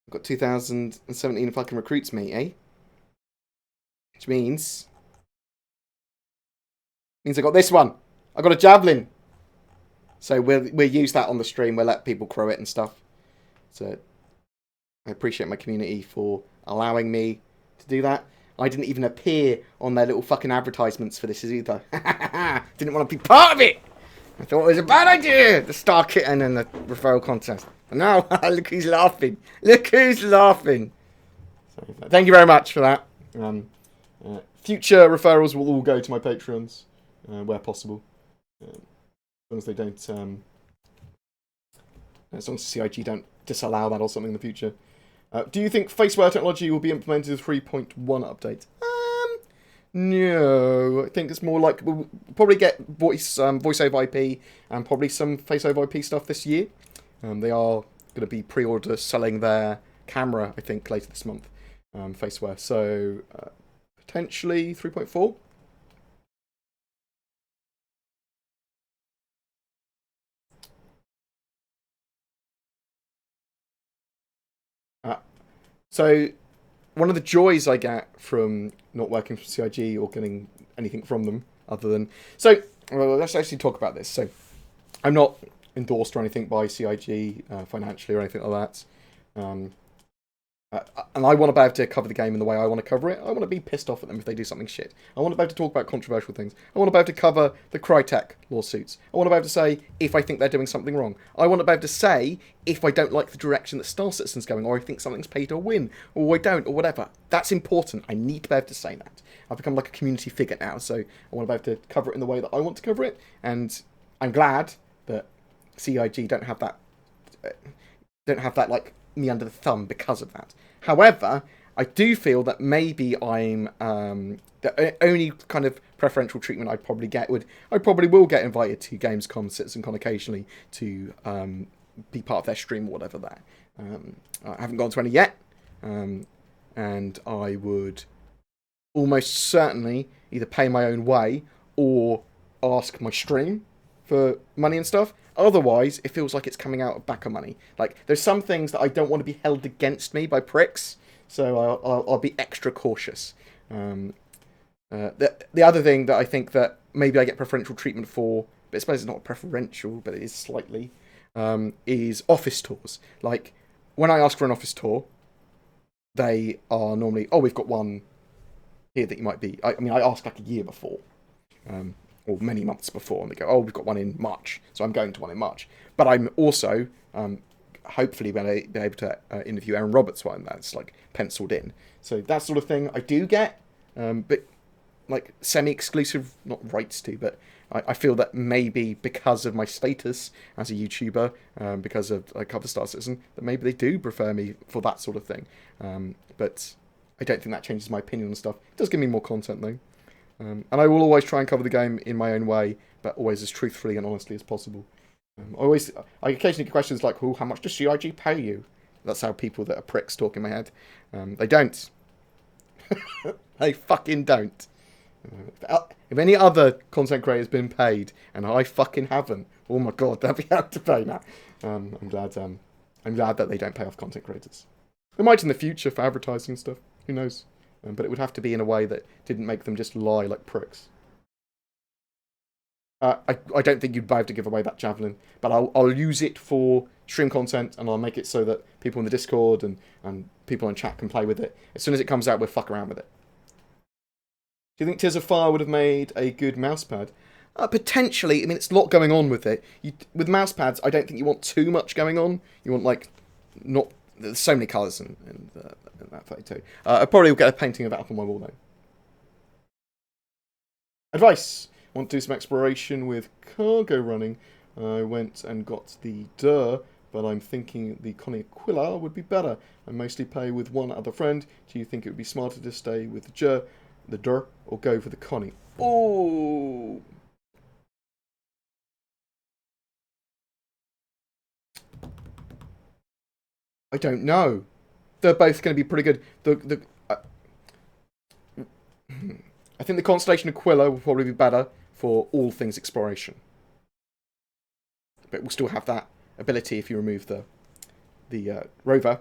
I've got 2017 fucking recruits, mate, eh? Which means I got this one. I got a javelin. So we'll use that on the stream. We'll let people crow it and stuff. So I appreciate my community for allowing me to do that. I didn't even appear on their little fucking advertisements for this either. Didn't want to be part of it. I thought it was a bad idea, the Star Kitten and the referral contest. And now, look who's laughing. Look who's laughing. So, thank you very much for that. Future referrals will all go to my Patreons, where possible. As long as they don't, as long as CIG don't disallow that or something in the future. Do you think faceware technology will be implemented in the 3.1 update? No, I think it's more like we'll probably get voice over IP and probably some face over IP stuff this year. They are going to be pre-order selling their camera, I think, later this month, faceware. So potentially 3.4. So one of the joys I get from not working for CIG or getting anything from them other than... So, well, let's actually talk about this. So, I'm not endorsed or anything by CIG financially or anything like that. And I want to be able to cover the game in the way I want to cover it. I want to be pissed off at them if they do something shit. I want to be able to talk about controversial things. I want to be able to cover the Crytek lawsuits. I want to be able to say if I think they're doing something wrong. I want to be able to say if I don't like the direction that Star Citizen's going, or I think something's paid to win, or I don't, or whatever. That's important. I need to be able to say that. I've become like a community figure now, so I want to be able to cover it in the way that I want to cover it. And I'm glad that CIG don't have that like me under the thumb because of that. However, I do feel that maybe I'm the only kind of preferential treatment I'd probably get I probably will get invited to Gamescom, CitizenCon occasionally to be part of their stream or whatever that. I haven't gone to any yet, and I would almost certainly either pay my own way or ask my stream for money and stuff. Otherwise, it feels like it's coming out of backer money. Like, there's some things that I don't want to be held against me by pricks, so I'll be extra cautious. The other thing that I think that maybe I get preferential treatment for, but I suppose it's not preferential, but it is slightly, is office tours. Like, when I ask for an office tour, they are normally, oh, we've got one here that you might be. I mean, I ask like a year before, or many months before, and they go, oh, we've got one in March, so I'm going to one in March. But I'm also hopefully be able to interview Aaron Roberts one that's like penciled in. So that sort of thing I do get, but like semi-exclusive, not rights to, but I feel that maybe because of my status as a YouTuber, because of a cover Star Citizen, that maybe they do prefer me for that sort of thing. But I don't think that changes my opinion on stuff. It does give me more content though. And I will always try and cover the game in my own way, but always as truthfully and honestly as possible. I occasionally get questions like, "Oh, how much does CIG pay you?" That's how people that are pricks talk in my head. They don't. They fucking don't. If any other content creator's been paid and I fucking haven't, oh my god, they'll be able to pay now. I'm glad that they don't pay off content creators. They might in the future for advertising and stuff. Who knows? But it would have to be in a way that didn't make them just lie like pricks. I don't think you'd be able to give away that javelin, but I'll use it for stream content, and I'll make it so that people in the Discord and people in chat can play with it. As soon as it comes out, we'll fuck around with it. Do you think Tears of Fire would have made a good mousepad? Potentially. I mean, it's a lot going on with it. With mousepads, I don't think you want too much going on. You want, like, not... There's so many colours in that photo. I probably will get a painting of that up on my wall, though. Advice. Want to do some exploration with cargo running. I went and got the Dur, but I'm thinking the Connie Aquila would be better. I mostly play with one other friend. Do you think it would be smarter to stay with the Dur, or go for the Connie? Oh! I don't know. They're both going to be pretty good. I think the Constellation Aquila will probably be better for all things exploration. But we'll still have that ability if you remove the rover.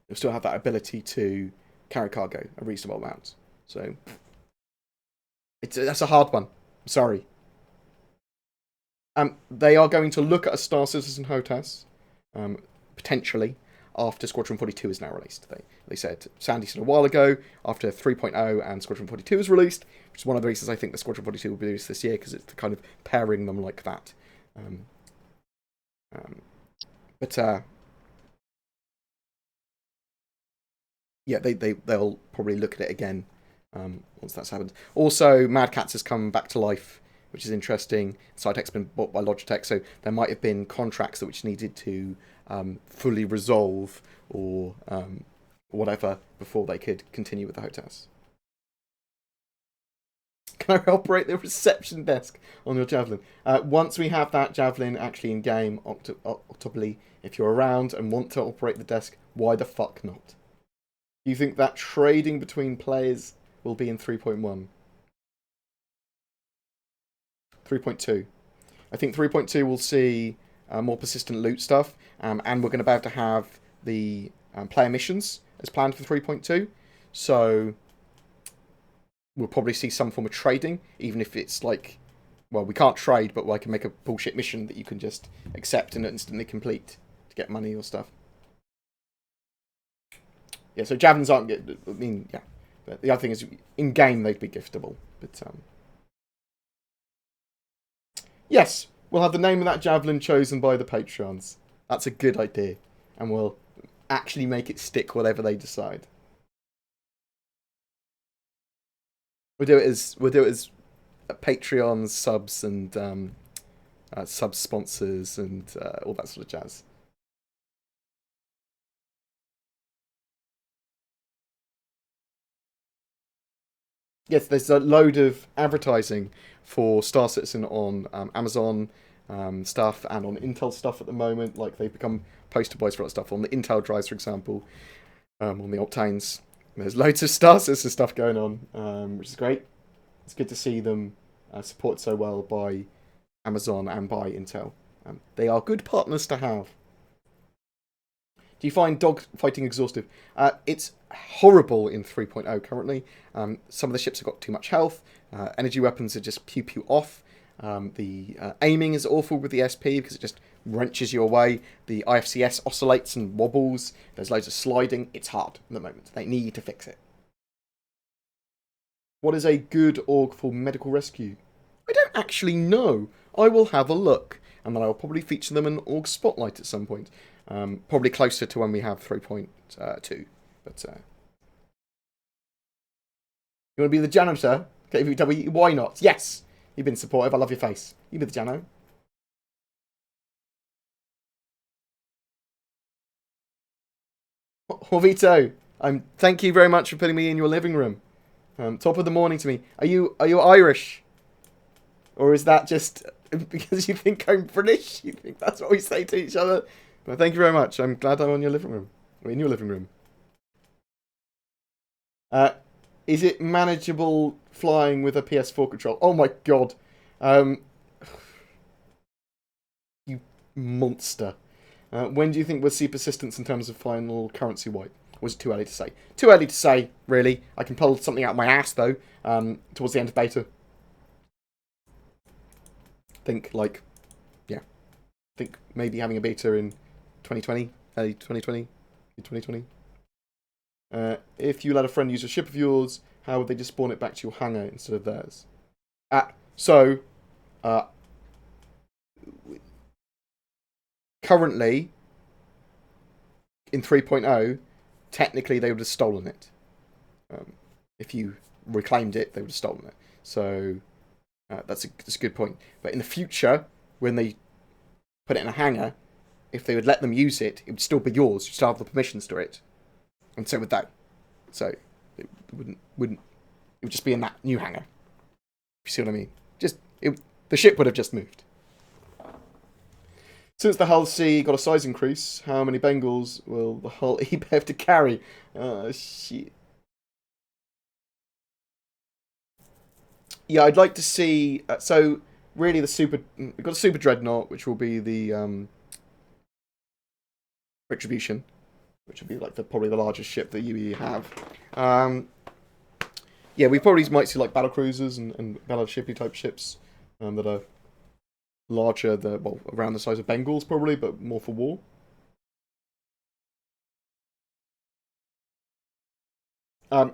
You'll still have that ability to carry cargo a reasonable amount. So that's a hard one. I'm sorry. They are going to look at a Star Citizen HOTAS, potentially, after Squadron 42 is now released. They said, Sandy said a while ago, after 3.0 and Squadron 42 is released, which is one of the reasons I think the Squadron 42 will be released this year, because it's kind of pairing them like that. Yeah, they'll probably look at it again once that's happened. Also, Mad Cats has come back to life, which is interesting. Crytek's been bought by Logitech, so there might have been contracts that which needed to fully resolve or whatever before they could continue with the HOTAS. Can I operate the reception desk on your Javelin? Once we have that Javelin actually in game, Octobly, if you're around and want to operate the desk, why the fuck not? Do you think that trading between players will be in 3.1? 3.2. I think 3.2 will see more persistent loot stuff, and we're going to be able to have the player missions as planned for 3.2. So we'll probably see some form of trading, even if it's like, well, we can't trade, but I can make a bullshit mission that you can just accept and instantly complete to get money or stuff. Yeah, so Javelins aren't good. I mean, yeah. But the other thing is, in-game, they'd be giftable. But, yes, we'll have the name of that Javelin chosen by the Patreons. That's a good idea. And we'll actually make it stick whatever they decide. We'll do it as Patreon subs and sub sponsors and all that sort of jazz. Yes, there's a load of advertising for Star Citizen on Amazon stuff and on Intel stuff at the moment. Like, they've become poster boys for that stuff. On the Intel drives, for example, on the Octanes, there's loads of Star Citizen stuff going on, which is great. It's good to see them supported so well by Amazon and by Intel. They are good partners to have. Do you find dog fighting exhaustive? It's horrible in 3.0 currently. Some of the ships have got too much health. Energy weapons are just pew off. The aiming is awful with the SP because it just wrenches you away. The IFCS oscillates and wobbles. There's loads of sliding. It's hard at the moment. They need to fix it. What is a good org for medical rescue? I don't actually know. I will have a look. And then I'll probably feature them in Org Spotlight at some point. Probably closer to when we have 3.2. But, you want to be the janitor? KVW, why not? Yes! You've been supportive. I love your face. You be the jano. Jorvito, thank you very much for putting me in your living room. Top of the morning to me. Are you Irish? Or is that just because you think I'm British? You think that's what we say to each other? But thank you very much. I'm glad I'm on your living room. Or in your living room. Is it manageable flying with a PS4 control? Oh my god. You monster. When do you think we'll see persistence in terms of final currency wipe? Or is it too early to say? Too early to say, really. I can pull something out of my ass, though, towards the end of beta. Think maybe having a beta in 2020, early 2020, 2020. If you let a friend use a ship of yours, how would they just spawn it back to your hangar instead of theirs? Currently, in 3.0, technically they would have stolen it. If you reclaimed it, they would have stolen it. So, that's a good point. But in the future, when they put it in a hangar, if they would let them use it, it would still be yours. You'd still have the permissions to it. And so would they. So, it wouldn't. It would just be in that new hangar. You see what I mean? The ship would have just moved. Since the Hull C got a size increase, how many Bengals will the Hull E have to carry? Shit. Yeah, I'd like to see. So really, we've got a super dreadnought, which will be the Retribution, which would be like probably the largest ship that UE have. Yeah, we probably might see like battle cruisers and battleshipy type ships that are larger, around the size of Bengals probably, but more for war.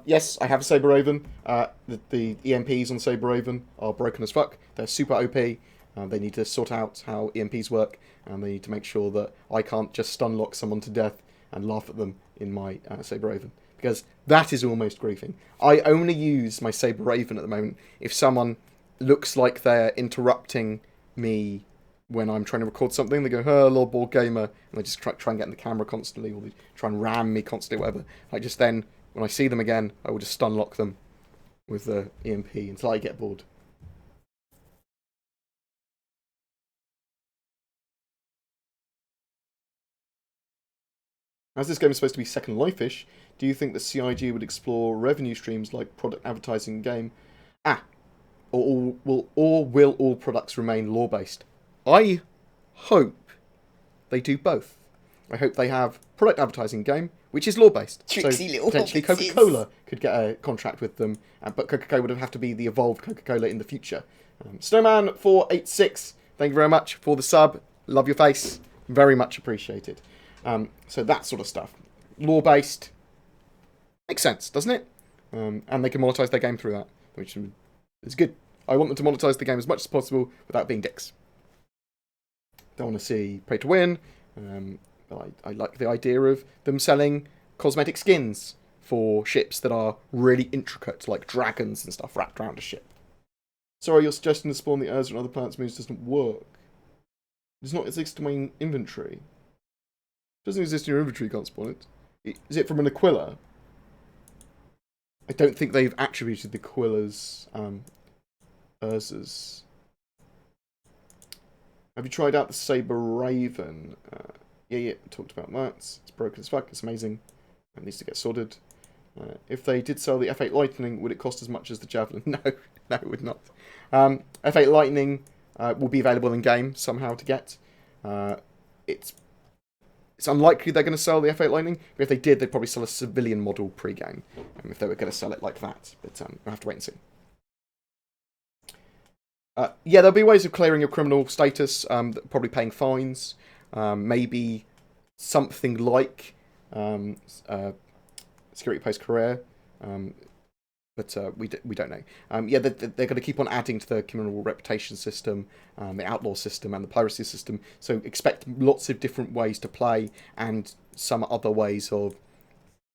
Yes, I have a Saber Raven. The EMPs on Saber Raven are broken as fuck. They're super OP. They need to sort out how EMPs work, and they need to make sure that I can't just stun lock someone to death and laugh at them in my Saber Raven, because that is almost griefing. I only use my Saber Raven at the moment if someone looks like they're interrupting me when I'm trying to record something. They go, "Oh, Lord BoredGamer," and they just try and get in the camera constantly, or they try and ram me constantly, whatever. When I see them again, I will just stun lock them with the EMP until I get bored. As this game is supposed to be Second Life-ish, do you think the CIG would explore revenue streams like product advertising in-game? Or will all products remain lore-based? I hope they do both. I hope they have product advertising game, which is lore-based. Tricksy so little potentially hobbitses. Coca-Cola could get a contract with them, but Coca-Cola would have to be the evolved Coca-Cola in the future. Snowman486, thank you very much for the sub. Love your face. Very much appreciated. So that sort of stuff. Lore-based. Makes sense, doesn't it? And they can monetize their game through that, which is good. I want them to monetize the game as much as possible without being dicks. Don't want to see pay to win. But I like the idea of them selling cosmetic skins for ships that are really intricate, like dragons and stuff wrapped around a ship. Sorry, you're suggesting to spawn the Urza and other planets moves doesn't work. It does not exist in my inventory. It doesn't exist in your inventory, you can't spawn it. Is it from an Aquila? I don't think they've attributed the Aquila's Urzas. Have you tried out the Saber Raven? Yeah, talked about that. It's broken as fuck. It's amazing. It needs to get sorted. If they did sell the F8 Lightning, would it cost as much as the Javelin? No, it would not. F8 Lightning will be available in game somehow to get. It's it's unlikely they're going to sell the F8 Lightning, but if they did, they'd probably sell a civilian model pre-game, if they were going to sell it like that. But we'll have to wait and see. Yeah, there'll be ways of clearing your criminal status, probably paying fines, maybe something like security post career, but we don't know. Yeah, they're going to keep on adding to the criminal reputation system, the outlaw system, and the piracy system. So expect lots of different ways to play, and some other ways of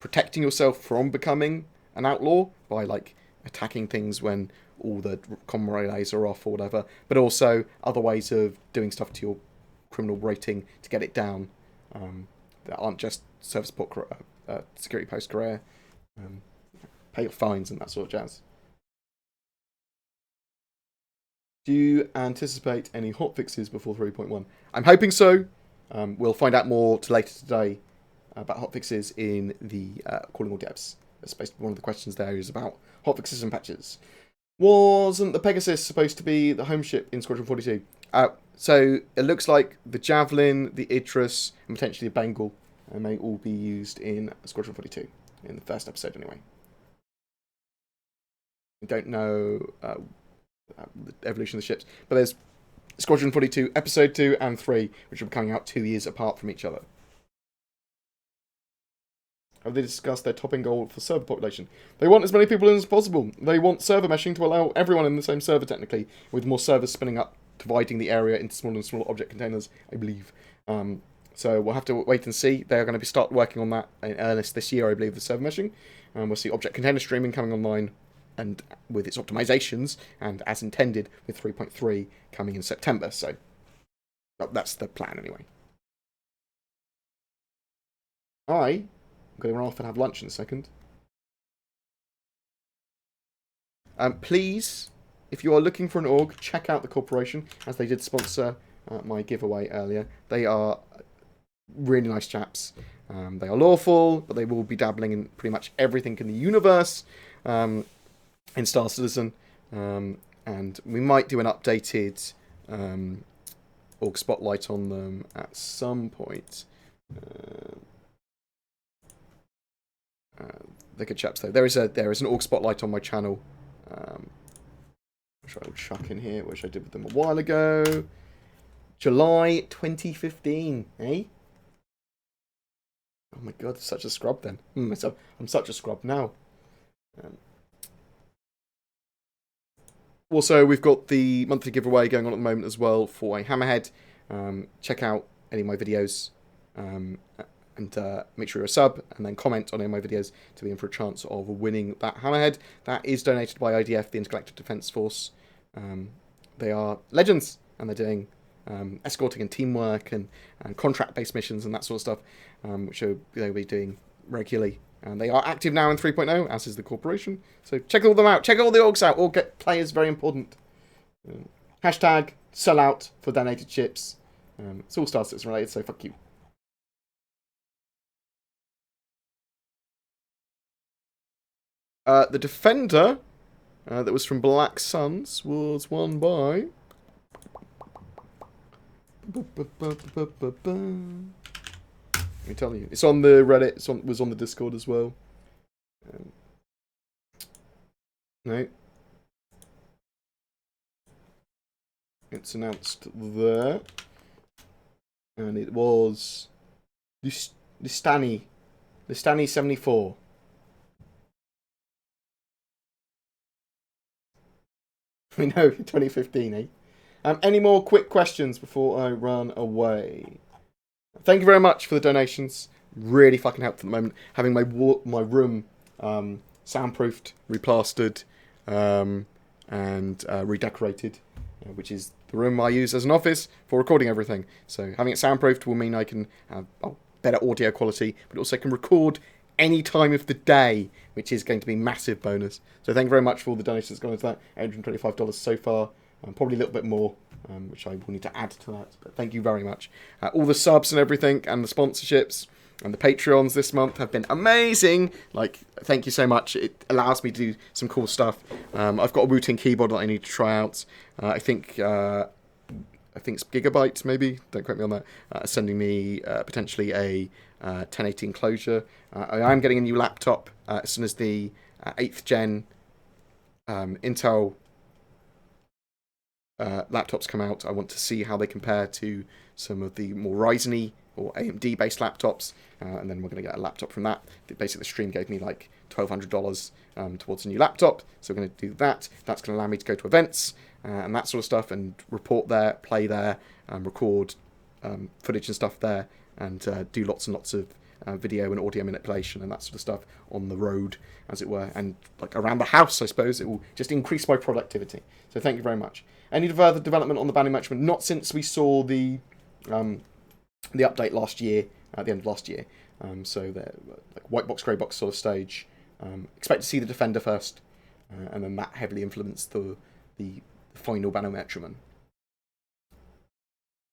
protecting yourself from becoming an outlaw by like attacking things when all the common relays are off or whatever. But also other ways of doing stuff to your criminal rating to get it down that aren't just service support, security post career. Pay your fines and that sort of jazz. Do you anticipate any hotfixes before 3.1? I'm hoping so. We'll find out more later today about hotfixes in the Calling All Devs. That's basically one of the questions there is about hotfixes and patches. Wasn't the Pegasus supposed to be the home ship in Squadron 42? So it looks like the Javelin, the Idris, and potentially the Bengal may all be used in Squadron 42 in the first episode anyway. We don't know the evolution of the ships, but there's Squadron 42 Episode 2 and 3, which will be coming out 2 years apart from each other. Have they discussed their topping goal for server population? They want as many people in as possible. They want server meshing to allow everyone in the same server, technically, with more servers spinning up, dividing the area into smaller and smaller object containers, I believe. So we'll have to wait and see. They're going to start working on that in earnest this year, I believe, the server meshing. We'll see object container streaming coming online, and with its optimizations, and as intended, with 3.3 coming in September. So that's the plan anyway. I'm going to run off and have lunch in a second. Please, if you are looking for an org, check out the corporation, as they did sponsor my giveaway earlier. They are really nice chaps. They are lawful, but they will be dabbling in pretty much everything in the universe in Star Citizen. And we might do an updated org spotlight on them at some point. They're good chaps though. There is an org spotlight on my channel, which I will chuck in here, which I did with them a while ago. July 2015, eh? Oh my god, such a scrub then. I'm such a scrub now. Also, we've got the monthly giveaway going on at the moment as well for a Hammerhead. Check out any of my videos. And make sure you're a sub, and then comment on any of my videos to be in for a chance of winning that Hammerhead. That is donated by IDF, the Intergalactic Defence Force. They are legends, and they're doing escorting and teamwork and contract-based missions and that sort of stuff, which they'll be doing regularly. And they are active now in 3.0, as is the corporation. So check all them out. Check all the orgs out. Org get players, very important. Hashtag sell out for donated chips. It's all Star Citizen related, so fuck you. The Defender that was from Black Suns was won by... Let me tell you. It's on the Reddit. It was on the Discord as well. No. It's announced there. And it was... Listani 74. We know, 2015, eh? Any more quick questions before I run away? Thank you very much for the donations. Really fucking helped at the moment. Having my room soundproofed, replastered, and redecorated, which is the room I use as an office for recording everything. So having it soundproofed will mean I can have better audio quality, but also can record any time of the day, which is going to be a massive bonus. So thank you very much for all the donations gone into that. $825 so far. Probably a little bit more, which I will need to add to that. But thank you very much. All the subs and everything, and the sponsorships, and the Patreons this month have been amazing. Like, thank you so much. It allows me to do some cool stuff. I've got a Wu-Tang keyboard that I need to try out. I think I think it's gigabytes, maybe. Don't quote me on that. Sending me potentially a 1080 enclosure. I am getting a new laptop as soon as the 8th gen Intel laptops come out. I want to see how they compare to some of the more Ryzen-y or AMD based laptops, and then we're going to get a laptop from that. Basically, the stream gave me like $1,200 towards a new laptop, so we're going to do that. That's going to allow me to go to events and that sort of stuff, and report there, play there, record footage and stuff there, and do lots and lots of video and audio manipulation and that sort of stuff on the road, as it were, and like around the house, I suppose. It will just increase my productivity. So thank you very much. Any further development on the banding management? Not since we saw the update last year, at the end of last year. So the like white box, grey box sort of stage. Expect to see the Defender first, and then that heavily influenced the final banding measurement.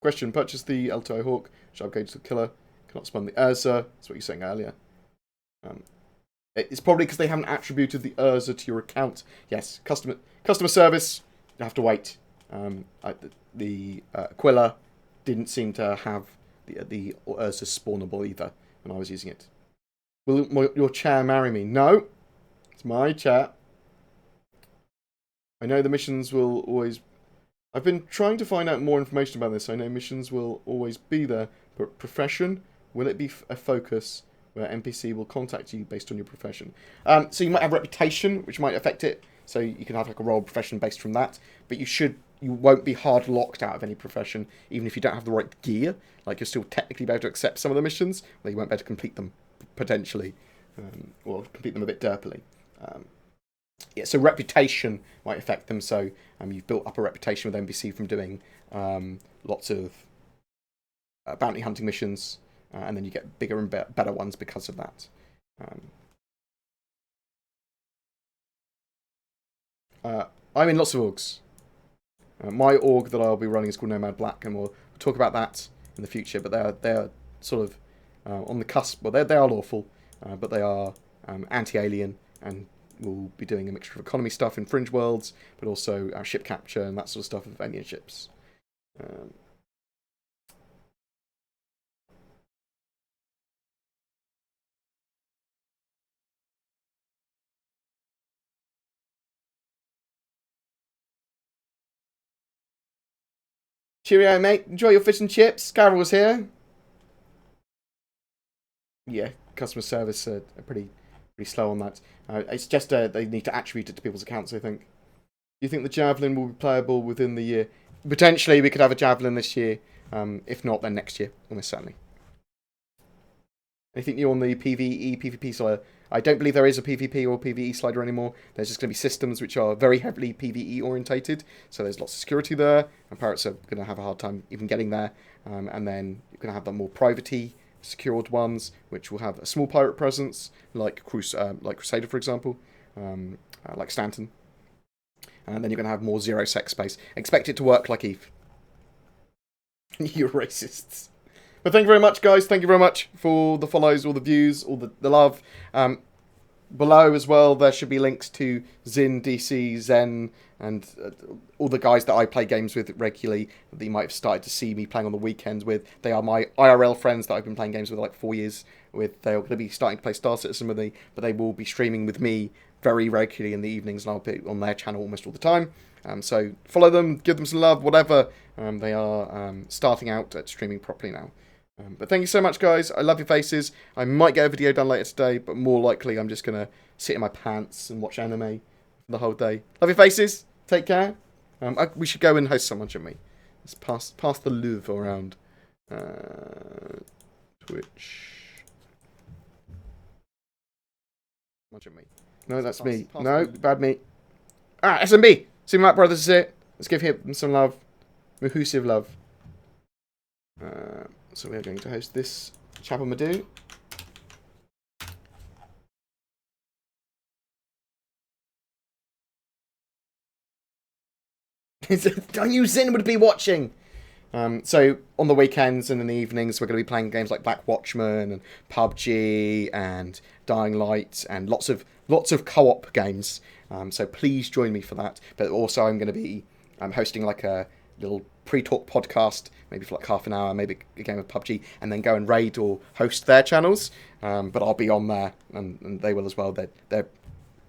Question: purchase the LTI Hawk. Should I upgrade to the Killer? Cannot spawn the Urza. That's what you were saying earlier. It's probably because they haven't attributed the Urza to your account. Yes, customer service. You have to wait. The Aquila didn't seem to have the Urza spawnable either when I was using it. Will your chair marry me? No, it's my chair. I know the missions will always... I've been trying to find out more information about this. I know missions will always be there, but profession, will it be a focus where NPC will contact you based on your profession? So you might have reputation, which might affect it. So you can have like a role profession based from that, but you won't be hard locked out of any profession, even if you don't have the right gear. Like, you'll still technically be able to accept some of the missions, but you won't be able to complete them, potentially, or complete them a bit derpily. Yeah, so reputation might affect them. So you've built up a reputation with NPC from doing lots of bounty hunting missions, and then you get bigger and better ones because of that. I'm in lots of orgs. My org that I'll be running is called Nomad Black, and we'll talk about that in the future. But they're sort of on the cusp. Well, they are lawful, but they are anti-alien, and we'll be doing a mixture of economy stuff in Fringe Worlds, but also ship capture and that sort of stuff with alien ships. Cheerio, mate. Enjoy your fish and chips. Carol's here. Yeah, customer service are pretty slow on that. It's just they need to attribute it to people's accounts, I think. Do you think the Javelin will be playable within the year? Potentially, we could have a Javelin this year. If not, then next year, almost certainly. Anything new on the PvE, PvP slider? I don't believe there is a PvP or PvE slider anymore. There's just going to be systems which are very heavily PvE orientated. So there's lots of security there, and pirates are going to have a hard time even getting there. And then you're going to have the more private-y, secured ones, which will have a small pirate presence, like Crusader, for example, like Stanton. And then you're going to have more zero sex space. Expect it to work like Eve. You're racists. But thank you very much, guys. Thank you very much for the follows, all the views, all the love. Below as well, there should be links to Zin, DC, Zen, and all the guys that I play games with regularly that you might have started to see me playing on the weekends with. They are my IRL friends that I've been playing games with like 4 years with. They're going to be starting to play Star Citizen with me, but they will be streaming with me very regularly in the evenings, and I'll be on their channel almost all the time. So follow them, give them some love, whatever. They are starting out at streaming properly now. But thank you so much, guys. I love your faces. I might get a video done later today, but more likely I'm just going to sit in my pants and watch anime the whole day. Love your faces. Take care. We should go and host someone, shouldn't we? Let's pass the love around. Twitch. Much of me. No, that's me. No, bad me. SMB. Super Matt Brothers is it. Let's give him some love. Mahusive love. So we are going to host this Chapel Madoo. I knew Zin would be watching. So on the weekends and in the evenings, we're going to be playing games like Black Watchman and PUBG and Dying Light and lots of co-op games. So please join me for that. But also I'm going to be hosting like a little pre-talk podcast, maybe for like half an hour, maybe a game of PUBG, and then go and raid or host their channels. But I'll be on there, and they will as well.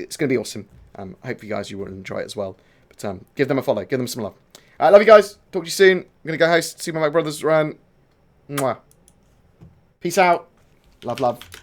It's going to be awesome. Hopefully, guys, you will enjoy it as well. But give them a follow, give them some love. I love you guys. Talk to you soon. I'm going to go host, see my brothers run. Mwah. Peace out. Love, love.